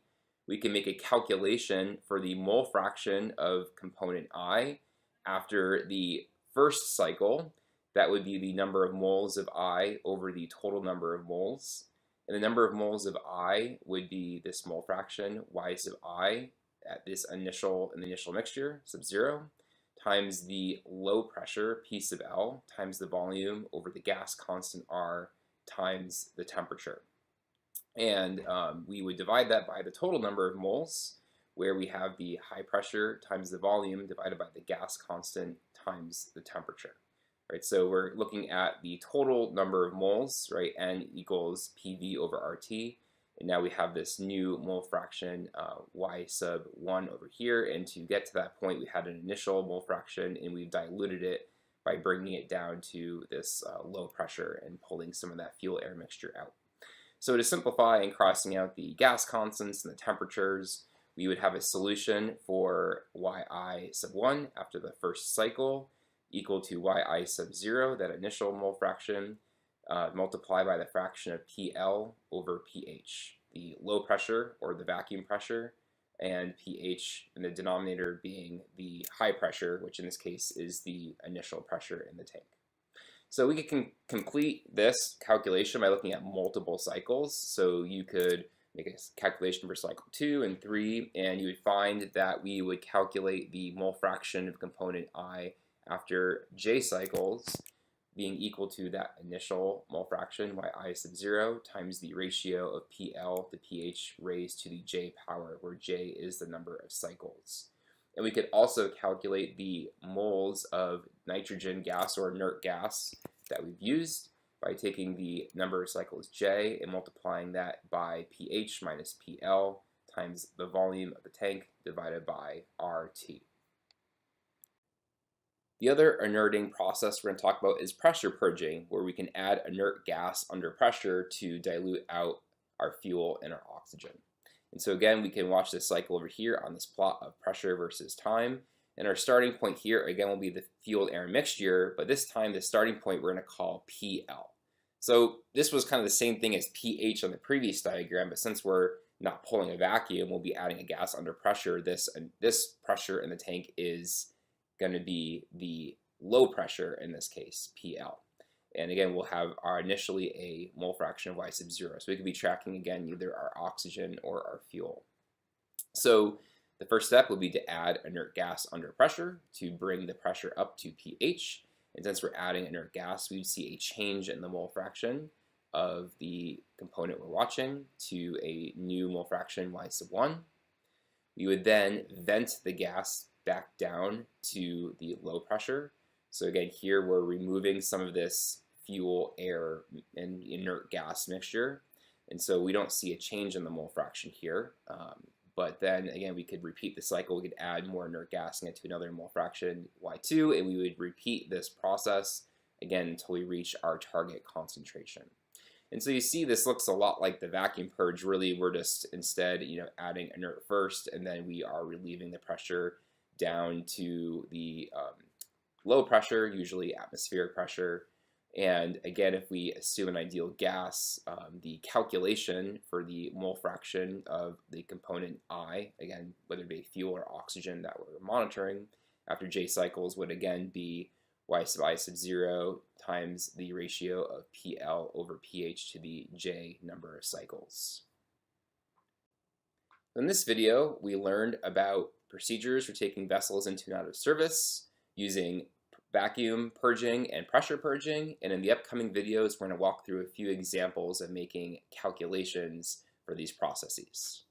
we can make a calculation for the mole fraction of component I after the first cycle. That would be the number of moles of I over the total number of moles. And the number of moles of I would be this mole fraction, Y sub I, at this initial mixture, sub 0, times the low pressure, P sub L, times the volume over the gas constant R, times the temperature. And we would divide that by the total number of moles, where we have the high pressure times the volume divided by the gas constant times the temperature. Right, so we're looking at the total number of moles, right? N equals PV over RT. And now we have this new mole fraction, Y sub 1 over here. And to get to that point, we had an initial mole fraction, and we've diluted it by bringing it down to this low pressure and pulling some of that fuel-air mixture out. So to simplify and crossing out the gas constants and the temperatures, we would have a solution for Yi sub 1 after the first cycle, equal to Yi sub 0, that initial mole fraction, multiplied by the fraction of PL over pH, the low pressure or the vacuum pressure, and pH in the denominator being the high pressure, which in this case is the initial pressure in the tank. So we can complete this calculation by looking at multiple cycles. So you could make a calculation for cycle 2 and 3, and you would find that we would calculate the mole fraction of component I after j cycles being equal to that initial mole fraction, Yi sub 0, times the ratio of PL to pH raised to the j power, where j is the number of cycles. And we could also calculate the moles of nitrogen gas or inert gas that we've used by taking the number of cycles j and multiplying that by pH minus PL times the volume of the tank divided by RT. The other inerting process we're going to talk about is pressure purging, where we can add inert gas under pressure to dilute out our fuel and our oxygen. And so again, we can watch this cycle over here on this plot of pressure versus time. And our starting point here, again, will be the fuel-air mixture, but this time the starting point we're going to call PL. So this was kind of the same thing as pH on the previous diagram, but since we're not pulling a vacuum, we'll be adding a gas under pressure. This pressure in the tank is going to be the low pressure, in this case, PL. And again, we'll have our initially a mole fraction of Y sub 0. So we could be tracking, again, either our oxygen or our fuel. So the first step would be to add inert gas under pressure to bring the pressure up to pH. And since we're adding inert gas, we would see a change in the mole fraction of the component we're watching to a new mole fraction, Y sub 1. We would then vent the gas back down to the low pressure. So again, here we're removing some of this fuel, air, and inert gas mixture. And so we don't see a change in the mole fraction here. But then again, we could repeat the cycle. We could add more inert gas and get to another mole fraction, Y2, and we would repeat this process again until we reach our target concentration. And so you see this looks a lot like the vacuum purge. Really, we're just instead, adding inert first, and then we are relieving the pressure down to the low pressure, usually atmospheric pressure. And again, if we assume an ideal gas, the calculation for the mole fraction of the component I, again, whether it be fuel or oxygen that we're monitoring, after j cycles would again be Y sub I sub 0 times the ratio of PL over pH to the j number of cycles. In this video, we learned about procedures for taking vessels into and out of service using vacuum purging and pressure purging, and in the upcoming videos we're going to walk through a few examples of making calculations for these processes.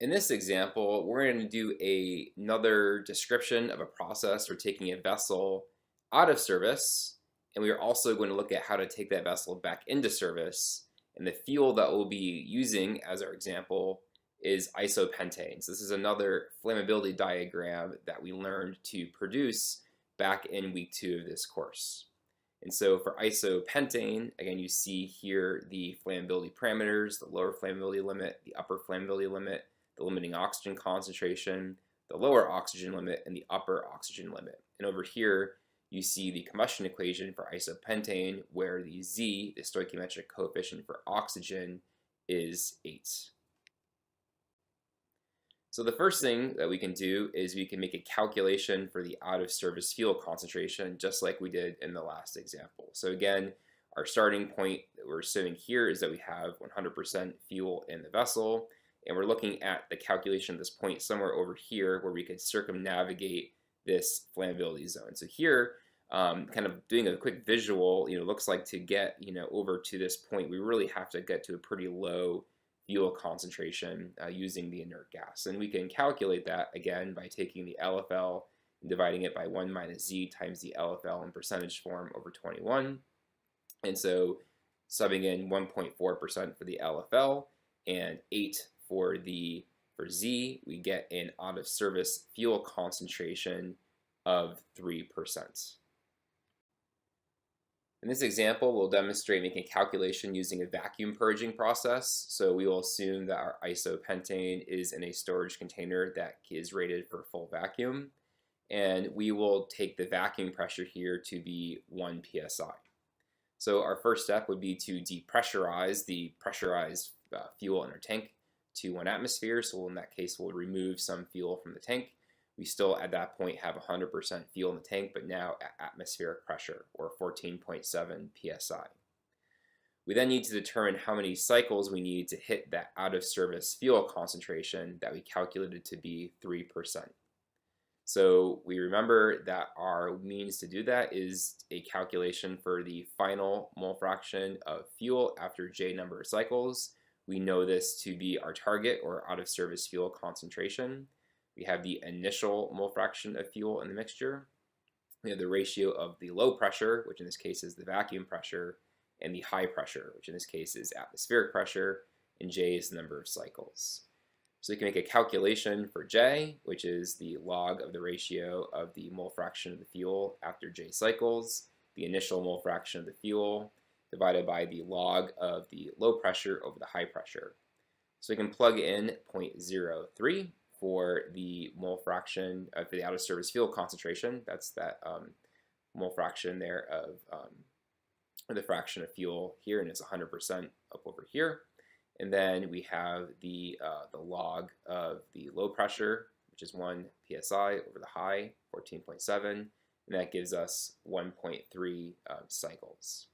In this example, we're going to do another description of a process for taking a vessel out of service, and we are also going to look at how to take that vessel back into service. And the fuel that we'll be using as our example is isopentane. So this is another flammability diagram that we learned to produce back in week 2 of this course. And so for isopentane, again, you see here the flammability parameters, the lower flammability limit, the upper flammability limit, the limiting oxygen concentration, the lower oxygen limit, and the upper oxygen limit. And over here, you see the combustion equation for isopentane, where the Z, the stoichiometric coefficient for oxygen, is 8. So the first thing that we can do is we can make a calculation for the out-of-service fuel concentration, just like we did in the last example. So again, our starting point that we're assuming here is that we have 100% fuel in the vessel, and we're looking at the calculation at this point somewhere over here where we can circumnavigate this flammability zone. So here, kind of doing a quick visual, looks like to get, over to this point, we really have to get to a pretty low fuel concentration using the inert gas. And we can calculate that again by taking the LFL and dividing it by 1 minus Z times the LFL in percentage form over 21. And so subbing in 1.4% for the LFL and 8 for Z, we get an out of service fuel concentration of 3%. In this example, we'll demonstrate making a calculation using a vacuum purging process. So we will assume that our isopentane is in a storage container that is rated for full vacuum. And we will take the vacuum pressure here to be 1 psi. So our first step would be to depressurize the pressurized fuel in our tank to 1 atmosphere. So in that case, we'll remove some fuel from the tank. We still at that point have 100% fuel in the tank, but now at atmospheric pressure, or 14.7 psi. We then need to determine how many cycles we need to hit that out of service fuel concentration that we calculated to be 3%. So we remember that our means to do that is a calculation for the final mole fraction of fuel after J number of cycles. We know this to be our target, or out of service fuel concentration. We have the initial mole fraction of fuel in the mixture. We have the ratio of the low pressure, which in this case is the vacuum pressure, and the high pressure, which in this case is atmospheric pressure, and J is the number of cycles. So we can make a calculation for J, which is the log of the ratio of the mole fraction of the fuel after J cycles, the initial mole fraction of the fuel, divided by the log of the low pressure over the high pressure. So we can plug in 0.03 for the mole fraction for the out of service fuel concentration. That's that mole fraction there of the fraction of fuel here, and it's 100% up over here. And then we have the log of the low pressure, which is 1 psi over the high, 14.7, and that gives us 1.3 cycles.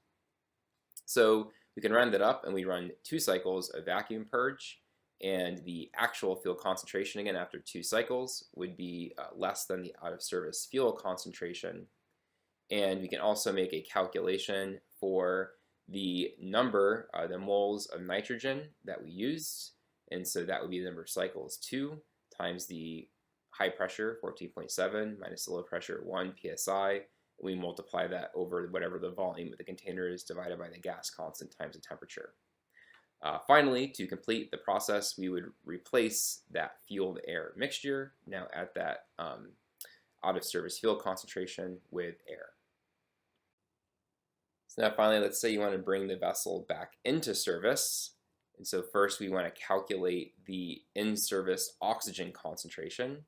So we can round that up, and we run 2 cycles of vacuum purge, and the actual fuel concentration, again, after 2 cycles would be less than the out of service fuel concentration. And we can also make a calculation for the number, the moles of nitrogen that we used. And so that would be the number of cycles 2 times the high pressure, 14.7, minus the low pressure, 1 psi. And we multiply that over whatever the volume of the container is divided by the gas constant times the temperature. Finally, to complete the process, we would replace that fuel-to-air mixture, now at that out-of-service fuel concentration, with air. So now finally, let's say you want to bring the vessel back into service. And so first we want to calculate the in-service oxygen concentration.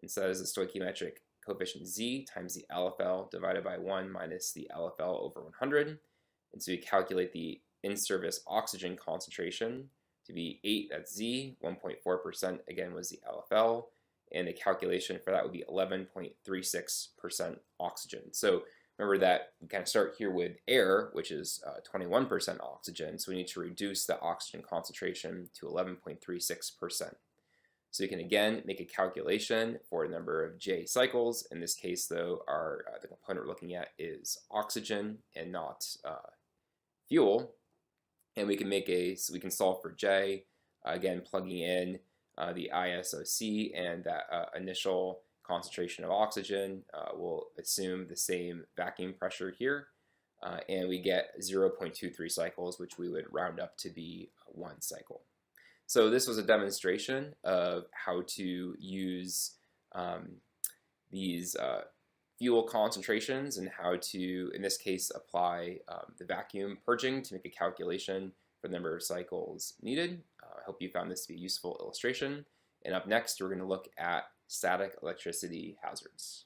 And so that is the stoichiometric coefficient Z times the LFL divided by 1 minus the LFL over 100. And so we calculate the in-service oxygen concentration to be 8, that's Z, 1.4% again was the LFL, and the calculation for that would be 11.36% oxygen. So remember that we kind of start here with air, which is 21% oxygen, so we need to reduce the oxygen concentration to 11.36%. So you can again make a calculation for the number of J cycles. In this case though, the component we're looking at is oxygen and not fuel. And we can solve for J, again plugging in the ISOC and that initial concentration of oxygen. We'll assume the same vacuum pressure here, and we get 0.23 cycles, which we would round up to be 1 cycle. So this was a demonstration of how to use these fuel concentrations and how to, in this case, apply the vacuum purging to make a calculation for the number of cycles needed. I hope you found this to be a useful illustration. And up next, we're going to look at static electricity hazards.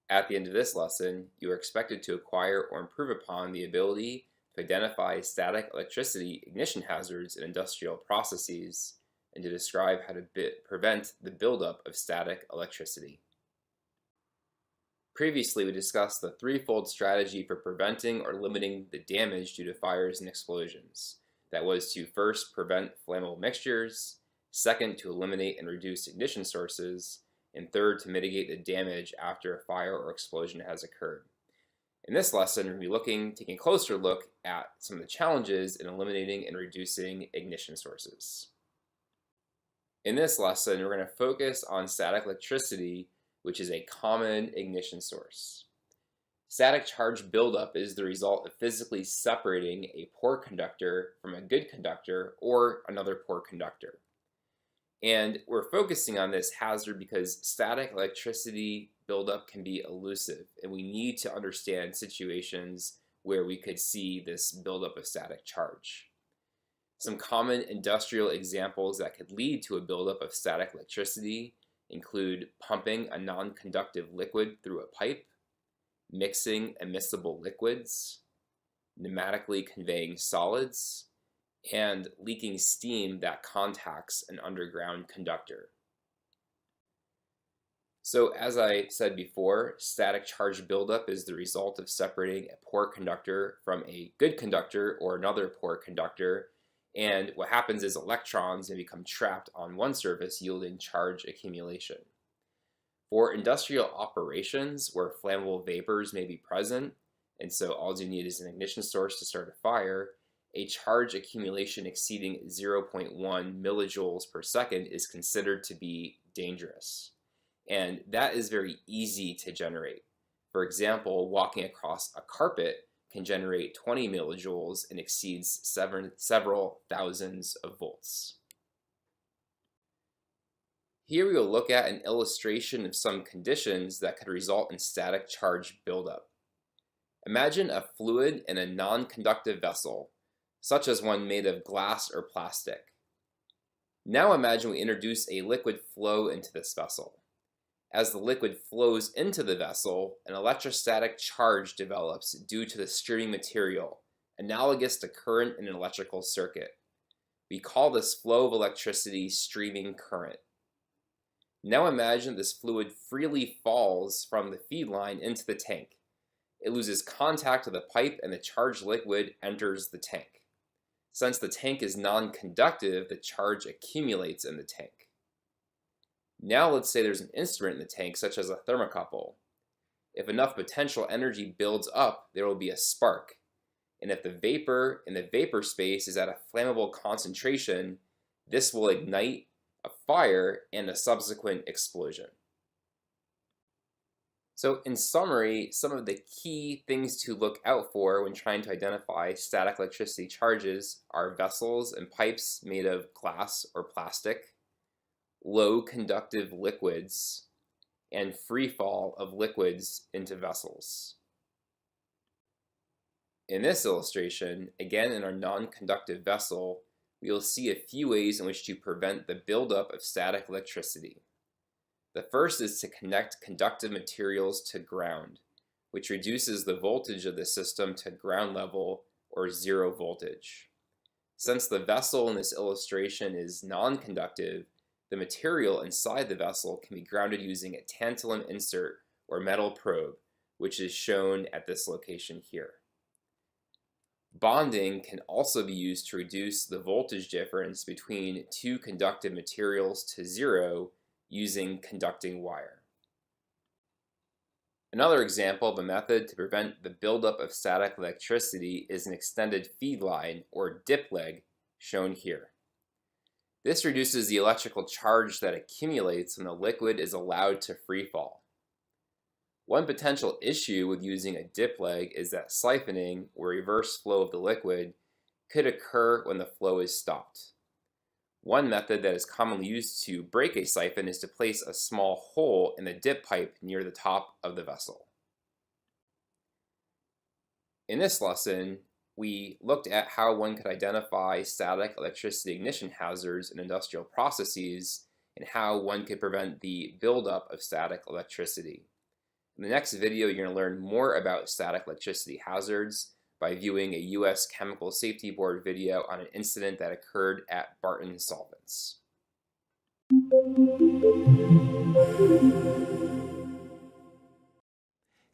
At the end of this lesson, you are expected to acquire or improve upon the ability to identify static electricity ignition hazards in industrial processes and to describe how to prevent the buildup of static electricity. Previously, we discussed the threefold strategy for preventing or limiting the damage due to fires and explosions. That was to first prevent flammable mixtures, second to eliminate and reduce ignition sources, and third to mitigate the damage after a fire or explosion has occurred. In this lesson, we're going to be taking a closer look at some of the challenges in eliminating and reducing ignition sources. In this lesson, we're going to focus on static electricity, which is a common ignition source. Static charge buildup is the result of physically separating a poor conductor from a good conductor or another poor conductor. And we're focusing on this hazard because static electricity buildup can be elusive, and we need to understand situations where we could see this buildup of static charge. Some common industrial examples that could lead to a buildup of static electricity include pumping a non-conductive liquid through a pipe, mixing immiscible liquids, pneumatically conveying solids, and leaking steam that contacts an underground conductor. So as I said before, static charge buildup is the result of separating a poor conductor from a good conductor or another poor conductor. And what happens is electrons may become trapped on one surface, yielding charge accumulation. For industrial operations where flammable vapors may be present, and so all you need is an ignition source to start a fire, a charge accumulation exceeding 0.1 millijoules per second is considered to be dangerous. And that is very easy to generate. For example, walking across a carpet can generate 20 millijoules and exceeds several thousands of volts. Here we will look at an illustration of some conditions that could result in static charge buildup. Imagine a fluid in a non-conductive vessel, such as one made of glass or plastic. Now imagine we introduce a liquid flow into this vessel. As the liquid flows into the vessel, an electrostatic charge develops due to the streaming material, analogous to current in an electrical circuit. We call this flow of electricity streaming current. Now imagine this fluid freely falls from the feed line into the tank. It loses contact with the pipe and the charged liquid enters the tank. Since the tank is non-conductive, the charge accumulates in the tank. Now let's say there's an instrument in the tank, such as a thermocouple. If enough potential energy builds up, there will be a spark. And if the vapor in the vapor space is at a flammable concentration, this will ignite a fire and a subsequent explosion. So in summary, some of the key things to look out for when trying to identify static electricity charges are vessels and pipes made of glass or plastic, low conductive liquids, and free fall of liquids into vessels. In this illustration, again in our non-conductive vessel, we will see a few ways in which to prevent the buildup of static electricity. The first is to connect conductive materials to ground, which reduces the voltage of the system to ground level or zero voltage. Since the vessel in this illustration is non-conductive, the material inside the vessel can be grounded using a tantalum insert or metal probe, which is shown at this location here. Bonding can also be used to reduce the voltage difference between two conductive materials to zero using conducting wire. Another example of a method to prevent the buildup of static electricity is an extended feed line, or dip leg, shown here. This reduces the electrical charge that accumulates when the liquid is allowed to free fall. One potential issue with using a dip leg is that siphoning, or reverse flow of the liquid, could occur when the flow is stopped. One method that is commonly used to break a siphon is to place a small hole in the dip pipe near the top of the vessel. In this lesson, we looked at how one could identify static electricity ignition hazards in industrial processes and how one could prevent the buildup of static electricity. In the next video, you're going to learn more about static electricity hazards by viewing a U.S. Chemical Safety Board video on an incident that occurred at Barton Solvents.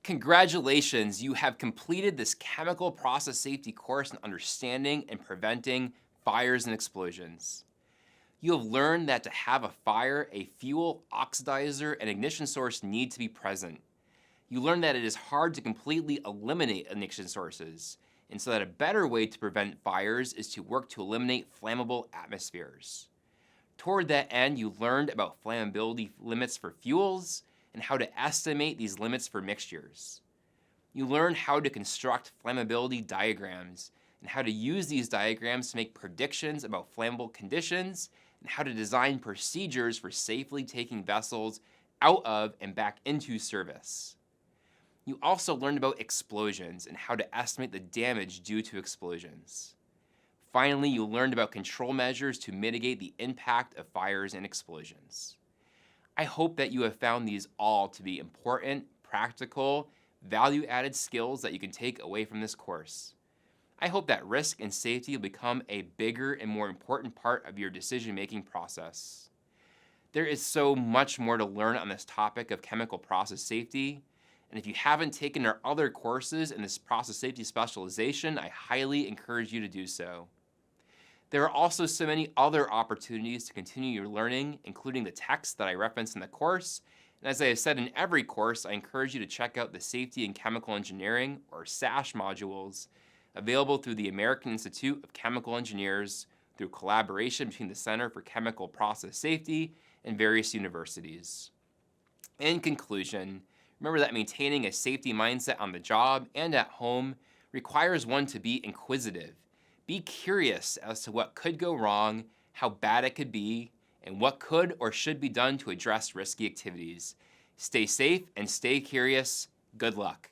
Congratulations, you have completed this chemical process safety course in understanding and preventing fires and explosions. You have learned that to have a fire, a fuel, oxidizer, and ignition source need to be present. You learned that it is hard to completely eliminate ignition sources, and so that a better way to prevent fires is to work to eliminate flammable atmospheres. Toward that end, you learned about flammability limits for fuels and how to estimate these limits for mixtures. You learned how to construct flammability diagrams and how to use these diagrams to make predictions about flammable conditions and how to design procedures for safely taking vessels out of and back into service. You also learned about explosions and how to estimate the damage due to explosions. Finally, you learned about control measures to mitigate the impact of fires and explosions. I hope that you have found these all to be important, practical, value-added skills that you can take away from this course. I hope that risk and safety will become a bigger and more important part of your decision-making process. There is so much more to learn on this topic of chemical process safety, and if you haven't taken our other courses in this process safety specialization, I highly encourage you to do so. There are also so many other opportunities to continue your learning, including the text that I referenced in the course. And as I have said in every course, I encourage you to check out the Safety and Chemical Engineering, or SACH modules, available through the American Institute of Chemical Engineers through collaboration between the Center for Chemical Process Safety and various universities. In conclusion, remember that maintaining a safety mindset on the job and at home requires one to be inquisitive. Be curious as to what could go wrong, how bad it could be, and what could or should be done to address risky activities. Stay safe and stay curious. Good luck.